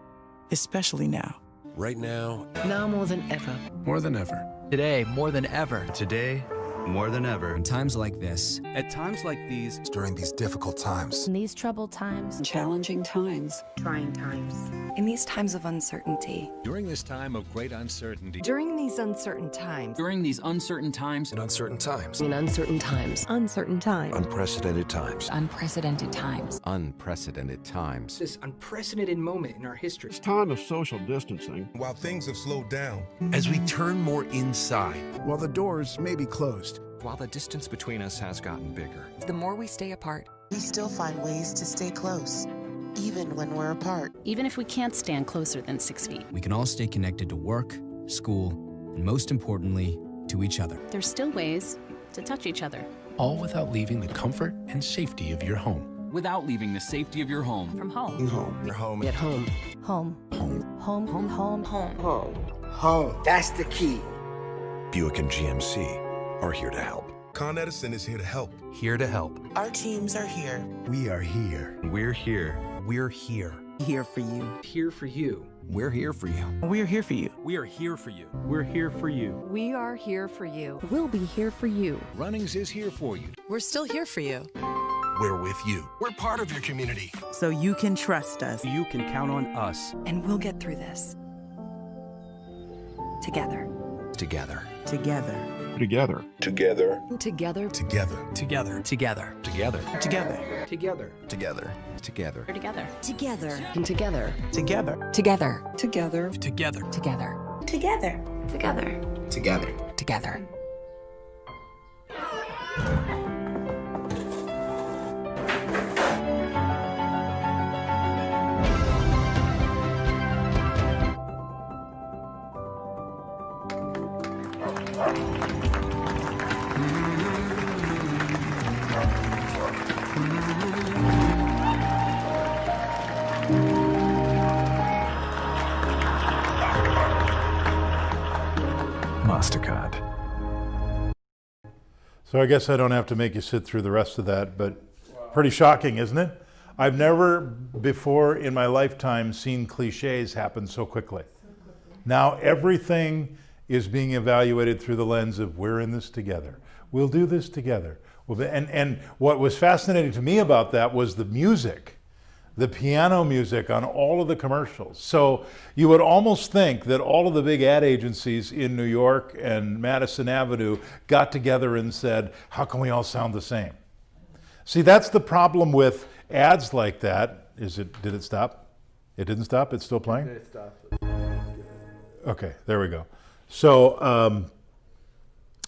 Especially now. Right now. Now more than ever. More than ever. Today, more than ever. Today, more than ever. In times like this. At times like these. During these difficult times. In these troubled times. Challenging times. Trying times. In these times of uncertainty. During this time of great uncertainty. During these uncertain times. During these uncertain times. In uncertain times. In uncertain times. Uncertain times. Unprecedented times. Unprecedented times. Unprecedented times. This unprecedented moment in our history. It's time of social distancing. While things have slowed down. As we turn more inside. While the doors may be closed. While the distance between us has gotten bigger. The more we stay apart, we still find ways to stay close, even when we're apart. Even if we can't stand closer than 6 feet. We can all stay connected to work, school, and most importantly, to each other. There's still ways to touch each other. All without leaving the comfort and safety of your home. Without leaving the safety of your home. From home. Home. Your home. At home. Home. Home. Home. Home. Home. Home. Home. Home. That's the key. Buick and GMC are here to help. Con Edison is here to help. Here to help. Our teams are here. We are here. We're here. We're here. Here for you. Here for you. We're here for you. We're here for you. We are here for you. We're here for you. We are here for you. We'll be here for you. Runnings is here for you. we're still here for you. We're with you. We're part of your community. So you can trust us. You can count on us. And we'll get through this. Together. Together. Together. Together. Together. Together. Together. Together. Together. Together. Together. Together. Together. Together. We're together. Together. And together. Together. Together. Together. Together. Together. Together. Together. Together. Together. MasterCard. So I guess I don't have to make you sit through the rest of that, but pretty shocking, isn't it? I've never before in my lifetime seen cliches happen so quickly. Now everything is being evaluated through the lens of we're in this together. We'll do this together. And what was fascinating to me about that was the music, the piano music on all of the commercials. So you would almost think that all of the big ad agencies in New York and Madison Avenue got together and said, how can we all sound the same? See, that's the problem with ads like that. Did it stop? It didn't stop? It's still playing? It stopped. Okay, there we go. So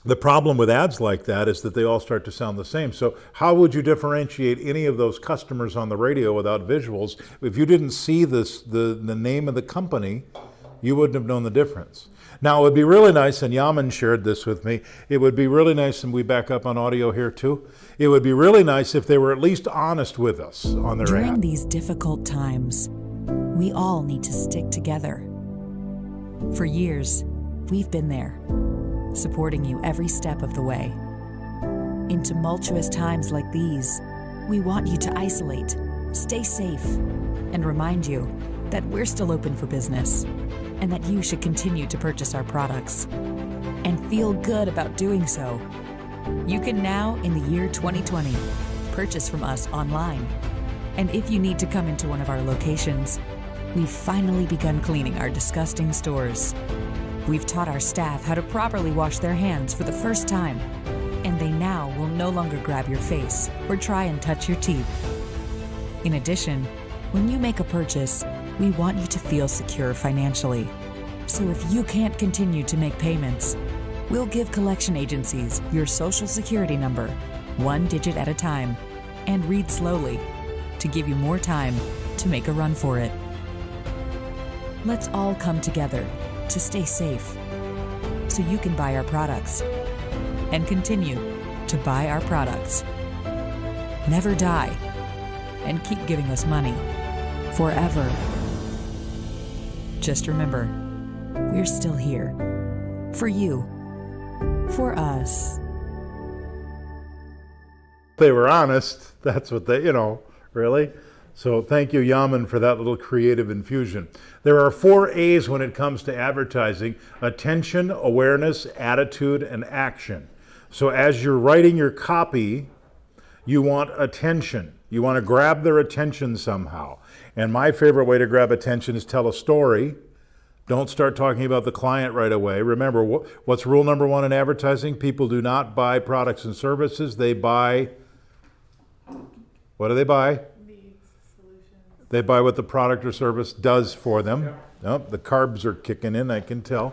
the problem with ads like that is that they all start to sound the same. So how would you differentiate any of those customers on the radio without visuals? If you didn't see the name of the company, you wouldn't have known the difference. Now it would be really nice, and Yaman shared this with me, it would be really nice, and we back up on audio here too, it would be really nice if they were at least honest with us on their During ad. these difficult times, we all need to stick together. For years, we've been there, supporting you every step of the way. In tumultuous times like these, we want you to isolate, stay safe, and remind you that we're still open for business and that you should continue to purchase our products and feel good about doing so. You can now, in the year 2020, purchase from us online. And if you need to come into one of our locations, we've finally begun cleaning our disgusting stores. We've taught our staff how to properly wash their hands for the first time, and they now will no longer grab your face or try and touch your teeth. In addition, when you make a purchase, we want you to feel secure financially. So if you can't continue to make payments, we'll give collection agencies your social security number, one digit at a time, and read slowly to give you more time to make a run for it. Let's all come together to stay safe so you can buy our products and continue to buy our products. Never die and keep giving us money forever. Just remember, we're still here for you, for us. They were honest. That's what they, really. So thank you, Yaman, for that little creative infusion. There are 4 A's when it comes to advertising: attention, awareness, attitude, and action. So as you're writing your copy, you want attention. You want to grab their attention somehow. And my favorite way to grab attention is tell a story. Don't start talking about the client right away. Remember, what's rule number 1 in advertising? People do not buy products and services. They buy, what do they buy? They buy what the product or service does for them. Oh, the carbs are kicking in, I can tell.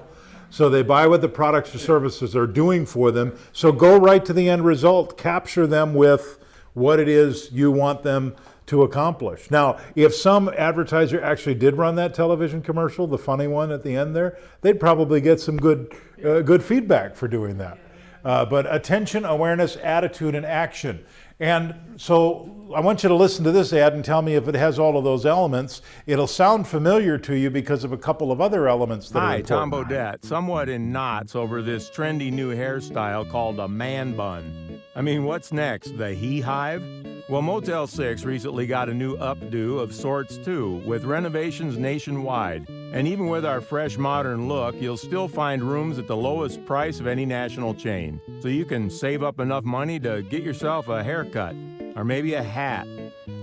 So they buy what the products or services are doing for them. So go right to the end result. Capture them with what it is you want them to accomplish. Now, if some advertiser actually did run that television commercial, the funny one at the end there, they'd probably get some good feedback for doing that. But attention, awareness, attitude, and action. And so I want you to listen to this ad and tell me if it has all of those elements. It'll sound familiar to you because of a couple of other elements that are Hi, important. Tom Bodette, somewhat in knots over this trendy new hairstyle called a man bun. I mean, what's next, the he hive? Well, Motel 6 recently got a new updo of sorts too, with renovations nationwide. And even with our fresh modern look, you'll still find rooms at the lowest price of any national chain. So you can save up enough money to get yourself a haircut, or maybe a hat.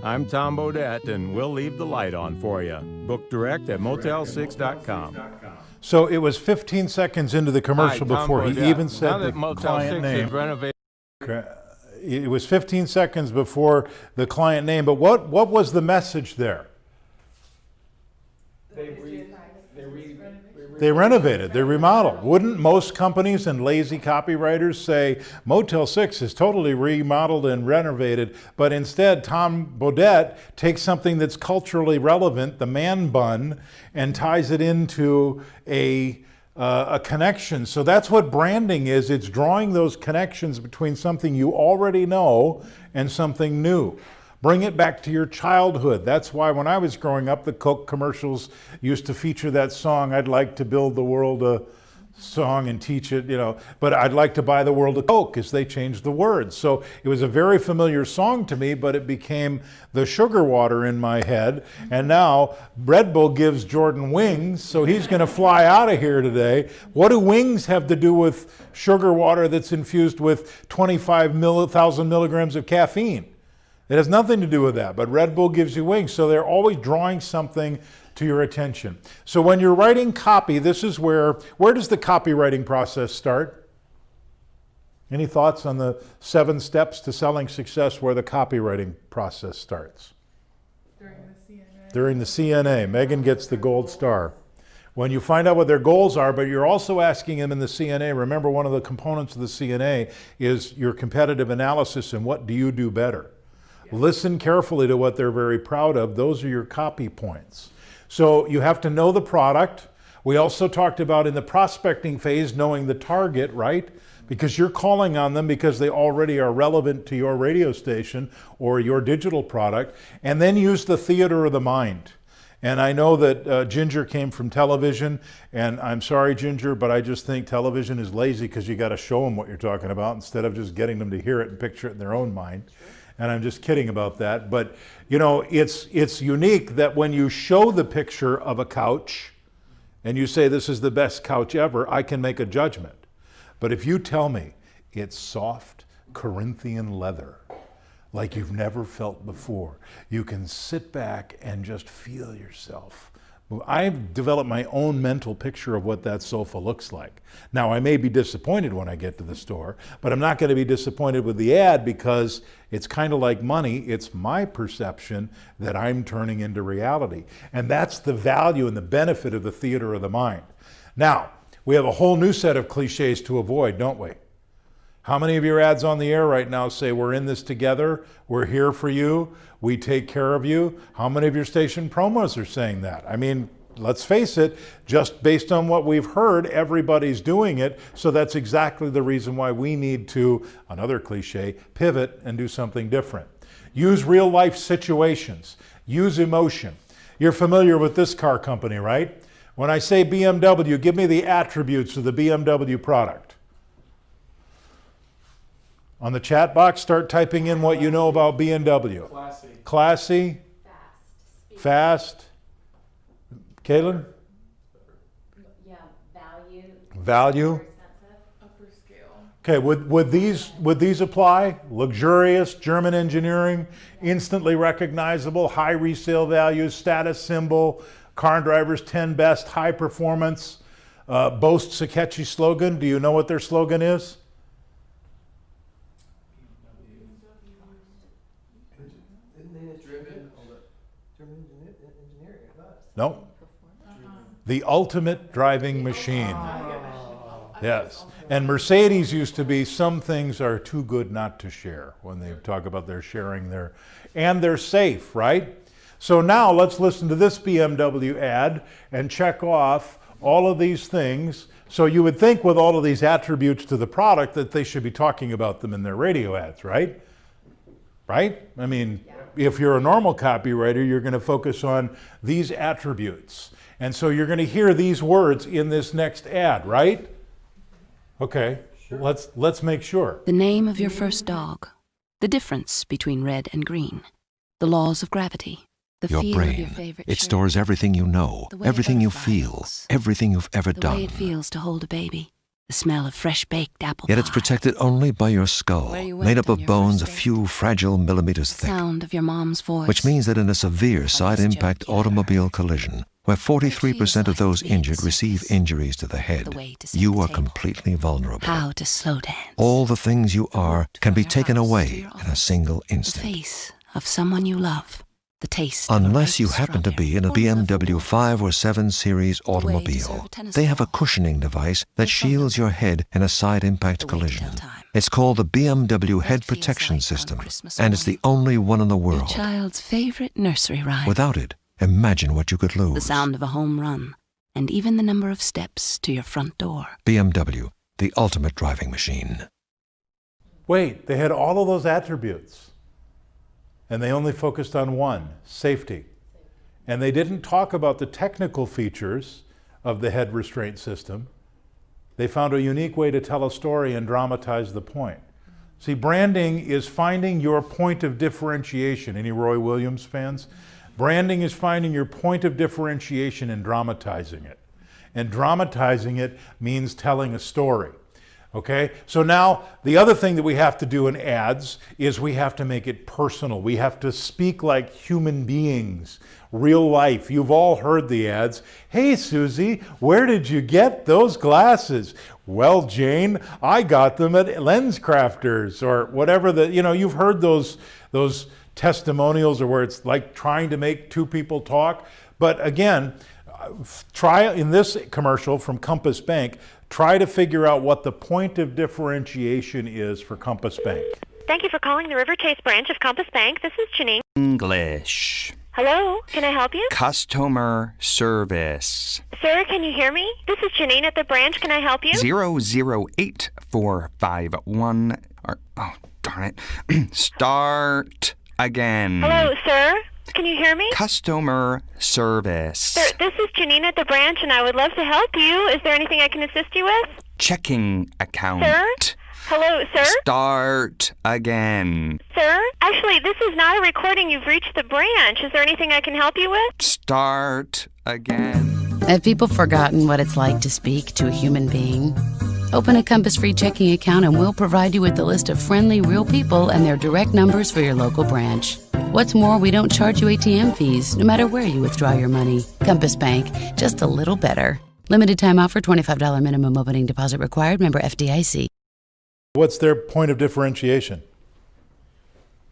I'm Tom Bodette, and we'll leave the light on for you. Book direct at motel6.com. So it was 15 seconds into the commercial Hi, Tom before he Bodette. even said Now the that Motel client 6 name. is renovated. It was 15 seconds before the client name, but what was the message there? They renovated, they remodeled. Wouldn't most companies and lazy copywriters say Motel 6 is totally remodeled and renovated, but instead Tom Bodette takes something that's culturally relevant, the man bun, and ties it into a a connection. So that's what branding is. It's drawing those connections between something you already know and something new. Bring it back to your childhood. That's why when I was growing up, the Coke commercials used to feature that song, I'd like to build the world a song and teach it, but I'd like to buy the world a Coke, as they changed the words. So it was a very familiar song to me, but it became the sugar water in my head. And now Red Bull gives Jordan wings, so he's going to fly out of here today. What do wings have to do with sugar water that's infused with 25,000 milligrams of caffeine? It has nothing to do with that, but Red Bull gives you wings. So they're always drawing something to your attention. So when you're writing copy, this is where does the copywriting process start? Any thoughts on the 7 steps to selling success where the copywriting process starts? During the CNA. Megan gets the gold star. When you find out what their goals are, but you're also asking them in the CNA, remember one of the components of the CNA is your competitive analysis and what do you do better? Listen carefully to what they're very proud of. Those are your copy points. So you have to know the product. We also talked about in the prospecting phase, knowing the target, right? Because you're calling on them because they already are relevant to your radio station or your digital product. And then use the theater of the mind. And I know that Ginger came from television, and I'm sorry, Ginger, but I just think television is lazy because you got to show them what you're talking about instead of just getting them to hear it and picture it in their own mind. And I'm just kidding about that. But, it's unique that when you show the picture of a couch and you say this is the best couch ever, I can make a judgment. But if you tell me it's soft Corinthian leather, like you've never felt before, you can sit back and just feel yourself. I've developed my own mental picture of what that sofa looks like. Now, I may be disappointed when I get to the store, but I'm not going to be disappointed with the ad because it's kind of like money. It's my perception that I'm turning into reality. And that's the value and the benefit of the theater of the mind. Now, we have a whole new set of cliches to avoid, don't we? How many of your ads on the air right now say, we're in this together, we're here for you, we take care of you? How many of your station promos are saying that? I mean, let's face it, just based on what we've heard, everybody's doing it. So that's exactly the reason why we need to, another cliche, pivot and do something different. Use real life situations. Use emotion. You're familiar with this car company, right? When I say BMW, give me the attributes of the BMW product. On the chat box, start typing in what you know about BMW. Classy. Classy. Fast. Caitlin? Yeah, value. Value. Upper scale. Okay, would these apply? Luxurious, German engineering, instantly recognizable, high resale values, status symbol, car drivers 10 best, high performance, boasts a catchy slogan. Do you know what their slogan is? No. The ultimate driving machine. Yes. And Mercedes used to be, some things are too good not to share when they talk about their sharing their, and they're safe, right? So now let's listen to this BMW ad and check off all of these things. So you would think with all of these attributes to the product that they should be talking about them in their radio ads, right? Right? I mean, if you're a normal copywriter, you're going to focus on these attributes. And so you're going to hear these words in this next ad, right? Okay, sure. Let's make sure. The name of your first dog. The difference between red and green. The laws of gravity. The Your feel brain, of your favorite it shirt. stores everything you know, The way everything you butterfly feel, looks. everything you've ever The done. way it feels to hold a baby. The smell of fresh baked apple Yet it's pie. protected only by your skull, Where you went made up on of your bones a first date. few fragile millimeters The thick. sound of your mom's voice. Which means that in a severe side-impact automobile collision, where 43% of those injured receive injuries to the head, you are completely vulnerable. How to slow dance. All the things you are can be taken away in a single The instant. face of someone you love. The taste of a Unless you ripe happen to be in a BMW 5 or 7 Series automobile. They have a cushioning device that shields your head in a side-impact collision. It's called the BMW Head Protection System, and it's the only one in the Your world. child's favorite nursery rhyme. Without it, imagine what you could The lose. sound of a home run. and even the number of steps to your front door. BMW, the ultimate driving machine. Wait, they had all of those attributes, and they only focused on one, safety. And they didn't talk about the technical features of the head restraint system. They found a unique way to tell a story and dramatize the point. See, branding is finding your point of differentiation. Any Roy Williams fans? Branding is finding your point of differentiation and dramatizing it. And dramatizing it means telling a story. Okay, so now the other thing that we have to do in ads is we have to make it personal. We have to speak like human beings, real life. You've all heard the ads. Hey, Susie, where did you get those glasses? Well, Jane, I got them at Lens Crafters, or whatever you've heard those testimonials, or where it's like trying to make two people talk. But again, try in this commercial from Compass Bank, try to figure out what the point of differentiation is for Compass Bank. Thank you for calling the River Chase branch of Compass Bank. This is Janine. English. Hello, can I help you? Customer service. Sir, can you hear me? This is Janine at the branch. Can I help you? 008451. Oh, darn it. Start again. Hello, sir. Can you hear me? Customer service. Sir, this is Janine at the branch, and I would love to help you. Is there anything I can assist you with? Checking account. Sir? Hello, sir? Start again. Sir? Actually, this is not a recording. You've reached the branch. Is there anything I can help you with? Start again. Have people forgotten what it's like to speak to a human being? Open a Compass free checking account and we'll provide you with the list of friendly, real people and their direct numbers for your local branch. What's more, we don't charge you ATM fees, no matter where you withdraw your money. Compass Bank, just a little better. Limited time offer, $25 minimum opening deposit required. Member FDIC. What's their point of differentiation?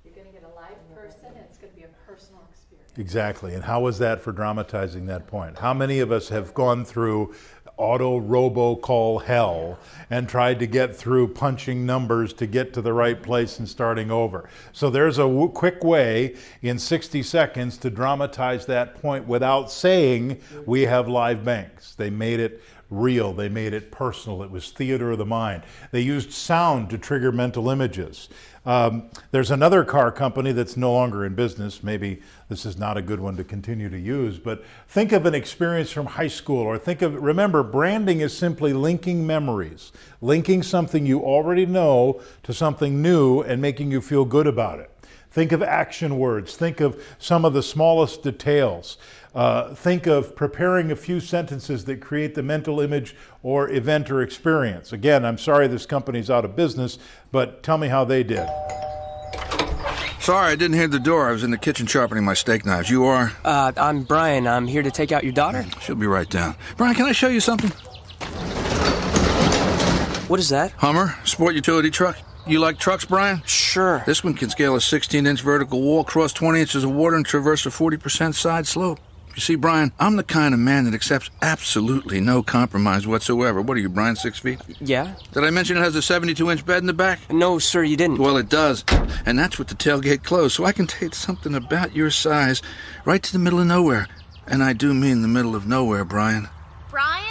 You're going to get a live person, and it's going to be a personal experience. Exactly. And how was that for dramatizing that point? How many of us have gone through auto robocall hell and tried to get through punching numbers to get to the right place and starting over? So there's a quick way in 60 seconds to dramatize that point without saying we have live banks. They made it real. They made it personal. It was theater of the mind. They used sound to trigger mental images. There's another car company that's no longer in business. Maybe this is not a good one to continue to use, but think of an experience from high school, or remember, branding is simply linking memories, linking something you already know to something new and making you feel good about it. Think of action words. Think of some of the smallest details. Think of preparing a few sentences that create the mental image or event or experience. Again, I'm sorry this company's out of business, but tell me how they did. Sorry, I didn't hear the door. I was in the kitchen sharpening my steak knives. You are? I'm Brian. I'm here to take out your daughter. She'll be right down. Brian, can I show you something? What is that? Hummer, sport utility truck. You like trucks, Brian? Sure. This one can scale a 16-inch vertical wall, cross 20 inches of water, and traverse a 40% side slope. You see, Brian, I'm the kind of man that accepts absolutely no compromise whatsoever. What are you, Brian, 6 feet? Yeah? Did I mention it has a 72-inch bed in the back? No, sir, you didn't. Well, it does. And that's with the tailgate closed, so I can take something about your size right to the middle of nowhere. And I do mean the middle of nowhere, Brian. Brian?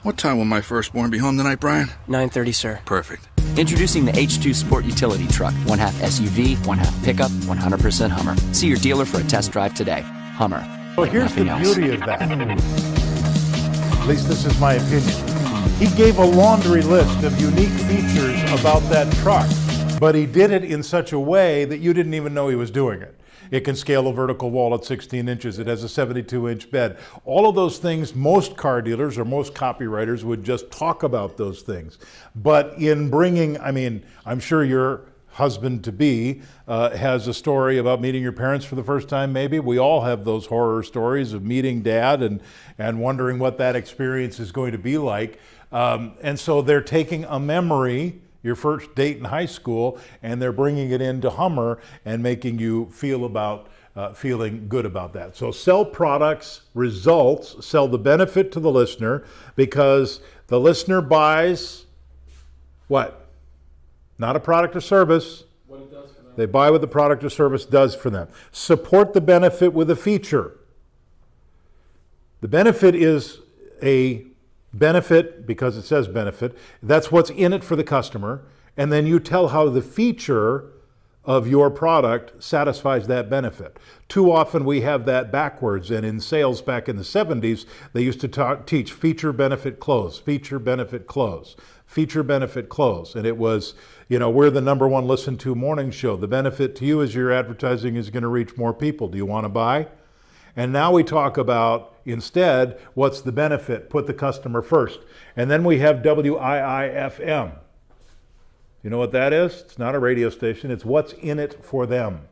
What time will my firstborn be home tonight, Brian? 9:30, sir. Perfect. Introducing the H2 Sport Utility Truck. 1/2 SUV, 1/2 pickup, 100% Hummer. See your dealer for a test drive today. Hummer. Well, here's the beauty of that. At least this is my opinion. He gave a laundry list of unique features about that truck, but he did it in such a way that you didn't even know he was doing it. It can scale a vertical wall at 16 inches. It has a 72-inch bed. All of those things, most car dealers or most copywriters would just talk about those things. But in bringing, I'm sure your husband-to-be has a story about meeting your parents for the first time, maybe. We all have those horror stories of meeting dad and wondering what that experience is going to be like. And so they're taking a memory, your first date in high school, and they're bringing it into Hummer and making you feel about feeling good about that. So sell products, results, sell the benefit to the listener, because the listener buys what? Not a product or service. What it does for them. They buy what the product or service does for them. Support the benefit with a feature. The benefit is a benefit, because it says benefit, that's what's in it for the customer, and then you tell how the feature of your product satisfies that benefit. Too often we have that backwards, and in sales back in the 70s, they used to teach feature, benefit, close, feature, benefit, close, feature, benefit, close. And it was, you know, we're the #1 listened to morning show. The benefit to you is your advertising is going to reach more people. Do you want to buy? And now we talk about, instead, what's the benefit? Put the customer first. And then we have WIIFM. You know what that is? It's not a radio station. It's what's in it for them.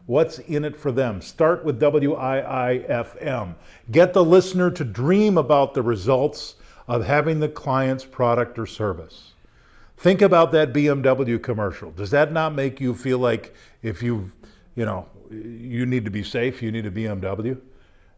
What's in it for them? Start with WIIFM. Get the listener to dream about the results of having the client's product or service. Think about that BMW commercial. Does that not make you feel like if you need to be safe, you need a BMW?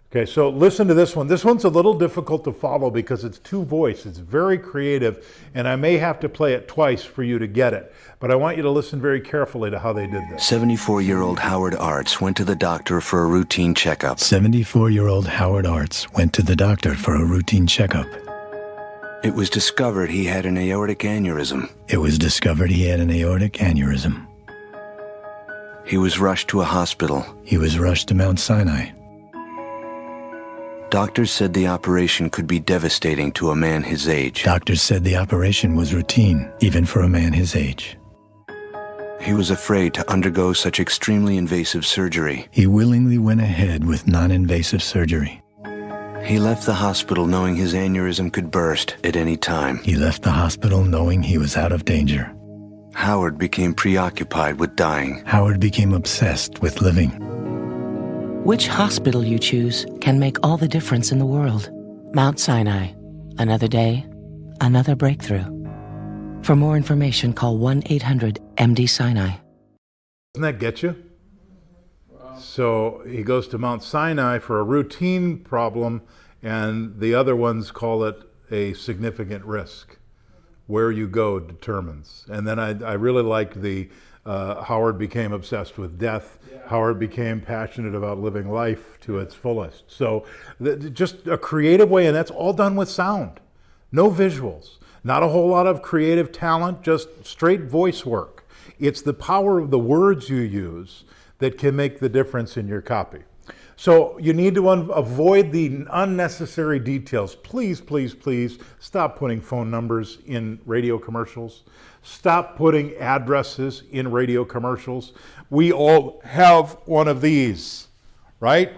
Okay, so listen to this one. This one's a little difficult to follow because it's two-voice. It's very creative, and I may have to play it twice for you to get it. But I want you to listen very carefully to how they did this. 74-year-old Howard Arts went to the doctor for a routine checkup. 74-year-old Howard Arts went to the doctor for a routine checkup. It was discovered he had an aortic aneurysm. It was discovered he had an aortic aneurysm. He was rushed to a hospital. He was rushed to Mount Sinai. Doctors said the operation could be devastating to a man his age. Doctors said the operation was routine, even for a man his age. He was afraid to undergo such extremely invasive surgery. He willingly went ahead with non-invasive surgery. He left the hospital knowing his aneurysm could burst at any time. He left the hospital knowing he was out of danger. Howard became preoccupied with dying. Howard became obsessed with living. Which hospital you choose can make all the difference in the world. Mount Sinai. Another day, another breakthrough. For more information, call 1-800-MD-SINAI. Doesn't that get you? Wow. So he goes to Mount Sinai for a routine problem, and the other ones call it a significant risk. Where you go determines. And then I really liked the Howard became obsessed with death. Yeah. Howard became passionate about living life to its fullest. So just a creative way, and that's all done with sound. No visuals. Not a whole lot of creative talent, just straight voice work. It's the power of the words you use that can make the difference in your copy. So you need to avoid the unnecessary details. Please, please, please stop putting phone numbers in radio commercials. Stop putting addresses in radio commercials. We all have one of these, right?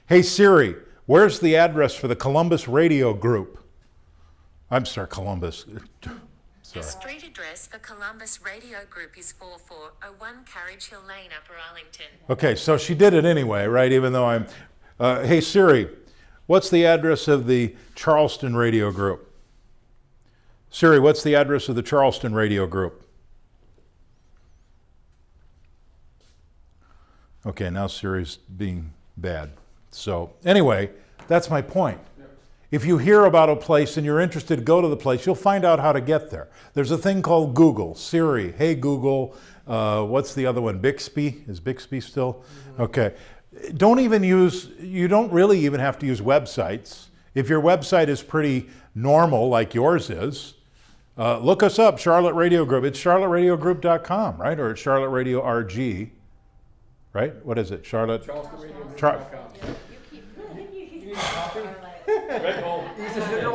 Hey Siri, where's the address for the Columbus Radio Group? I'm sorry, Columbus. The street address for Columbus Radio Group is 4401 Carriage Hill Lane, Upper Arlington. Okay, so she did it anyway, right? Even though I'm... hey Siri, what's the address of the Charleston Radio Group? Siri, what's the address of the Charleston Radio Group? Okay, now Siri's being bad. So anyway, that's my point. If you hear about a place and you're interested to go to the place, you'll find out how to get there. There's a thing called Google. Siri, hey Google, what's the other one? Bixby? Is Bixby still? Okay. You don't really even have to use websites. If your website is pretty normal, like yours is, look us up, Charlotte Radio Group. It's charlotteradiogroup.com, right? Or it's Charlotte Radio RG, right? What is it? Charlotte?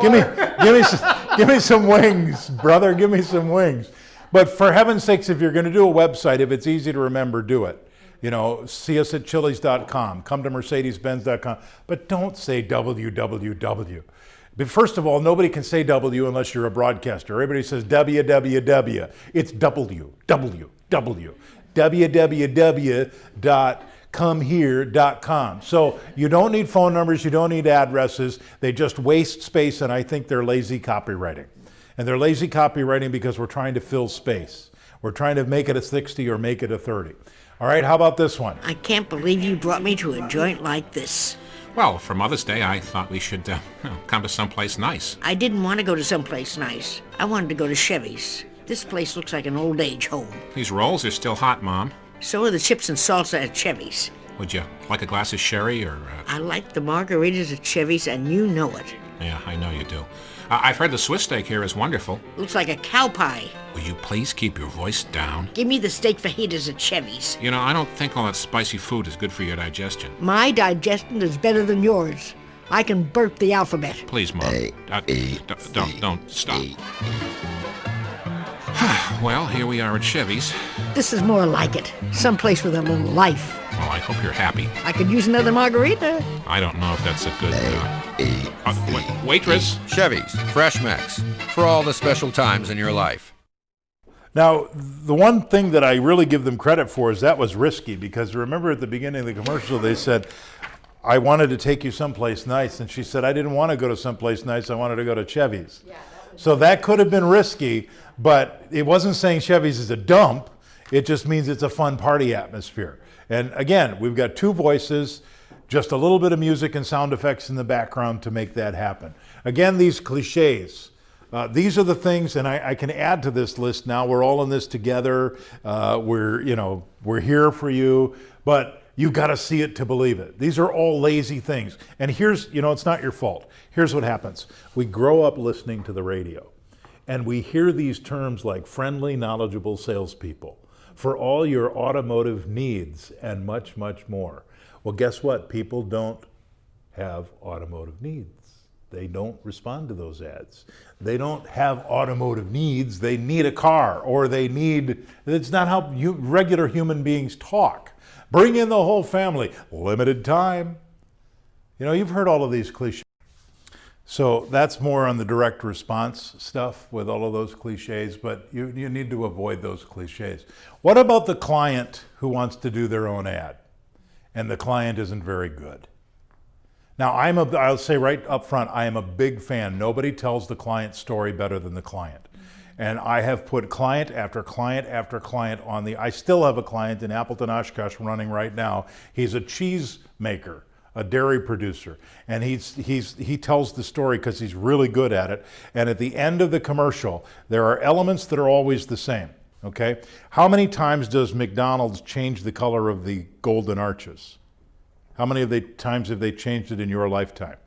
Give me some wings, brother. Give me some wings. But for heaven's sakes, if you're going to do a website, if it's easy to remember, do it. You know, see us at Chili's.com, come to Mercedes-Benz.com, but don't say www. But first of all, nobody can say W unless you're a broadcaster. Everybody says www. It's www. www.comehere.com. So you don't need phone numbers, you don't need addresses. They just waste space, and I think they're lazy copywriting. And they're lazy copywriting because we're trying to fill space. We're trying to make it a 60 or make it a 30. All right, how about this one? I can't believe you brought me to a joint like this. Well, for Mother's Day, I thought we should come to someplace nice. I didn't want to go to someplace nice. I wanted to go to Chevy's. This place looks like an old age home. These rolls are still hot, Mom. So are the chips and salsa at Chevy's. Would you like a glass of sherry or... I like the margaritas at Chevy's, and you know it. Yeah, I know you do. I've heard the Swiss steak here is wonderful. Looks like a cow pie. Will you please keep your voice down? Give me the steak fajitas at Chevy's. You know, I don't think all that spicy food is good for your digestion. My digestion is better than yours. I can burp the alphabet. Please, Mom. Don't stop. Well, here we are at Chevy's. This is more like it. Someplace with a little life. Well, I hope you're happy. I could use another margarita. I don't know if that's a good... waitress? Chevy's, Fresh Mix, for all the special times in your life. Now, the one thing that I really give them credit for is that was risky, because remember at the beginning of the commercial they said, I wanted to take you someplace nice, and she said, I didn't want to go to someplace nice, I wanted to go to Chevy's. Yeah, so that could have been risky, but it wasn't saying Chevy's is a dump, it just means it's a fun party atmosphere. And again, we've got two voices, just a little bit of music and sound effects in the background to make that happen. Again, these cliches. These are the things, and I can add to this list now. We're all in this together. We're here for you, but you've got to see it to believe it. These are all lazy things. And here's, it's not your fault. Here's what happens. We grow up listening to the radio, and we hear these terms like friendly, knowledgeable salespeople for all your automotive needs and much, much more. Well, guess what? People don't have automotive needs. They don't respond to those ads. They don't have automotive needs. They need a car, or it's not how regular human beings talk. Bring in the whole family. Limited time. You've heard all of these cliches. So that's more on the direct response stuff with all of those cliches, but you need to avoid those cliches. What about the client who wants to do their own ad, and the client isn't very good? Now, I'll say right up front, I am a big fan. Nobody tells the client story better than the client. And I have put client after client after client on I still have a client in Appleton, Oshkosh running right now. He's a cheese maker, a dairy producer. And he tells the story because he's really good at it. And at the end of the commercial, there are elements that are always the same, okay? How many times does McDonald's change the color of the golden arches? How many times have they changed it in your lifetime?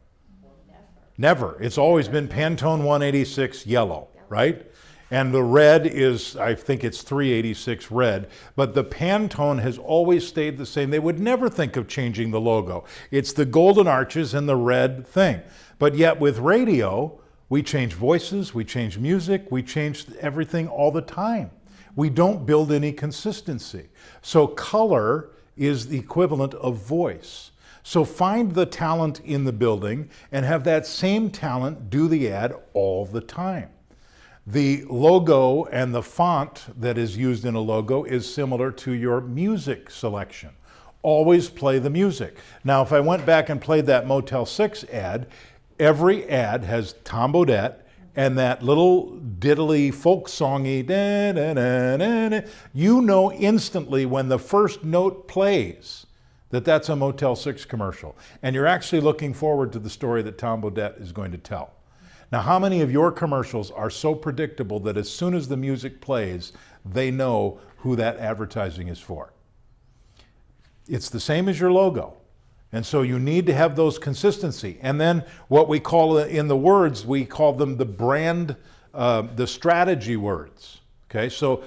Never. It's always been Pantone 186 yellow, right? And the red is, I think it's 386 red, but the Pantone has always stayed the same. They would never think of changing the logo. It's the golden arches and the red thing. But yet with radio, we change voices, we change music, we change everything all the time. We don't build any consistency. So color is the equivalent of voice. So find the talent in the building and have that same talent do the ad all the time. The logo and the font that is used in a logo is similar to your music selection. Always play the music. Now, if I went back and played that Motel 6 ad, every ad has Tom Bodett and that little diddly folk songy, you know instantly when the first note plays that that's a Motel 6 commercial. And you're actually looking forward to the story that Tom Bodett is going to tell. Now, how many of your commercials are so predictable that as soon as the music plays, they know who that advertising is for? It's the same as your logo. And so you need to have those consistency. And then what we call in the words, we call them the brand, the strategy words. Okay, so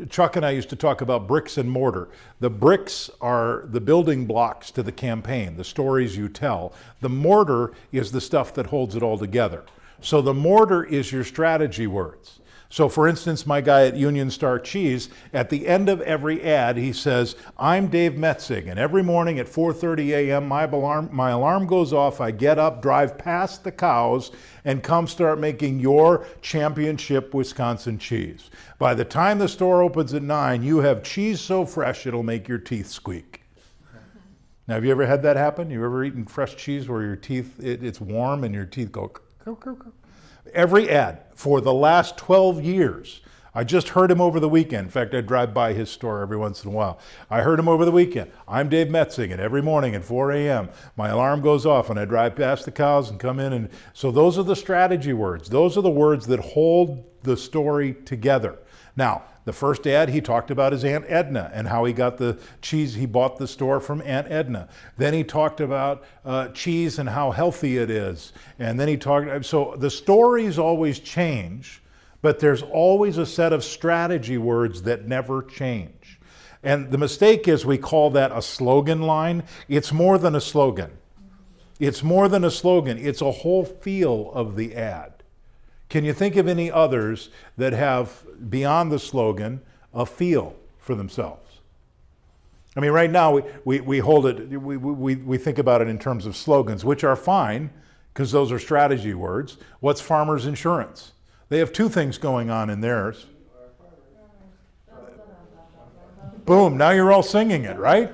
Chuck and I used to talk about bricks and mortar. The bricks are the building blocks to the campaign, the stories you tell. The mortar is the stuff that holds it all together. So the mortar is your strategy words. So for instance, my guy at Union Star Cheese, at the end of every ad, he says, I'm Dave Metzig, and every morning at 4:30 a.m. my alarm goes off, I get up, drive past the cows, and come start making your championship Wisconsin cheese. By the time the store opens at 9, you have cheese so fresh it'll make your teeth squeak. Now, have you ever had that happen? You ever eaten fresh cheese where your teeth, it's warm and your teeth go, every ad for the last 12 years, I just heard him over the weekend. In fact, I drive by his store every once in a while. I heard him over the weekend. I'm Dave Metzing, and every morning at 4 a.m., my alarm goes off and I drive past the cows and come in. And so those are the strategy words. Those are the words that hold the story together. Now, the first ad, he talked about his Aunt Edna and how he got the cheese. He bought the store from Aunt Edna. Then he talked about cheese and how healthy it is. And then he talked, so the stories always change, but there's always a set of strategy words that never change. And the mistake is we call that a slogan line. It's more than a slogan. It's more than a slogan. It's a whole feel of the ad. Can you think of any others that have, beyond the slogan, a feel for themselves? I mean, right now we hold it, we think about it in terms of slogans, which are fine, because those are strategy words. What's Farmers Insurance? They have two things going on in theirs. Boom, now you're all singing it, right?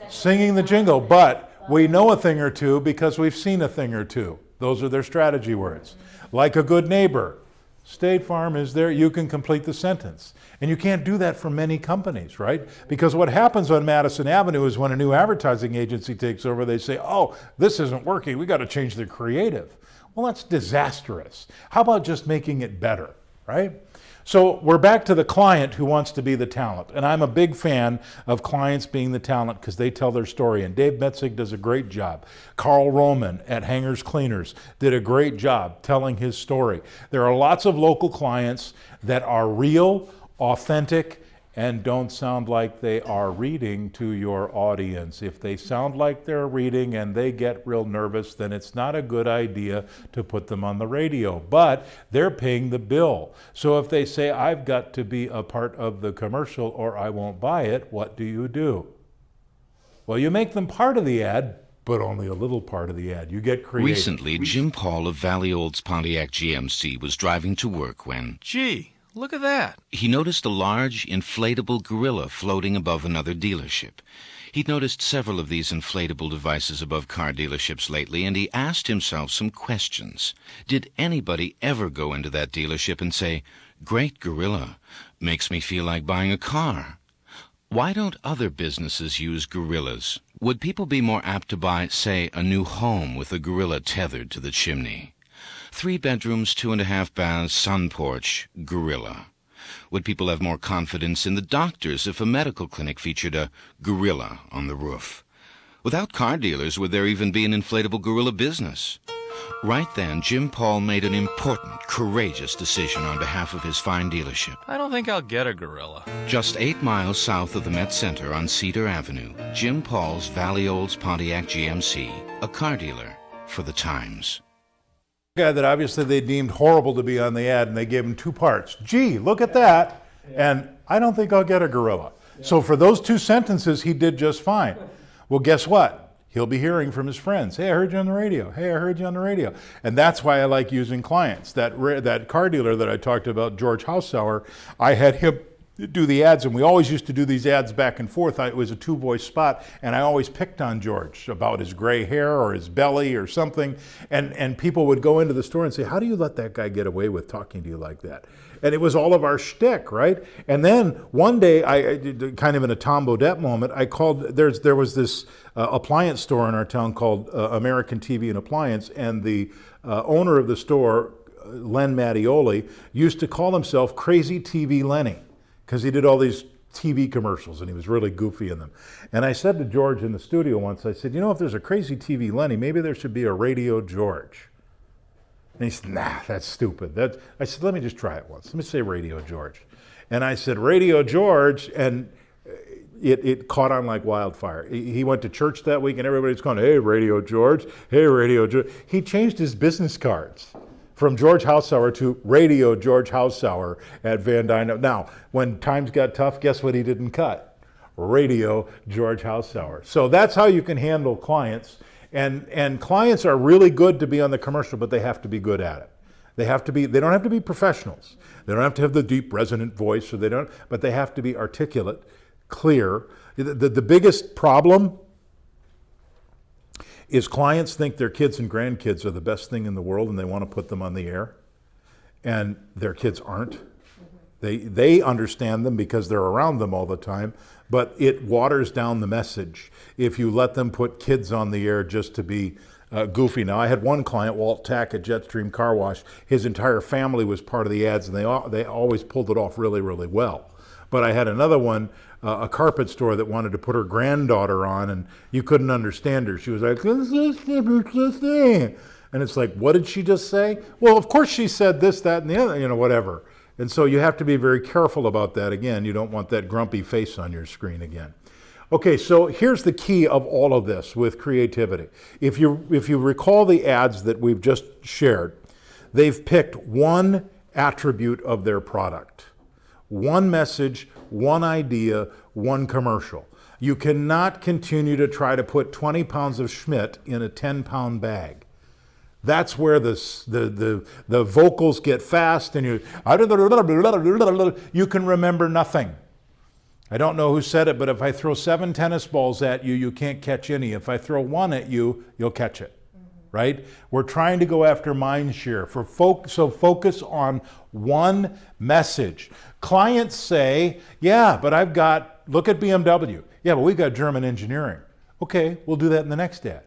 Singing the jingle, but we know a thing or two because we've seen a thing or two. Those are their strategy words. Like a good neighbor, State Farm is there, you can complete the sentence. And you can't do that for many companies, right? Because what happens on Madison Avenue is when a new advertising agency takes over, they say, oh, this isn't working, we got to change the creative. Well, that's disastrous. How about just making it better, right? So we're back to the client who wants to be the talent. And I'm a big fan of clients being the talent because they tell their story. And Dave Metzig does a great job. Carl Roman at Hangers Cleaners did a great job telling his story. There are lots of local clients that are real, authentic, and don't sound like they are reading to your audience. If they sound like they're reading and they get real nervous, then it's not a good idea to put them on the radio. But they're paying the bill. So if they say, I've got to be a part of the commercial or I won't buy it, what do? Well, you make them part of the ad, but only a little part of the ad. You get creative. Recently, Jim Paul of Valley Olds Pontiac GMC was driving to work when... Gee, look at that. He noticed a large, inflatable gorilla floating above another dealership. He'd noticed several of these inflatable devices above car dealerships lately, and he asked himself some questions. Did anybody ever go into that dealership and say, "Great gorilla, makes me feel like buying a car"? Why don't other businesses use gorillas? Would people be more apt to buy, say, a new home with a gorilla tethered to the chimney? 3 bedrooms, 2.5 baths, sun porch, gorilla. Would people have more confidence in the doctors if a medical clinic featured a gorilla on the roof? Without car dealers, would there even be an inflatable gorilla business? Right then, Jim Paul made an important, courageous decision on behalf of his fine dealership. I don't think I'll get a gorilla. Just 8 miles south of the Met Center on Cedar Avenue, Jim Paul's Valley Olds Pontiac GMC, a car dealer for the Times. Guy that obviously they deemed horrible to be on the ad, and they gave him 2 parts. Gee, look at that. And I don't think I'll get a gorilla. So for those 2 sentences, he did just fine. Well, guess what? He'll be hearing from his friends. Hey, I heard you on the radio. Hey, I heard you on the radio. And that's why I like using clients. That car dealer that I talked about, George Hausauer, I had him do the ads, and we always used to do these ads back and forth. It was a 2-voice spot, and I always picked on George about his gray hair or his belly or something, and people would go into the store and say, how do you let that guy get away with talking to you like that? And it was all of our shtick, right? And then one day, I kind of in a Tom Bodette moment, I called, there was this appliance store in our town called American TV and Appliance, and the owner of the store, Len Mattioli, used to call himself Crazy TV Lenny, because he did all these TV commercials and he was really goofy in them. And I said to George in the studio once, I said, you know, if there's a Crazy TV Lenny, maybe there should be a Radio George. And he said, nah, that's stupid. I said, let me just try it once. Let me say Radio George. And I said, Radio George, and it caught on like wildfire. He went to church that week and everybody's going, hey, Radio George, hey, Radio George. He changed his business cards from George Hausauer to Radio George Hausauer at Van Dyne. Now, when times got tough, guess what he didn't cut? Radio George Hausauer. So that's how you can handle clients. And clients are really good to be on the commercial, but they have to be good at it. They don't have to be professionals. They don't have to have the deep resonant voice, but they have to be articulate, clear. The biggest problem is clients think their kids and grandkids are the best thing in the world and they want to put them on the air, and their kids aren't. They understand them because they're around them all the time, but it waters down the message if you let them put kids on the air just to be goofy. Now, I had one client, Walt Tack at Jetstream Car Wash. His entire family was part of the ads, and they always pulled it off really, really well. But I had another one, a carpet store that wanted to put her granddaughter on, and you couldn't understand her. She was like, and it's like, what did she just say? Well, of course she said this, that, and the other, whatever. And so you have to be very careful about that. Again, you don't want that grumpy face on your screen again. Okay, so here's the key of all of this with creativity. If you recall the ads that we've just shared, they've picked one attribute of their product. One message, one idea, one commercial. You cannot continue to try to put 20 pounds of Schmidt in a 10-pound bag. That's where the vocals get fast and you can remember nothing. I don't know who said it, but if I throw 7 tennis balls at you, you can't catch any. If I throw 1 at you, you'll catch it, right? We're trying to go after mind share. So focus on one message. Clients say, yeah, but look at BMW. Yeah, but we've got German engineering. Okay, we'll do that in the next ad.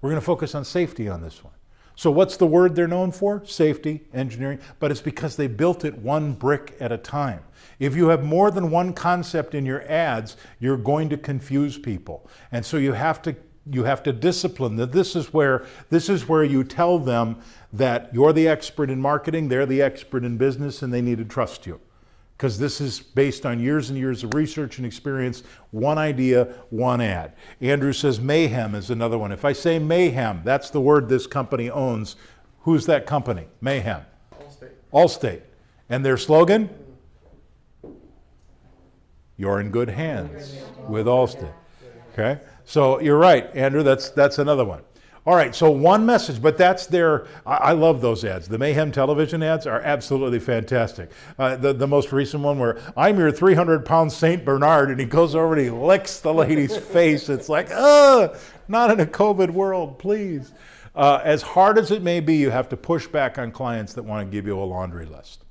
We're going to focus on safety on this one. So what's the word they're known for? Safety, engineering, but it's because they built it one brick at a time. If you have more than one concept in your ads, you're going to confuse people. And so you have to discipline that. This is where you tell them that you're the expert in marketing, they're the expert in business, and they need to trust you. Because this is based on years and years of research and experience, one idea, one ad. Andrew says mayhem is another one. If I say mayhem, that's the word this company owns. Who's that company? Mayhem. Allstate. Allstate. And their slogan? You're in good hands with Allstate. Okay? So you're right, Andrew, that's another one. All right, so one message, but that's I love those ads. The Mayhem television ads are absolutely fantastic. The most recent one where I'm your 300-pound St. Bernard, and he goes over and he licks the lady's face. It's like, not in a COVID world, please. As hard as it may be, you have to push back on clients that want to give you a laundry list.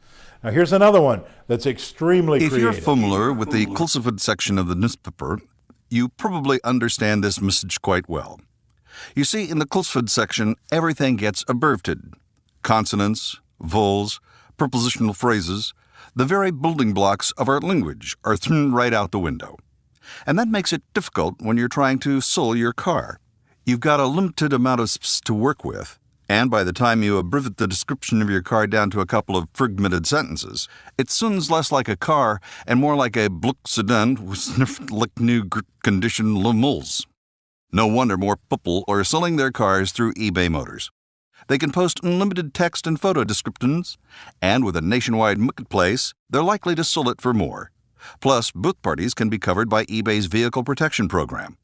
Now here's another one that's extremely creative. If you're familiar with the classified section of the newspaper, you probably understand this message quite well. You see, in the classified section, everything gets abbreviated. Consonants, vowels, prepositional phrases, the very building blocks of our language are thrown right out the window. And that makes it difficult when you're trying to sell your car. You've got a limited amount of space to work with, and by the time you abbreviate the description of your car down to a couple of fragmented sentences, it sounds less like a car and more like a Bluck sedan with sniffed like new condition lemals. No wonder more people are selling their cars through eBay Motors. They can post unlimited text and photo descriptions, and with a nationwide marketplace, they're likely to sell it for more. Plus, both parties can be covered by eBay's Vehicle Protection Program.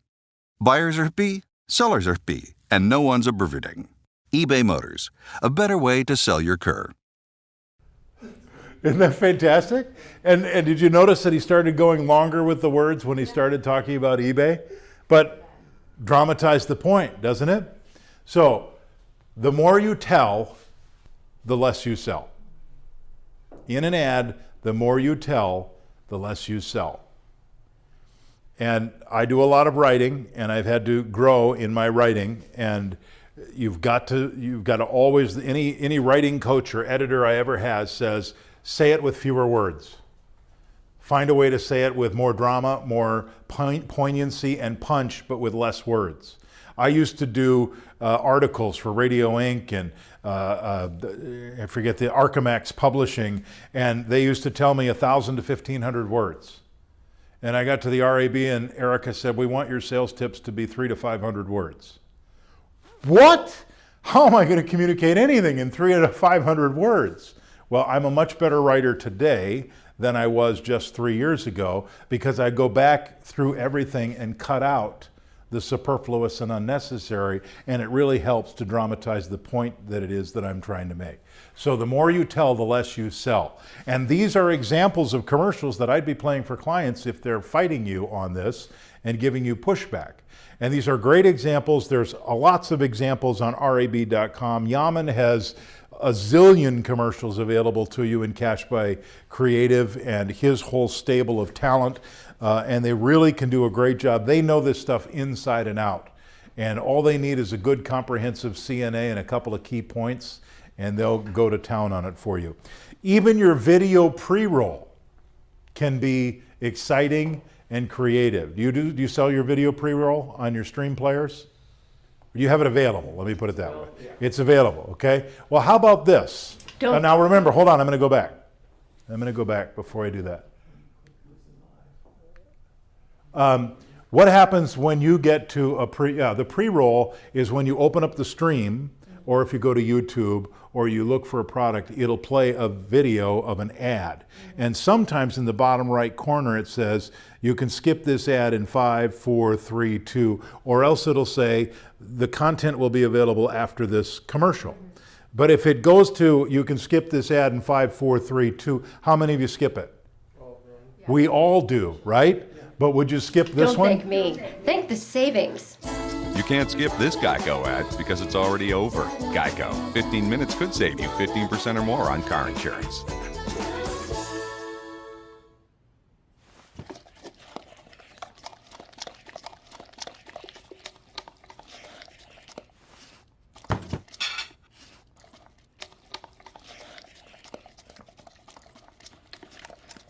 Buyers are happy, sellers are happy, and no one's abbreviating. eBay Motors, a better way to sell your car. Isn't that fantastic? And did you notice that he started going longer with the words when he started talking about eBay? But dramatize the point, doesn't it? So, the more you tell, the less you sell. In an ad, the more you tell, the less you sell. And I do a lot of writing, and I've had to grow in my writing, and you've got to always, any writing coach or editor I ever has says, say it with fewer words. Find a way to say it with more drama, more poignancy and punch, but with less words. I used to do articles for Radio Inc. and I forget the Archimex Publishing, and they used to tell me 1,000 to 1,500 words. And I got to the RAB and Erica said, we want your sales tips to be 300 to 500 words. What? How am I going to communicate anything in 300 to 500 words? Well, I'm a much better writer today than I was just 3 years ago because I go back through everything and cut out the superfluous and unnecessary, and it really helps to dramatize the point that it is that I'm trying to make. So the more you tell, the less you sell. And these are examples of commercials that I'd be playing for clients if they're fighting you on this and giving you pushback. And these are great examples. There's lots of examples on RAB.com. Yaman has a zillion commercials available to you in Cash by Creative and his whole stable of talent, and they really can do a great job. They know this stuff inside and out, and all they need is a good comprehensive CNA and a couple of key points, and they'll go to town on it for you. Even your video pre-roll can be exciting and creative. Do you sell your video pre-roll on your stream players? You have it available, let me put it that way. It's available, okay? Well, how about this? Now remember, hold on, I'm gonna go back. I'm gonna go back before I do that. What happens when you get to the pre-roll is when you open up the stream, or if you go to YouTube, or you look for a product, it'll play a video of an ad. And sometimes in the bottom right corner it says, you can skip this ad in 5, 4, 3, 2, or else it'll say, the content will be available after this commercial. But if it goes to, you can skip this ad in 5, 4, 3, 2, how many of you skip it? We all do, right? But would you skip this one? Don't thank me. Thank the savings. You can't skip this Geico ad because it's already over. Geico. 15 minutes could save you 15% or more on car insurance.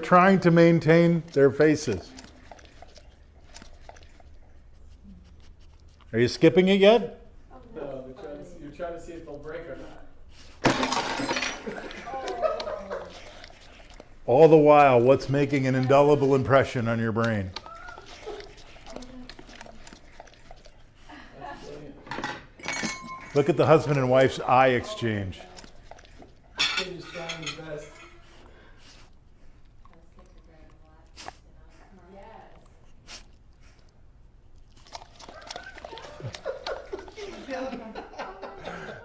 Trying to maintain their faces. Are you skipping it yet? No, you're trying to see if they'll break or not. All the while, what's making an indelible impression on your brain? Look at the husband and wife's eye exchange. He's trying his best.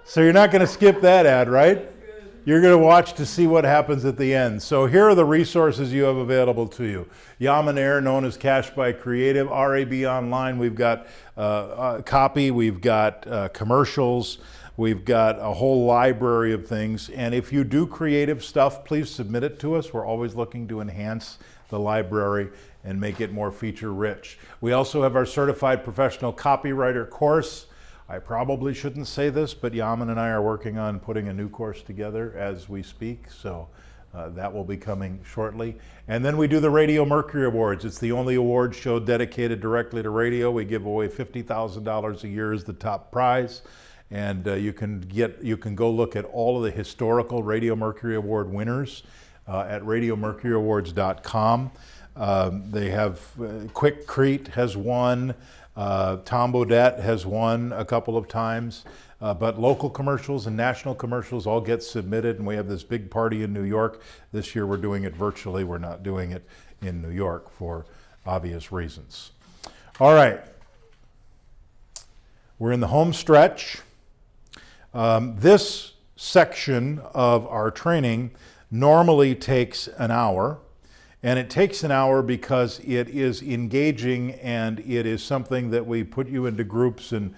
So you're not going to skip that ad, right? You're going to watch to see what happens at the end. So here are the resources you have available to you. Yaman Air, known as Cash by Creative, RAB Online, we've got copy, we've got commercials, we've got a whole library of things. And if you do creative stuff, please submit it to us. We're always looking to enhance the library and make it more feature rich. We also have our Certified Professional Copywriter course. I probably shouldn't say this, but Yaman and I are working on putting a new course together as we speak, so that will be coming shortly. And then we do the Radio Mercury Awards. It's the only award show dedicated directly to radio. We give away $50,000 a year as the top prize, and you can go look at all of the historical Radio Mercury Award winners at radiomercuryawards.com. They have Quick Crete has won. Tom Bodette has won a couple of times, but local commercials and national commercials all get submitted, and we have this big party in New York. This year we're doing it virtually. We're not doing it in New York for obvious reasons. All right. We're in the home stretch. This section of our training normally takes an hour. And it takes an hour because it is engaging and it is something that we put you into groups and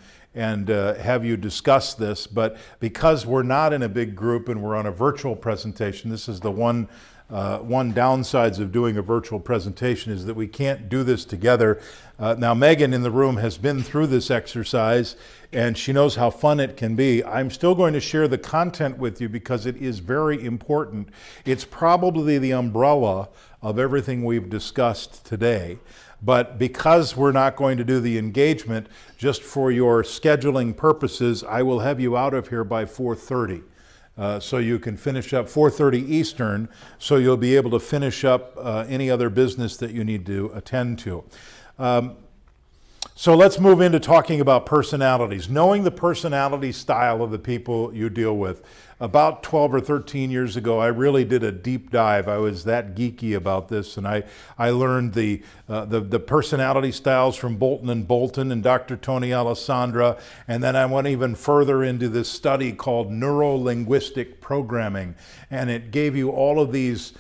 have you discuss this. But because we're not in a big group and we're on a virtual presentation, this is the one downsides of doing a virtual presentation is that we can't do this together. Now Megan in the room has been through this exercise and she knows how fun it can be. I'm still going to share the content with you because it is very important. It's probably the umbrella of everything we've discussed today. But because we're not going to do the engagement, just for your scheduling purposes, I will have you out of here by 4:30. So you can finish up 4:30 Eastern, so you'll be able to finish up any other business that you need to attend to. So let's move into talking about personalities. Knowing the personality style of the people you deal with. About 12 or 13 years ago, I really did a deep dive. I was that geeky about this, and I learned the personality styles from Bolton and Bolton and Dr. Tony Alessandra, and then I went even further into this study called neuro-linguistic programming, and it gave you all of these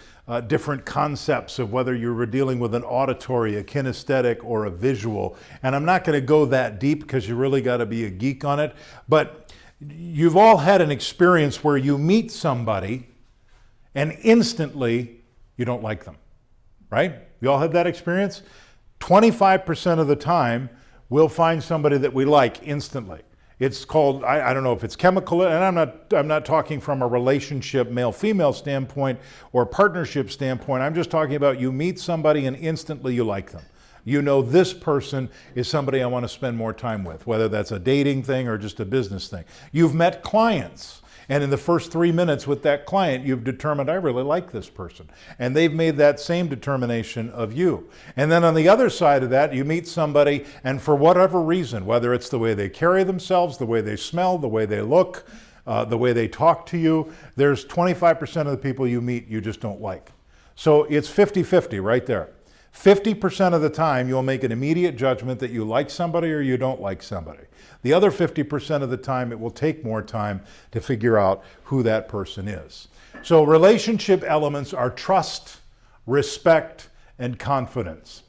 different concepts of whether you were dealing with an auditory, a kinesthetic, or a visual. And I'm not going to go that deep because you really got to be a geek on it, but You've all had an experience where you meet somebody and instantly you don't like them, right? You all have that experience? 25% of the time, we'll find somebody that we like instantly. It's called, I don't know if it's chemical, and I'm not talking from a relationship male-female standpoint or partnership standpoint. I'm just talking about you meet somebody and instantly you like them. You know this person is somebody I want to spend more time with, whether that's a dating thing or just a business thing. You've met clients, and in the first 3 minutes with that client, you've determined, I really like this person. And they've made that same determination of you. And then on the other side of that, you meet somebody, and for whatever reason, whether it's the way they carry themselves, the way they smell, the way they look, the way they talk to you, there's 25% of the people you meet you just don't like. So it's 50-50 right there. 50% of the time, you'll make an immediate judgment that you like somebody or you don't like somebody. The other 50% of the time, it will take more time to figure out who that person is. So relationship elements are trust, respect, and confidence.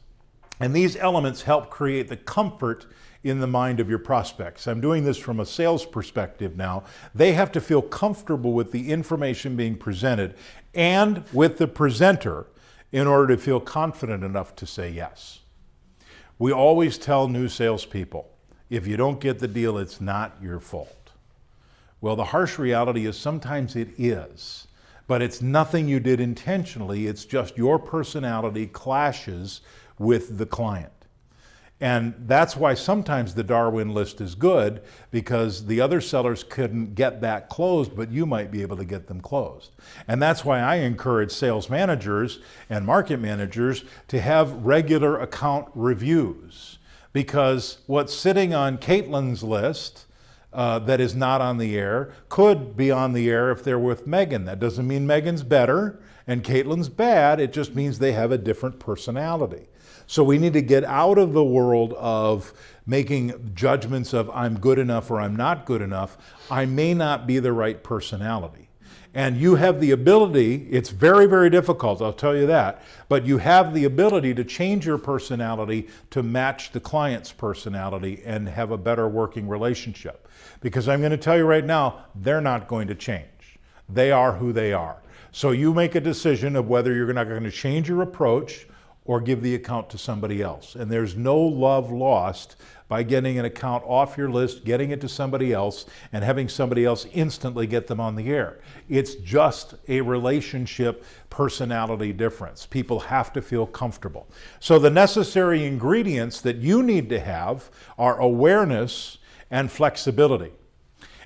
And these elements help create the comfort in the mind of your prospects. I'm doing this from a sales perspective now. They have to feel comfortable with the information being presented and with the presenter in order to feel confident enough to say yes. We always tell new salespeople, if you don't get the deal, it's not your fault. Well, the harsh reality is sometimes it is, but it's nothing you did intentionally. It's just your personality clashes with the client. And that's why sometimes the Darwin list is good, because the other sellers couldn't get that closed, but you might be able to get them closed. And that's why I encourage sales managers and market managers to have regular account reviews, because what's sitting on Caitlin's list that is not on the air could be on the air if they're with Megan. That doesn't mean Megan's better and Caitlin's bad. It just means they have a different personality. So we need to get out of the world of making judgments of I'm good enough or I'm not good enough. I may not be the right personality. And you have the ability, it's very, very difficult, I'll tell you that, but you have the ability to change your personality to match the client's personality and have a better working relationship. Because I'm going to tell you right now, they're not going to change. They are who they are. So you make a decision of whether you're not going to change your approach or give the account to somebody else. And there's no love lost by getting an account off your list, getting it to somebody else, and having somebody else instantly get them on the air. It's just a relationship personality difference. People have to feel comfortable. So the necessary ingredients that you need to have are awareness and flexibility.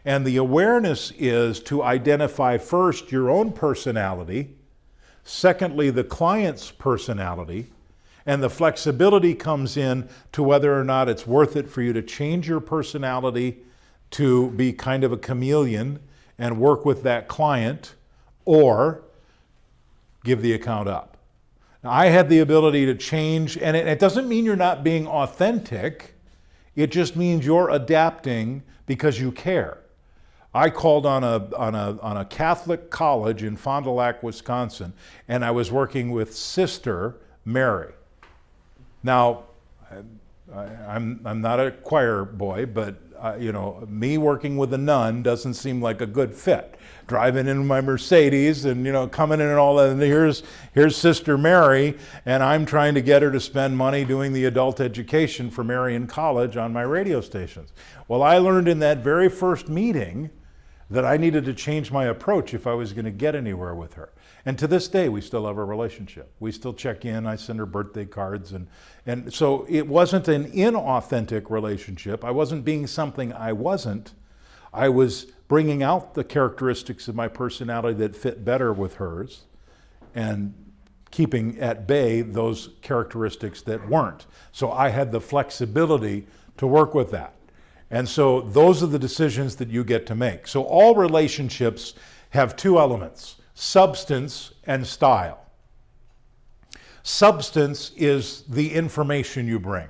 And the awareness is to identify first your own personality, secondly, the client's personality, and the flexibility comes in to whether or not it's worth it for you to change your personality to be kind of a chameleon and work with that client, or give the account up. Now, I had the ability to change, and it doesn't mean you're not being authentic. It just means you're adapting because you care. I called on a Catholic college in Fond du Lac, Wisconsin, and I was working with Sister Mary. Now, I'm not a choir boy, but me working with a nun doesn't seem like a good fit. Driving in my Mercedes and coming in and all that, and here's Sister Mary, and I'm trying to get her to spend money doing the adult education for Marian College on my radio stations. Well, I learned in that very first meeting that I needed to change my approach if I was going to get anywhere with her. And to this day, we still have a relationship. We still check in. I send her birthday cards. And so it wasn't an inauthentic relationship. I wasn't being something I wasn't. I was bringing out the characteristics of my personality that fit better with hers and keeping at bay those characteristics that weren't. So I had the flexibility to work with that. And so those are the decisions that you get to make. So all relationships have two elements: substance and style. Substance is the information you bring.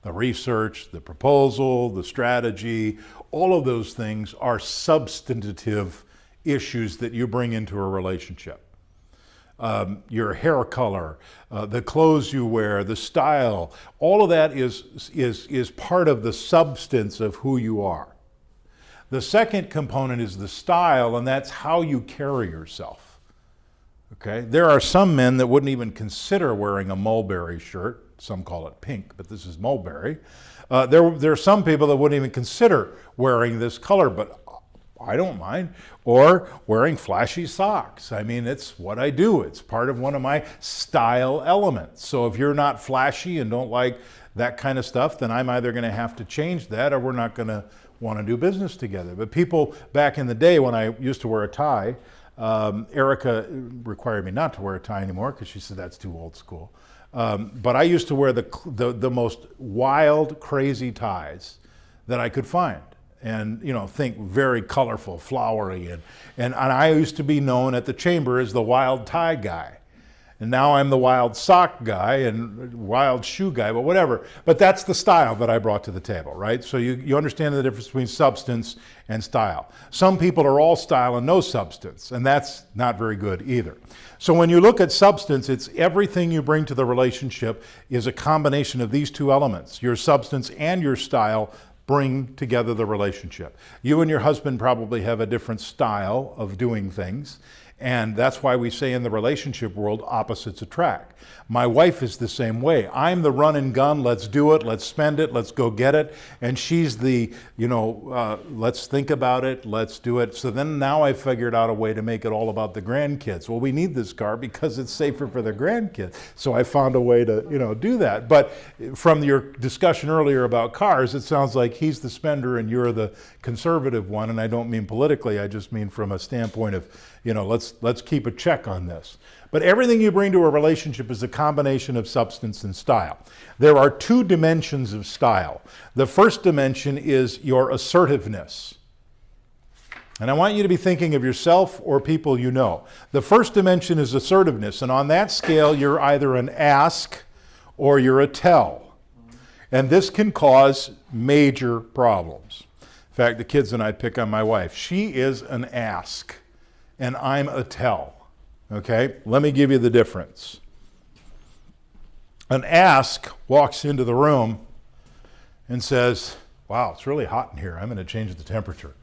The research, the proposal, the strategy, all of those things are substantive issues that you bring into a relationship. Your hair color, the clothes you wear, the style, all of that is part of the substance of who you are. The second component is the style, and that's how you carry yourself. Okay? There are some men that wouldn't even consider wearing a mulberry shirt. Some call it pink, but this is mulberry. There are some people that wouldn't even consider wearing this color, but I don't mind. Or wearing flashy socks. I mean, it's what I do. It's part of one of my style elements. So if you're not flashy and don't like that kind of stuff, then I'm either going to have to change that or we're not going to want to do business together. But people back in the day when I used to wear a tie, Erica required me not to wear a tie anymore because she said that's too old school. But I used to wear the most wild, crazy ties that I could find. And, you know, think very colorful, flowery. And I used to be known at the chamber as the wild tie guy. And now I'm the wild sock guy and wild shoe guy, but whatever. But that's the style that I brought to the table, right? So you understand the difference between substance and style. Some people are all style and no substance, and that's not very good either. So when you look at substance, it's everything you bring to the relationship is a combination of these two elements. Your substance and your style bring together the relationship. You and your husband probably have a different style of doing things. And that's why we say in the relationship world, opposites attract. My wife is the same way. I'm the run and gun, let's do it, let's spend it, let's go get it. And she's the, let's think about it, let's do it. So then now I figured out a way to make it all about the grandkids. Well, we need this car because it's safer for the grandkids. So I found a way to, do that. But from your discussion earlier about cars, it sounds like he's the spender and you're the conservative one. And I don't mean politically, I just mean from a standpoint of, let's keep a check on this. But everything you bring to a relationship is a combination of substance and style. There are two dimensions of style. The first dimension is your assertiveness. And I want you to be thinking of yourself or people you know. The first dimension is assertiveness, and on that scale, you're either an ask or you're a tell. And this can cause major problems. In fact, the kids and I pick on my wife. She is an ask, and I'm a tell. Okay, let me give you the difference. An ask walks into the room and says, wow, it's really hot in here. I'm going to change the temperature.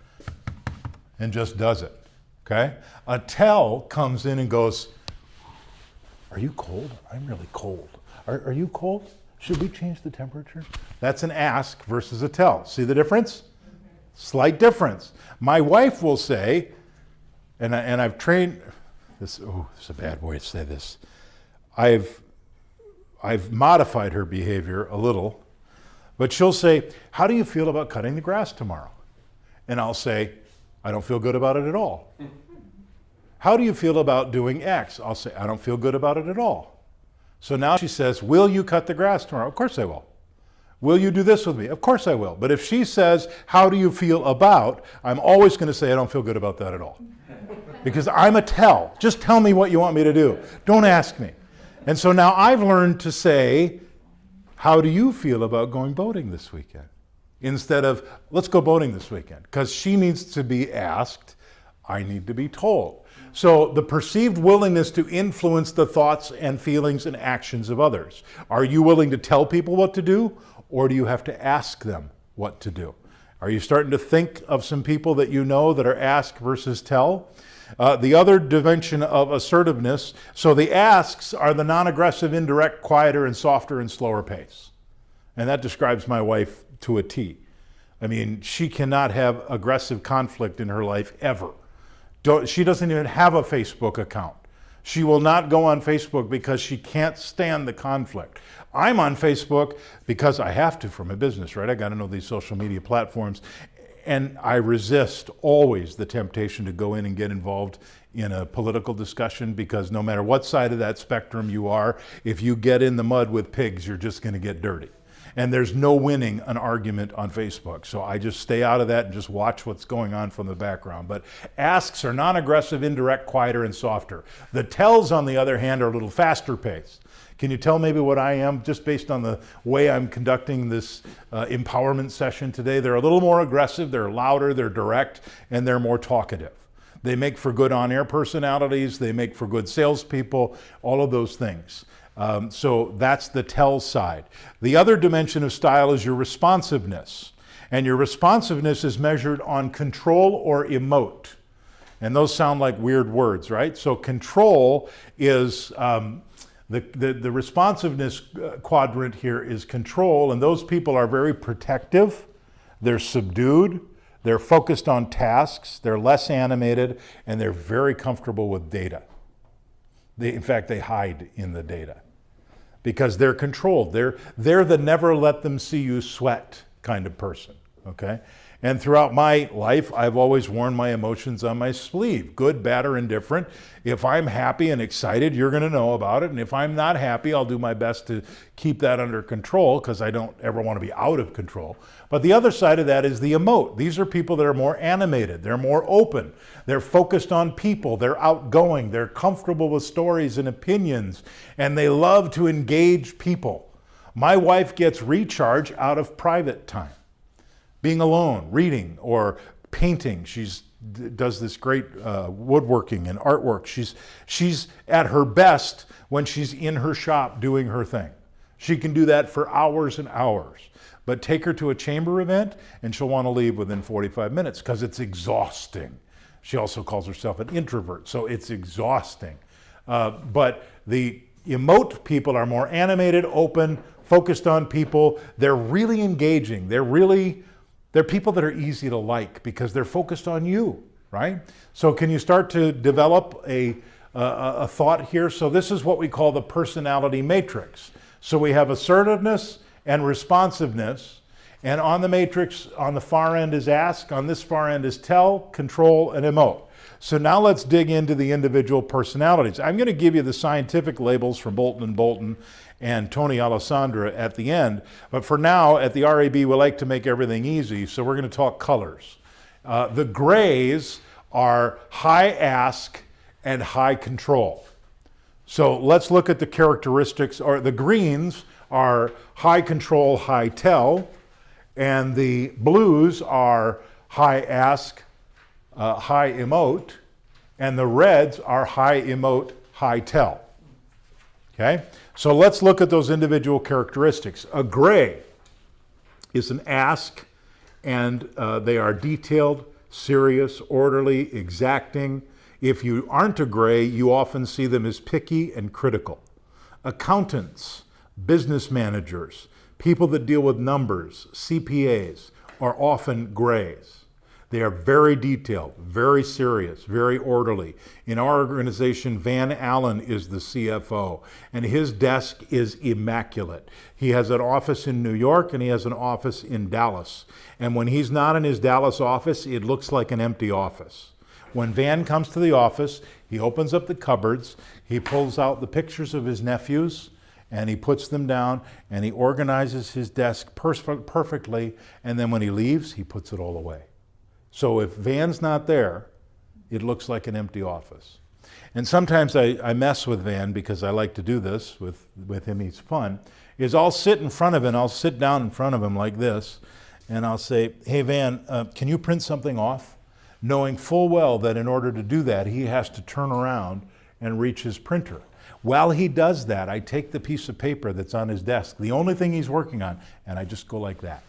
And just does it. Okay? A tell comes in and goes, are you cold? I'm really cold. Are you cold? Should we change the temperature? That's an ask versus a tell. See the difference? Slight difference. My wife will say, and I've trained... This is a bad way to say this. I've modified her behavior a little, but she'll say, how do you feel about cutting the grass tomorrow? And I'll say, I don't feel good about it at all. How do you feel about doing X? I'll say, I don't feel good about it at all. So now she says, will you cut the grass tomorrow? Of course I will. Will you do this with me? Of course I will. But if she says, how do you feel about, I'm always going to say, I don't feel good about that at all. Because I'm a tell. Just tell me what you want me to do. Don't ask me. And so now I've learned to say, how do you feel about going boating this weekend? Instead of, let's go boating this weekend. Because she needs to be asked, I need to be told. So the perceived willingness to influence the thoughts and feelings and actions of others. Are you willing to tell people what to do, or do you have to ask them what to do? Are you starting to think of some people that you know that are ask versus tell? The other dimension of assertiveness, so the asks are the non-aggressive, indirect, quieter, and softer and slower pace. And that describes my wife to a T. I mean, she cannot have aggressive conflict in her life ever. She doesn't even have a Facebook account. She will not go on Facebook because she can't stand the conflict. I'm on Facebook because I have to for my business, right? I got to know these social media platforms. And I resist always the temptation to go in and get involved in a political discussion, because no matter what side of that spectrum you are, if you get in the mud with pigs, you're just going to get dirty. And there's no winning an argument on Facebook. So I just stay out of that and just watch what's going on from the background. But asks are non-aggressive, indirect, quieter, and softer. The tells, on the other hand, are a little faster paced. Can you tell maybe what I am, just based on the way I'm conducting this empowerment session today? They're a little more aggressive, they're louder, they're direct, and they're more talkative. They make for good on-air personalities, they make for good salespeople, all of those things. So that's the tell side. The other dimension of style is your responsiveness. And your responsiveness is measured on control or emote. And those sound like weird words, right? So control is, the responsiveness quadrant here is control, and those people are very protective, they're subdued, they're focused on tasks, they're less animated, and they're very comfortable with data. In fact, they hide in the data because they're controlled. They're the never let them see you sweat kind of person, okay? And throughout my life, I've always worn my emotions on my sleeve, good, bad, or indifferent. If I'm happy and excited, you're going to know about it. And if I'm not happy, I'll do my best to keep that under control because I don't ever want to be out of control. But the other side of that is the emote. These are people that are more animated. They're more open. They're focused on people. They're outgoing. They're comfortable with stories and opinions. And they love to engage people. My wife gets recharge out of private time. Being alone, reading, or painting. She does this great woodworking and artwork. She's at her best when she's in her shop doing her thing. She can do that for hours and hours. But take her to a chamber event and she'll want to leave within 45 minutes because it's exhausting. She also calls herself an introvert, so it's exhausting. But the emote people are more animated, open, focused on people. They're really engaging. They're people that are easy to like because they're focused on you, right? So can you start to develop a thought here? So this is what we call the personality matrix. So we have assertiveness and responsiveness, and on the matrix, on the far end is ask, on this far end is tell, control, and emote. So now let's dig into the individual personalities. I'm going to give you the scientific labels from Bolton and Bolton and Tony Alessandra at the end. But for now, at the RAB, we like to make everything easy, so we're going to talk colors. The grays are high ask and high control. So let's look at the characteristics, or the greens are high control, high tell, and the blues are high ask, high emote, and the reds are high emote, high tell. Okay? So let's look at those individual characteristics. A gray is an ask, and they are detailed, serious, orderly, exacting. If you aren't a gray, you often see them as picky and critical. Accountants, business managers, people that deal with numbers, CPAs, are often grays. They are very detailed, very serious, very orderly. In our organization, Van Allen is the CFO, and his desk is immaculate. He has an office in New York, and he has an office in Dallas. And when he's not in his Dallas office, it looks like an empty office. When Van comes to the office, he opens up the cupboards, he pulls out the pictures of his nephews, and he puts them down, and he organizes his desk perfectly, and then when he leaves, he puts it all away. So if Van's not there, it looks like an empty office. And sometimes I mess with Van because I like to do this with him, he's fun, is I'll sit in front of him, I'll sit down in front of him like this, and I'll say, hey Van, can you print something off? Knowing full well that in order to do that, he has to turn around and reach his printer. While he does that, I take the piece of paper that's on his desk, the only thing he's working on, and I just go like that.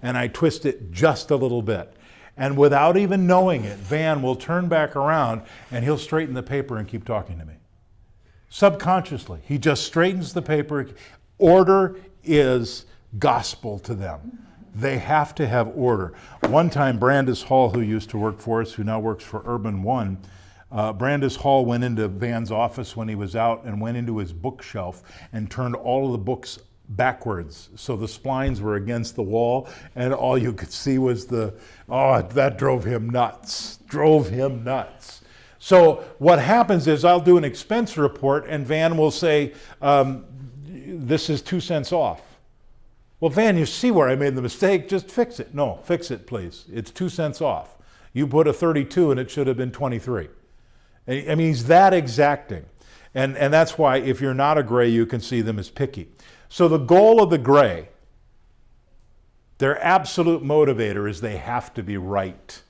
And I twist it just a little bit. And without even knowing it, Van will turn back around and he'll straighten the paper and keep talking to me. Subconsciously, he just straightens the paper. Order is gospel to them. They have to have order. One time, Brandis Hall, who used to work for us, who now works for Urban One, Brandis Hall went into Van's office when he was out and went into his bookshelf and turned all of the books backwards, so the splines were against the wall, and all you could see was that drove him nuts. So what happens is I'll do an expense report, and Van will say, this is 2 cents off. Well, Van, you see where I made the mistake, just fix it. No, fix it, please. It's 2 cents off. You put a 32 and it should have been 23. I mean, he's that exacting. And that's why if you're not a gray, you can see them as picky. So the goal of the gray, their absolute motivator is they have to be right.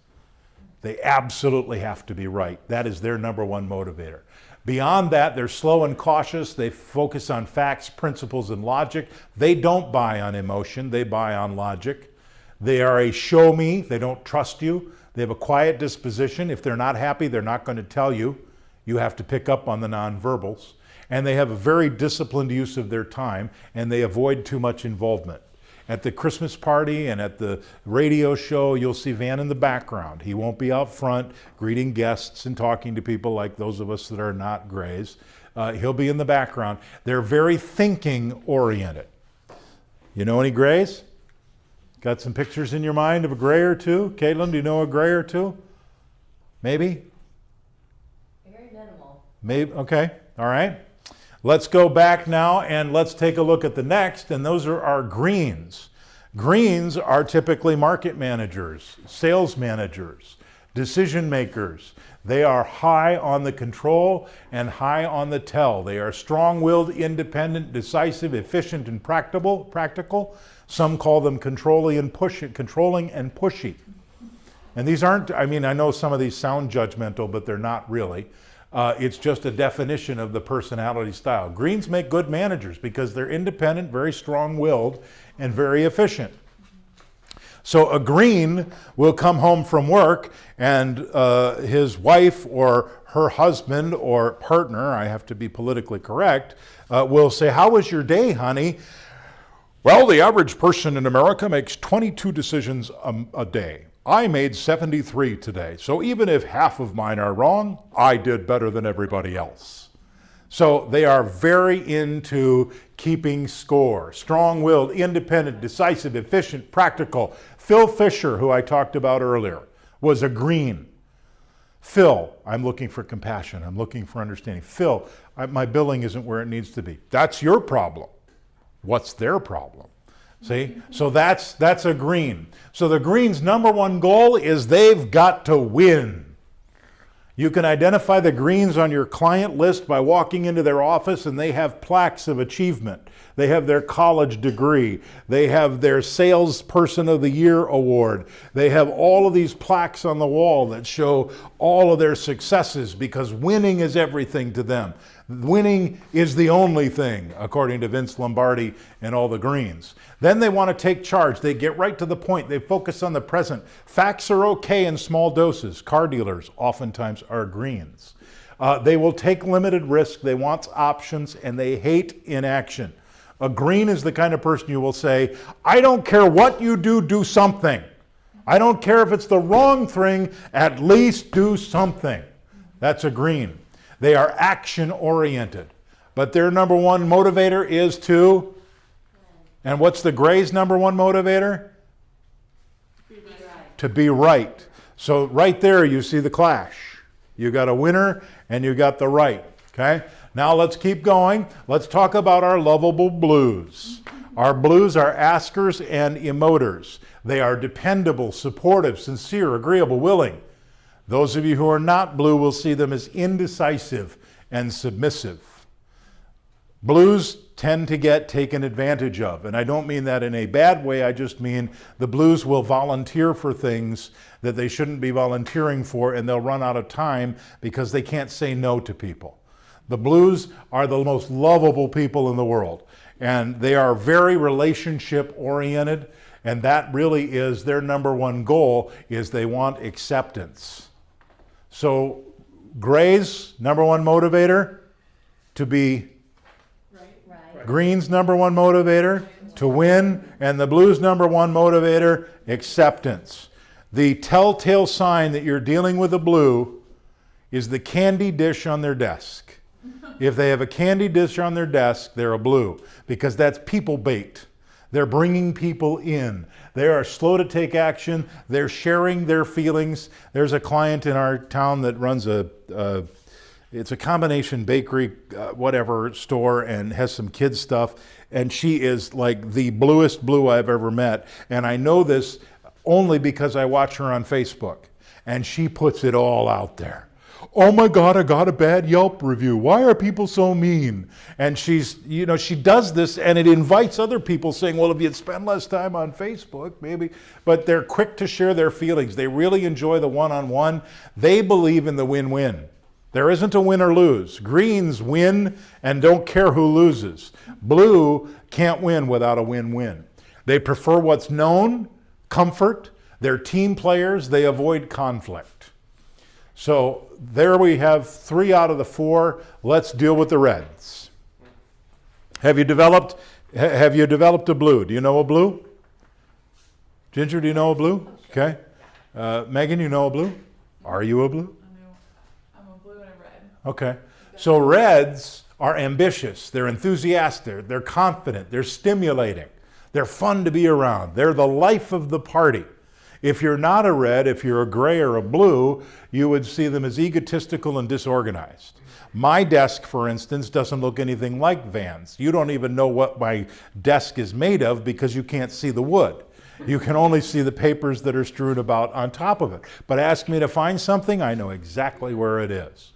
They absolutely have to be right. That is their number one motivator. Beyond that, they're slow and cautious. They focus on facts, principles, and logic. They don't buy on emotion. They buy on logic. They are a show me. They don't trust you. They have a quiet disposition. If they're not happy, they're not going to tell you. You have to pick up on the nonverbals. And they have a very disciplined use of their time, and they avoid too much involvement. At the Christmas party and at the radio show, you'll see Van in the background. He won't be out front greeting guests and talking to people like those of us that are not Grays. He'll be in the background. They're very thinking oriented. You know any Grays? Got some pictures in your mind of a Gray or two? Caitlin, do you know a Gray or two? Maybe? Very minimal. Maybe, okay, all right. Let's go back now and let's take a look at the next, and those are our greens. Greens are typically market managers, sales managers, decision makers. They are high on the control and high on the tell. They are strong-willed, independent, decisive, efficient, and practical. Some call them controlling and pushy. And these aren't, I mean, I know some of these sound judgmental, but they're not really. It's just a definition of the personality style. Greens make good managers because they're independent, very strong-willed, and very efficient. So a green will come home from work and his wife or her husband or partner, I have to be politically correct, will say, "How was your day, honey?" "Well, the average person in America makes 22 decisions a day. I made 73 today, so even if half of mine are wrong, I did better than everybody else." So they are very into keeping score. Strong-willed, independent, decisive, efficient, practical. Phil Fisher, who I talked about earlier, was a green. Phil, I'm looking for compassion. I'm looking for understanding. Phil, my billing isn't where it needs to be. That's your problem. What's their problem? See? So that's a green. So the green's number one goal is they've got to win. You can identify the greens on your client list by walking into their office and they have plaques of achievement. They have their college degree. They have their Salesperson of the Year award. They have all of these plaques on the wall that show all of their successes because winning is everything to them. Winning is the only thing, according to Vince Lombardi and all the greens. Then they want to take charge. They get right to the point. They focus on the present. Facts are okay in small doses. Car dealers oftentimes are greens. They will take limited risk. They want options, and they hate inaction. A green is the kind of person you will say, "I don't care what you do, do something. I don't care if it's the wrong thing, at least do something." That's a green. They are action-oriented, but their number one motivator is to, and what's the Gray's number one motivator? To be right. So right there you see the clash. You got a winner and you got the right, okay? Now let's keep going. Let's talk about our lovable blues. Our blues are askers and emoters. They are dependable, supportive, sincere, agreeable, willing. Those of you who are not blue will see them as indecisive and submissive. Blues tend to get taken advantage of, and I don't mean that in a bad way. I just mean the blues will volunteer for things that they shouldn't be volunteering for, and they'll run out of time because they can't say no to people. The blues are the most lovable people in the world, and they are very relationship oriented, and that really is their number one goal, is they want acceptance. So Gray's number one motivator, to be right. Green's number one motivator, to win, and the blues number one motivator, acceptance. The telltale sign that you're dealing with a blue is the candy dish on their desk. If they have a candy dish on their desk, they're a blue, because that's people bait. They're bringing people in. They are slow to take action. They're sharing their feelings. There's a client in our town that runs it's a combination bakery, whatever, store, and has some kids stuff. And she is like the bluest blue I've ever met. And I know this only because I watch her on Facebook. And she puts it all out there. "Oh my God, I got a bad Yelp review. Why are people so mean?" And she does this, and it invites other people saying, "Well, if you'd spend less time on Facebook, maybe." But they're quick to share their feelings. They really enjoy the one-on-one. They believe in the win-win. There isn't a win or lose. Greens win and don't care who loses. Blue can't win without a win-win. They prefer what's known comfort. They're team players. They avoid conflict. So there we have 3 out of the 4. Let's deal with the reds. Have you developed a blue? Do you know a blue? Ginger, do you know a blue? Okay. Megan, you know a blue? Are you a blue? I'm a blue and a red. Okay. So reds are ambitious. They're enthusiastic. They're confident. They're stimulating. They're fun to be around. They're the life of the party. If you're not a red, if you're a gray or a blue, you would see them as egotistical and disorganized. My desk, for instance, doesn't look anything like Van's. You don't even know what my desk is made of because you can't see the wood. You can only see the papers that are strewn about on top of it. But ask me to find something, I know exactly where it is.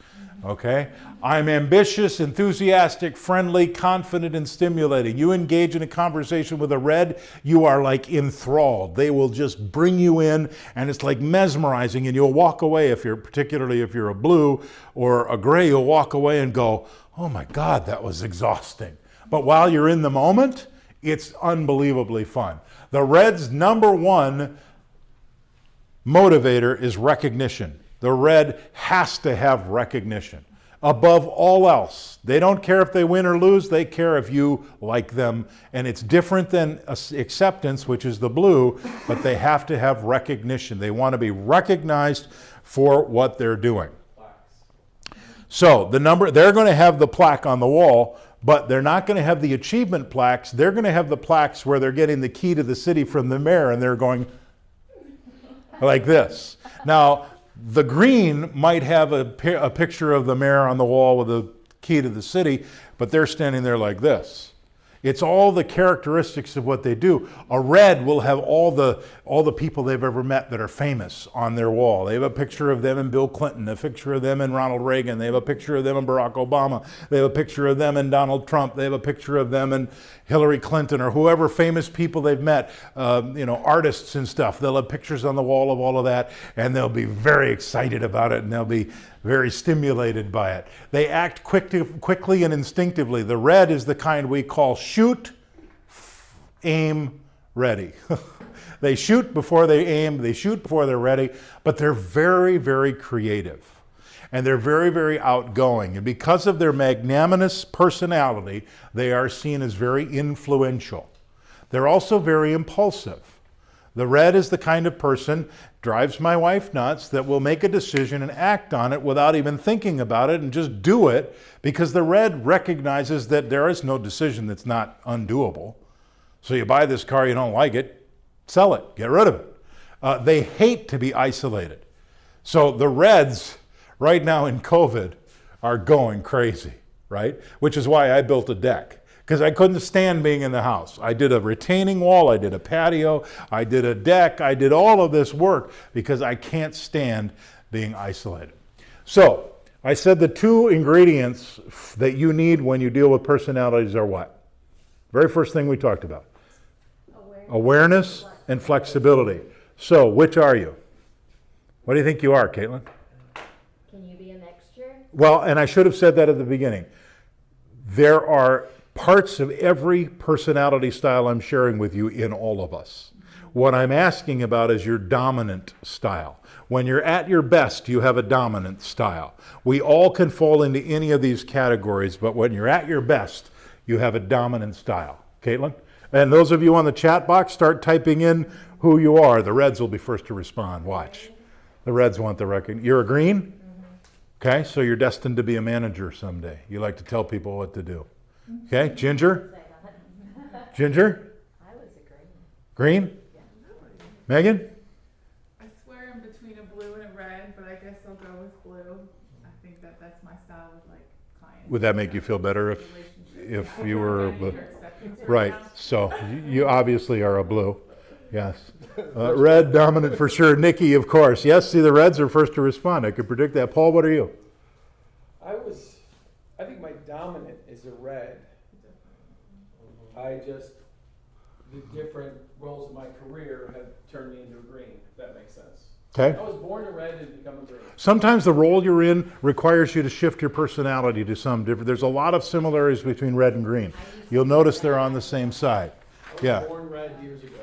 Okay? I'm ambitious, enthusiastic, friendly, confident, and stimulating. You engage in a conversation with a red, you are like enthralled. They will just bring you in, and it's like mesmerizing, and you'll walk away, particularly if you're a blue or a gray, you'll walk away and go, oh my God, that was exhausting. But while you're in the moment, it's unbelievably fun. The red's #1 motivator is recognition. The red has to have recognition. Above all else, they don't care if they win or lose, they care if you like them. And it's different than acceptance, which is the blue, but they have to have recognition. They want to be recognized for what they're doing. So they're going to have the plaque on the wall, but they're not going to have the achievement plaques. They're going to have the plaques where they're getting the key to the city from the mayor and they're going like this. Now, the green might have a picture of the mayor on the wall with the key to the city, but they're standing there like this. It's all the characteristics of what they do. A red will have all the people they've ever met that are famous on their wall. They have a picture of them and Bill Clinton, a picture of them and Ronald Reagan. They have a picture of them and Barack Obama. They have a picture of them and Donald Trump. They have a picture of them and Hillary Clinton or whoever famous people they've met, artists and stuff. They'll have pictures on the wall of all of that, and they'll be very excited about it, and they'll be very stimulated by it. They act quickly and instinctively. The red is the kind we call shoot, aim, ready. They shoot before they aim, they shoot before they're ready, but they're very, very creative. And they're very, very outgoing. And because of their magnanimous personality, they are seen as very influential. They're also very impulsive. The red is the kind of person, drives my wife nuts, that will make a decision and act on it without even thinking about it and just do it, because the red recognizes that there is no decision that's not undoable. So you buy this car, you don't like it, sell it, get rid of it. They hate to be isolated. So the reds right now in COVID are going crazy, right? Which is why I built a deck, because I couldn't stand being in the house. I did a retaining wall, I did a patio, I did a deck, I did all of this work because I can't stand being isolated. So I said the 2 ingredients that you need when you deal with personalities are what? Very first thing we talked about. Awareness and flexibility. So which are you? What do you think you are, Caitlin? Can you be a mixture? Well, and I should have said that at the beginning. There are parts of every personality style I'm sharing with you in all of us. What I'm asking about is your dominant style. When you're at your best, you have a dominant style. We all can fall into any of these categories, but when you're at your best, you have a dominant style. Caitlin? And those of you on the chat box, start typing in who you are. The reds will be first to respond. Watch. The reds want the recognition. You're a green? Okay, so you're destined to be a manager someday. You like to tell people what to do. Okay, Ginger? Ginger? I was a green. Green? Megan? I swear I'm between a blue and a red, but I guess I'll go with blue. I think that's my style with like clients. Would that make you feel better if you were right? So you obviously are a blue. Yes. Red dominant for sure. Nikki, of course. Yes, see, the reds are first to respond. I could predict that. Paul, what are you? I think my dominant is a red. The different roles of my career have turned me into a green, if that makes sense. Okay. I was born a red and become a green. Sometimes the role you're in requires you to shift your personality to some different. There's a lot of similarities between red and green. You'll notice they're on the same side. I was born red years ago.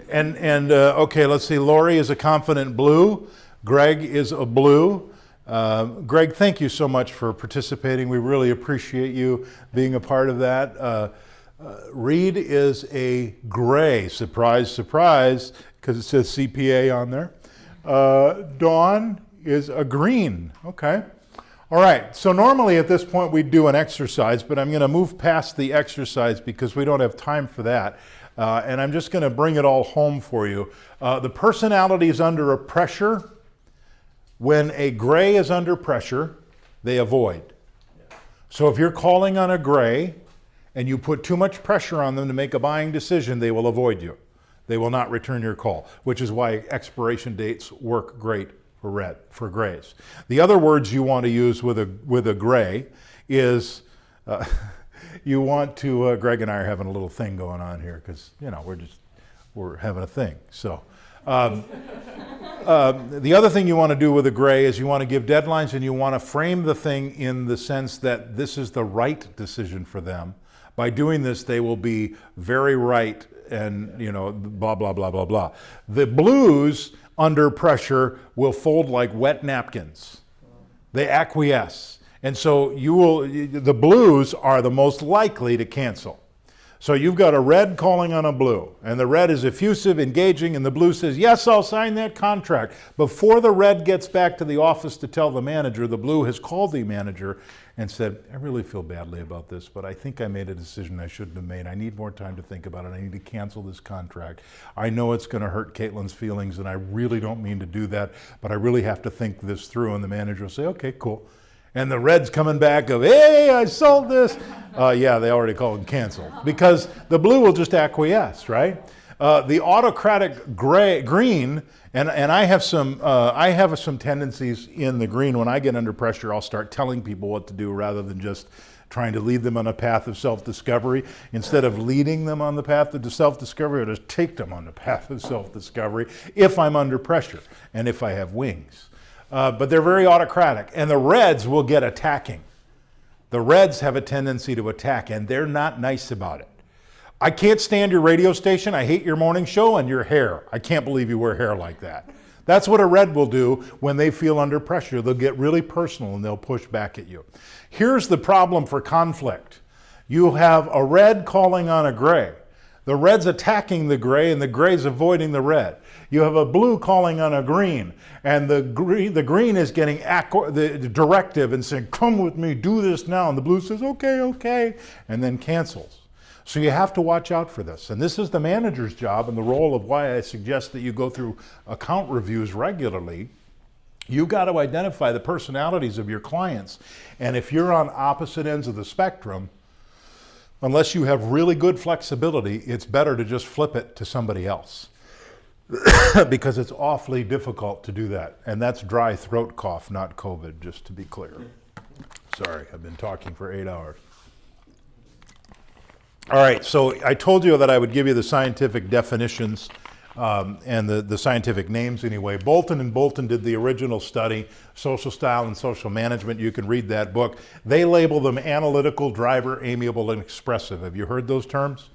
Okay, let's see. Lori is a confident blue. Greg is a blue. Greg, thank you so much for participating. We really appreciate you being a part of that. Reed is a gray. Surprise, surprise, because it says CPA on there. Dawn is a green. Okay. All right. So normally at this point we'd do an exercise, but I'm going to move past the exercise because we don't have time for that. And I'm just going to bring it all home for you. The personality is under a pressure. When a gray is under pressure, they avoid. So if you're calling on a gray and you put too much pressure on them to make a buying decision, they will avoid you. They will not return your call, which is why expiration dates work great for grays. The other words you want to use with a gray is you want to. Greg and I are having a little thing going on here because we're having a thing. So. The other thing you want to do with a gray is you want to give deadlines and you want to frame the thing in the sense that this is the right decision for them. By doing this, they will be very right and, blah, blah, blah, blah, blah. The blues under pressure will fold like wet napkins. They acquiesce. And so the blues are the most likely to cancel. So you've got a red calling on a blue, and the red is effusive, engaging, and the blue says, yes, I'll sign that contract. Before the red gets back to the office to tell the manager, the blue has called the manager and said, I really feel badly about this, but I think I made a decision I shouldn't have made. I need more time to think about it. I need to cancel this contract. I know it's going to hurt Caitlin's feelings, and I really don't mean to do that, but I really have to think this through. And the manager will say, okay, cool. And the red's coming back of, hey, I sold this. Yeah, they already called and canceled because the blue will just acquiesce, right? The autocratic green, and I have some tendencies in the green. When I get under pressure, I'll start telling people what to do rather than just trying to lead them on a path of self-discovery. Instead of leading them on the path of self-discovery, I'll just take them on the path of self-discovery if I'm under pressure and if I have wings. But they're very autocratic, and the reds will get attacking. The reds have a tendency to attack, and they're not nice about it. I can't stand your radio station, I hate your morning show, and your hair. I can't believe you wear hair like that. That's what a red will do when they feel under pressure. They'll get really personal, and they'll push back at you. Here's the problem for conflict. You have a red calling on a gray. The red's attacking the gray, and the gray's avoiding the red. You have a blue calling on a green, and the green is getting the directive and saying, come with me, do this now. And the blue says, okay, okay, and then cancels. So you have to watch out for this. And this is the manager's job and the role of why I suggest that you go through account reviews regularly. You've got to identify the personalities of your clients. And if you're on opposite ends of the spectrum, unless you have really good flexibility, it's better to just flip it to somebody else. Because it's awfully difficult to do that. And that's dry throat cough, not COVID, just to be clear. Sorry, I've been talking for 8 hours. All right, so I told you that I would give you the scientific definitions and the scientific names anyway. Bolton and Bolton did the original study, Social Style and Social Management. You can read that book. They label them analytical, driver, amiable, and expressive. Have you heard those terms?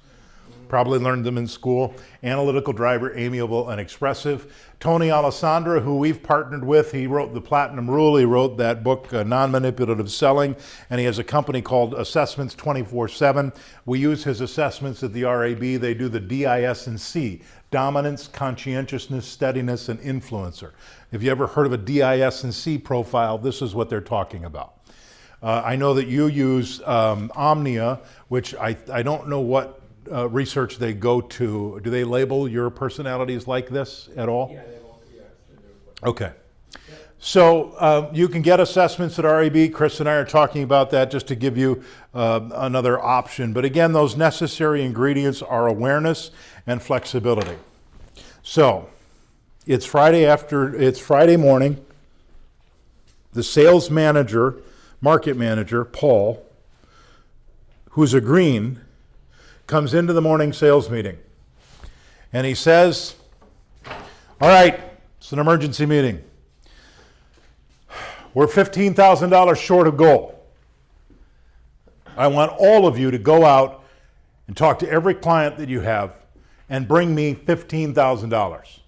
Probably learned them in school. Analytical, driver, amiable, and expressive. Tony Alessandra, who we've partnered with, he wrote The Platinum Rule. He wrote that book, Non-Manipulative Selling, and he has a company called Assessments 24/7. We use his assessments at the RAB. They do the DIS&C, Dominance, Conscientiousness, Steadiness, and Influencer. If you ever heard of a DIS&C profile, this is what they're talking about. I know that you use Omnia, which I don't know what research they go to. Do they label your personalities like this at all? Yeah, they won't. Yes, they do. Okay. So you can get assessments at RAB. Chris and I are talking about that just to give you another option. But again, those necessary ingredients are awareness and flexibility. So it's Friday morning. The sales manager, market manager, Paul, who's a green, comes into the morning sales meeting. And he says, all right, it's an emergency meeting. We're $15,000 short of goal. I want all of you to go out and talk to every client that you have and bring me $15,000.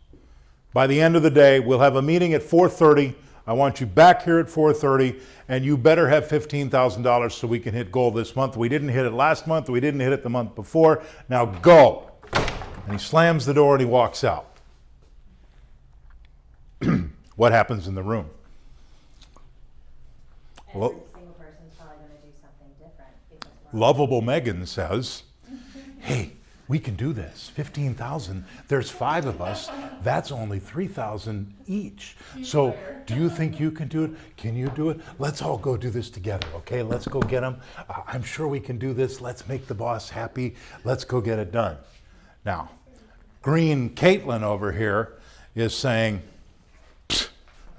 By the end of the day, we'll have a meeting at 4:30. I want you back here at 4:30, and you better have $15,000 so we can hit goal this month. We didn't hit it last month. We didn't hit it the month before. Now go. And he slams the door and he walks out. What happens in the room? Every single person's probably going to do something different. Because Lovable Megan says, hey, we can do this. 15,000. There's 5 of us. That's only 3,000 each. So do you think you can do it? Can you do it? Let's all go do this together, okay? Let's go get them. I'm sure we can do this. Let's make the boss happy. Let's go get it done. Now, Green Caitlin over here is saying,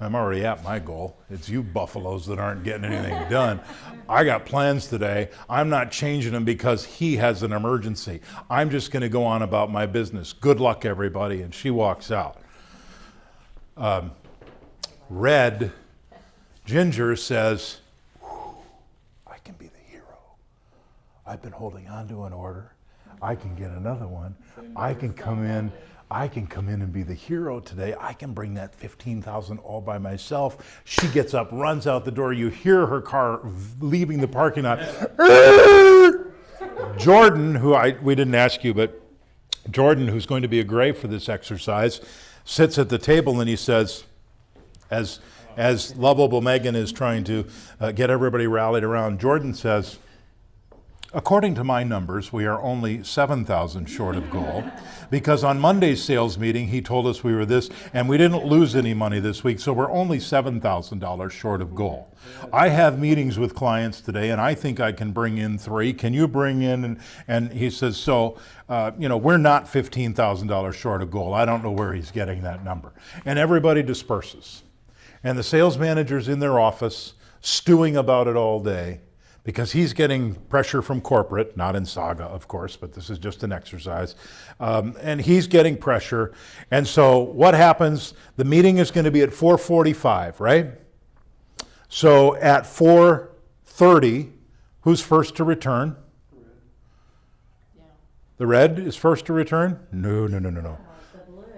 I'm already at my goal. It's you buffaloes that aren't getting anything done. I got plans today. I'm not changing them because he has an emergency. I'm just going to go on about my business. Good luck, everybody. And she walks out. Red Ginger says, I can be the hero. I've been holding on to an order. I can get another one. I can come in and be the hero today. I can bring that 15,000 all by myself. She gets up, runs out the door. You hear her car leaving the parking lot. Jordan, we didn't ask you, but Jordan, who's going to be a gray for this exercise, sits at the table and he says, as lovable Megan is trying to get everybody rallied around, Jordan says, according to my numbers, we are only 7,000 short of goal because on Monday's sales meeting, he told us we were this, and we didn't lose any money this week, so we're only $7,000 short of goal. I have meetings with clients today, and I think I can bring in 3. Can you bring in? And he says, so, we're not $15,000 short of goal. I don't know where he's getting that number. And everybody disperses. And the sales manager's in their office, stewing about it all day, because he's getting pressure from corporate, not in Saga, of course, but this is just an exercise. And he's getting pressure. And so what happens? The meeting is going to be at 4:45, right? So at 4:30, who's first to return? The red is first to return? No.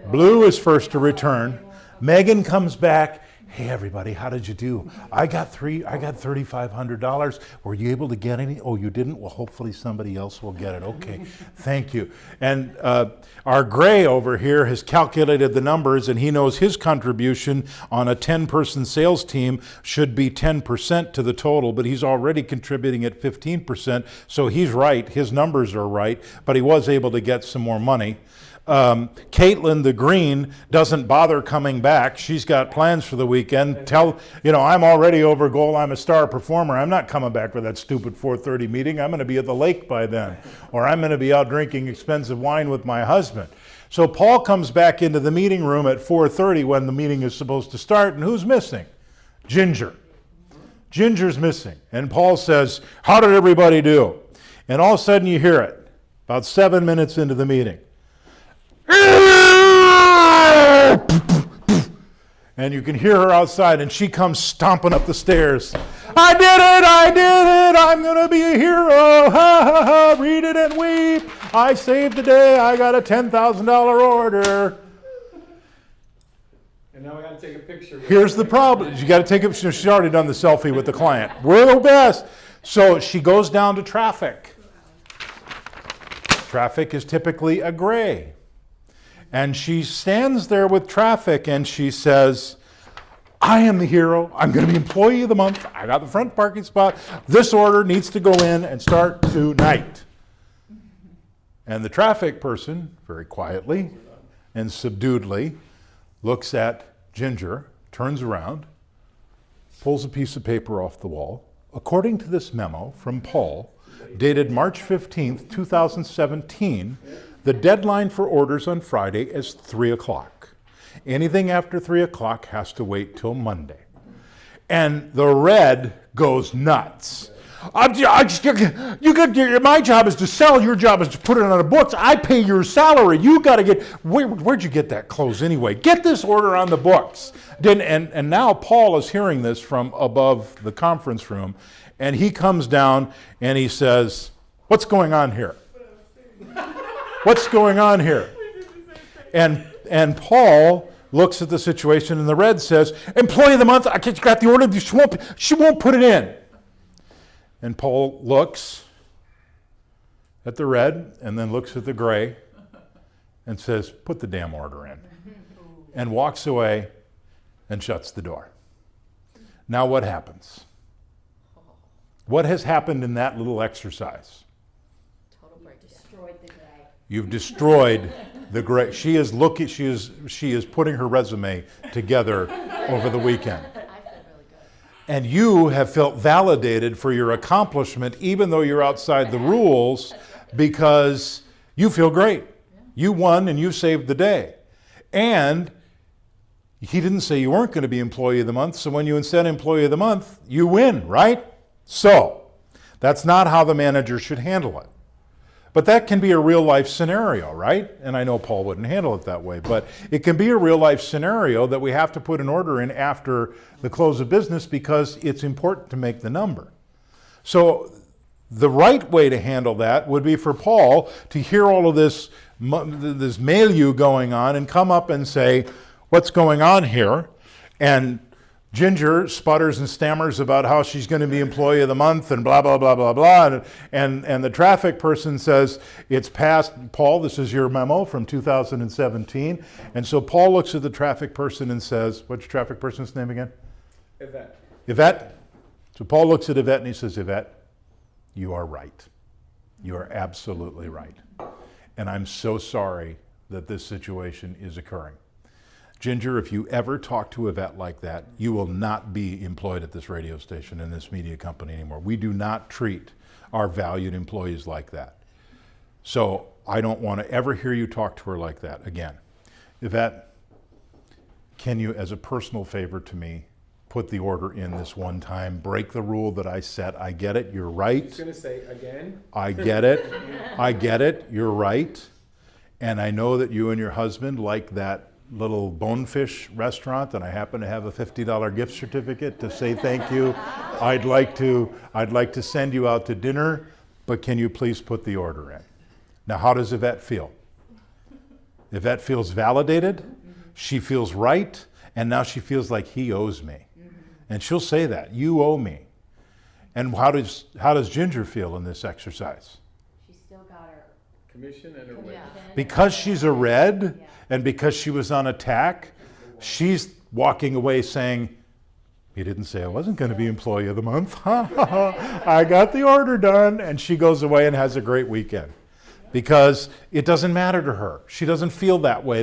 Blue is first to return. Megan comes back. Hey everybody, how did you do? I got $3,500. Were you able to get any? Oh, you didn't? Well, hopefully somebody else will get it. Okay, thank you. And our gray over here has calculated the numbers, and he knows his contribution on a 10-person sales team should be 10% to the total, but he's already contributing at 15%, so he's right. His numbers are right, but he was able to get some more money. Caitlin, the green, doesn't bother coming back. She's got plans for the weekend. I'm already over goal. I'm a star performer. I'm not coming back for that stupid 4:30 meeting. I'm going to be at the lake by then. Or I'm going to be out drinking expensive wine with my husband. So Paul comes back into the meeting room at 4:30 when the meeting is supposed to start. And who's missing? Ginger. Ginger's missing. And Paul says, how did everybody do? And all of a sudden you hear it. About 7 minutes into the meeting. And you can hear her outside, and she comes stomping up the stairs. I did it, I'm going to be a hero, ha ha ha, read it and weep. I saved the day, I got a $10,000 order. And now I got to take a picture. Here's the problem, you got to take a picture. She's already done the selfie with the client. We're the best. So she goes down to traffic. Traffic is typically a gray. And she stands there with traffic and she says, I am the hero. I'm going to be employee of the month. I got the front parking spot. This order needs to go in and start tonight. And the traffic person, very quietly and subduedly, looks at Ginger, turns around, pulls a piece of paper off the wall. According to this memo from Paul, dated March 15th, 2017, the deadline for orders on Friday is 3 o'clock. Anything after 3 o'clock has to wait till Monday. And the red goes nuts. My job is to sell, your job is to put it on the books. I pay your salary. You got to get, where'd you get that clothes anyway? Get this order on the books. And now Paul is hearing this from above the conference room, and he comes down and he says, what's going on here? What's going on here? And Paul looks at the situation, and the red says, employee of the month, I got the order, she won't put it in. And Paul looks at the red and then looks at the gray and says, put the damn order in. And walks away and shuts the door. Now what happens? What has happened in that little exercise? Destroyed the gray. You've destroyed the gray. She is looking. She is putting her resume together over the weekend. And you have felt validated for your accomplishment, even though you're outside the rules, because you feel great. You won and you saved the day. And he didn't say you weren't going to be employee of the month, so when you instead employee of the month, you win, right? So, that's not how the manager should handle it. But that can be a real life scenario, right? And I know Paul wouldn't handle it that way, but it can be a real life scenario that we have to put an order in after the close of business because it's important to make the number. So the right way to handle that would be for Paul to hear all of this milieu going on and come up and say, what's going on here? And Ginger sputters and stammers about how she's going to be employee of the month and blah, blah, blah, blah, blah. And the traffic person says, it's past, Paul, this is your memo from 2017. And so Paul looks at the traffic person and says, what's your traffic person's name again? Yvette. Yvette? So Paul looks at Yvette and he says, Yvette, you are right. You are absolutely right. And I'm so sorry that this situation is occurring. Ginger, if you ever talk to Yvette like that, you will not be employed at this radio station and this media company anymore. We do not treat our valued employees like that. So I don't want to ever hear you talk to her like that again. Yvette, can you, as a personal favor to me, put the order in this one time, break the rule that I set? I get it, you're right. She's going to say again. I get it, I get it, you're right. And I know that you and your husband like that little bonefish restaurant, and I happen to have a $50 gift certificate to say thank you. I'd like to send you out to dinner, but can you please put the order in? Now, how does Yvette feel? Yvette feels validated, she feels right, and now she feels like he owes me. And she'll say that, you owe me. And how does Ginger feel in this exercise? She still got her commission and her wage. Because she's a red, and because she was on attack, she's walking away saying, he didn't say I wasn't going to be employee of the month. I got the order done. And she goes away and has a great weekend. Because it doesn't matter to her. She doesn't feel that way,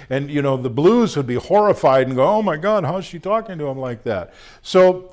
and you know, the Blues would be horrified and go, oh my God, how's she talking to him like that? So,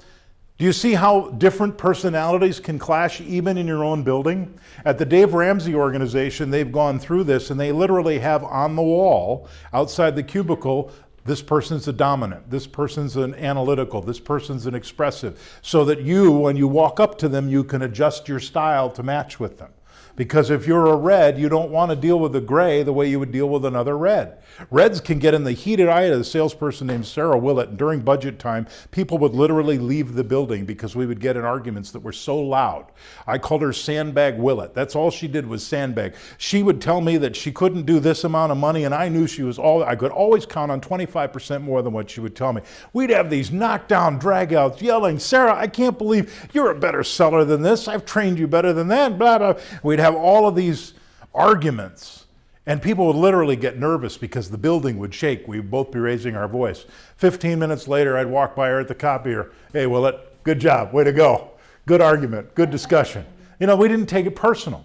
do you see how different personalities can clash even in your own building? At the Dave Ramsey organization, they've gone through this and they literally have on the wall, outside the cubicle, this person's a dominant, this person's an analytical, this person's an expressive, so that you, when you walk up to them, you can adjust your style to match with them. Because if you're a red, you don't want to deal with a gray the way you would deal with another red. Reds can get in the heated eye of the salesperson named Sarah Willett, and during budget time, people would literally leave the building because we would get in arguments that were so loud. I called her Sandbag Willett. That's all she did was sandbag. She would tell me that she couldn't do this amount of money, and I knew I could always count on 25% more than what she would tell me. We'd have these knockdown dragouts yelling, Sarah, I can't believe you're a better seller than this. I've trained you better than that, blah, blah. We'd have all of these arguments. And people would literally get nervous because the building would shake. We'd both be raising our voice. 15 minutes later, I'd walk by her at the copier. Hey, Willett, good job, way to go. Good argument, good discussion. You know, we didn't take it personal.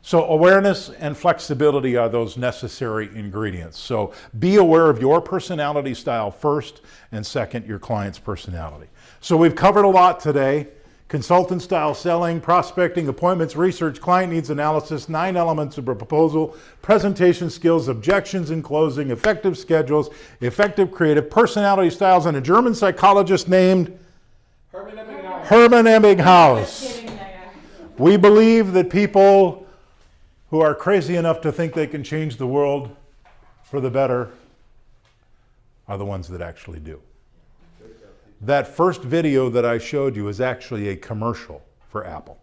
So awareness and flexibility are those necessary ingredients. So be aware of your personality style first, and second, your client's personality. So we've covered a lot today. Consultant style selling, prospecting, appointments, research, client needs analysis, 9 elements of a proposal, presentation skills, objections in closing, effective schedules, effective creative, personality styles, and a German psychologist named Hermann Ebbinghaus. We believe that people who are crazy enough to think they can change the world for the better are the ones that actually do. That first video that I showed you is actually a commercial for Apple.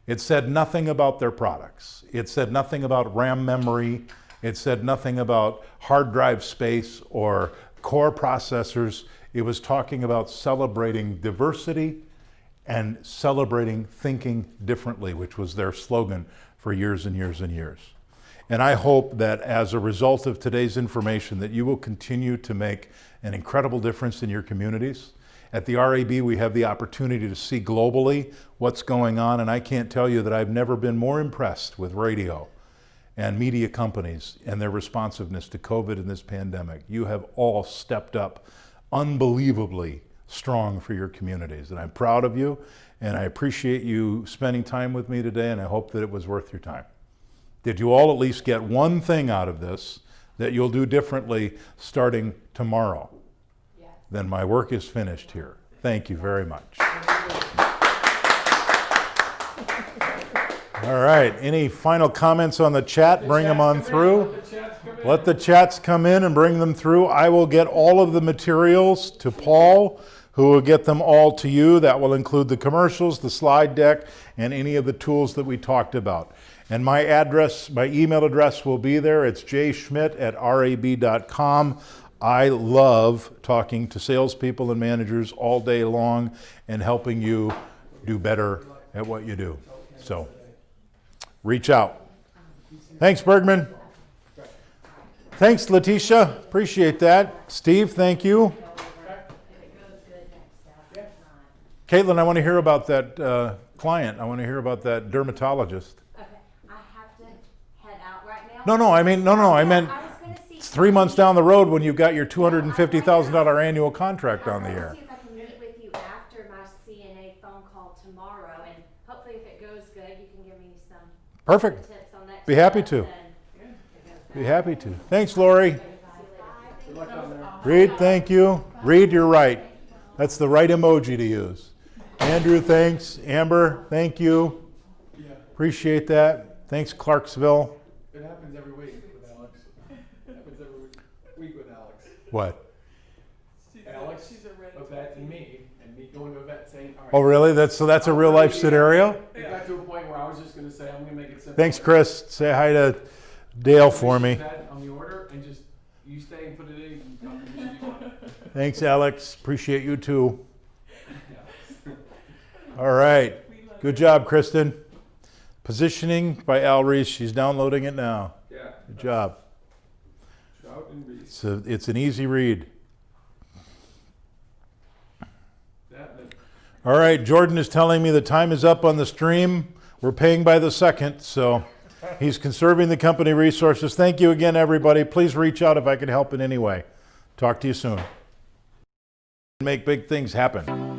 It said nothing about their products. It said nothing about RAM memory. It said nothing about hard drive space or core processors. It was talking about celebrating diversity and celebrating thinking differently, which was their slogan for years and years and years. And I hope that as a result of today's information that you will continue to make an incredible difference in your communities. At the RAB, we have the opportunity to see globally what's going on, and I can't tell you that I've never been more impressed with radio and media companies and their responsiveness to COVID and this pandemic. You have all stepped up unbelievably strong for your communities, and I'm proud of you, and I appreciate you spending time with me today, and I hope that it was worth your time. Did you all at least get one thing out of this that you'll do differently starting tomorrow? Yes. Then my work is finished here. Thank you very much. All right, any final comments on the chat? Bring them on through. Let the chats come in and bring them through. I will get all of the materials to Paul, who will get them all to you. That will include the commercials, the slide deck, and any of the tools that we talked about. And my address, my email address will be there. It's jschmidt@rab.com. I love talking to salespeople and managers all day long and helping you do better at what you do. So reach out. Thanks, Bergman. Thanks, Letitia. Appreciate that. Steve, thank you. Caitlin, I want to hear about that client. I want to hear about that dermatologist. Okay, I have to head out right now. I meant it's 3 months down the road when you've got your $250,000 annual contract on the air. I'll see if I can meet with you after my CNA phone call tomorrow, and hopefully if it goes good, you can give me some Perfect. tips on that. Be happy to. Be happy to. Thanks, Lori. Reed, thank you. Reed, you're right. That's the right emoji to use. Andrew, thanks. Amber, thank you. Appreciate that. Thanks, Clarksville. It happens every week with Alex. It happens every week with Alex. What? Alex, a vet, and me going to a vet saying, all right. Oh, really? That's a real life scenario? It got to a point where I was just going to say, I'm going to make it simple. Thanks, Chris. Say hi to Dale for me. On the order, and just you stay and put it in. Thanks, Alex. Appreciate you too. All right. Good job, Kristen. Positioning by Al Reese. She's downloading it now. Yeah. Good job. Trout and Reese. It's an easy read. All right. Jordan is telling me the time is up on the stream. We're paying by the second, so he's conserving the company resources. Thank you again, everybody. Please reach out if I can help in any way. Talk to you soon. Make big things happen.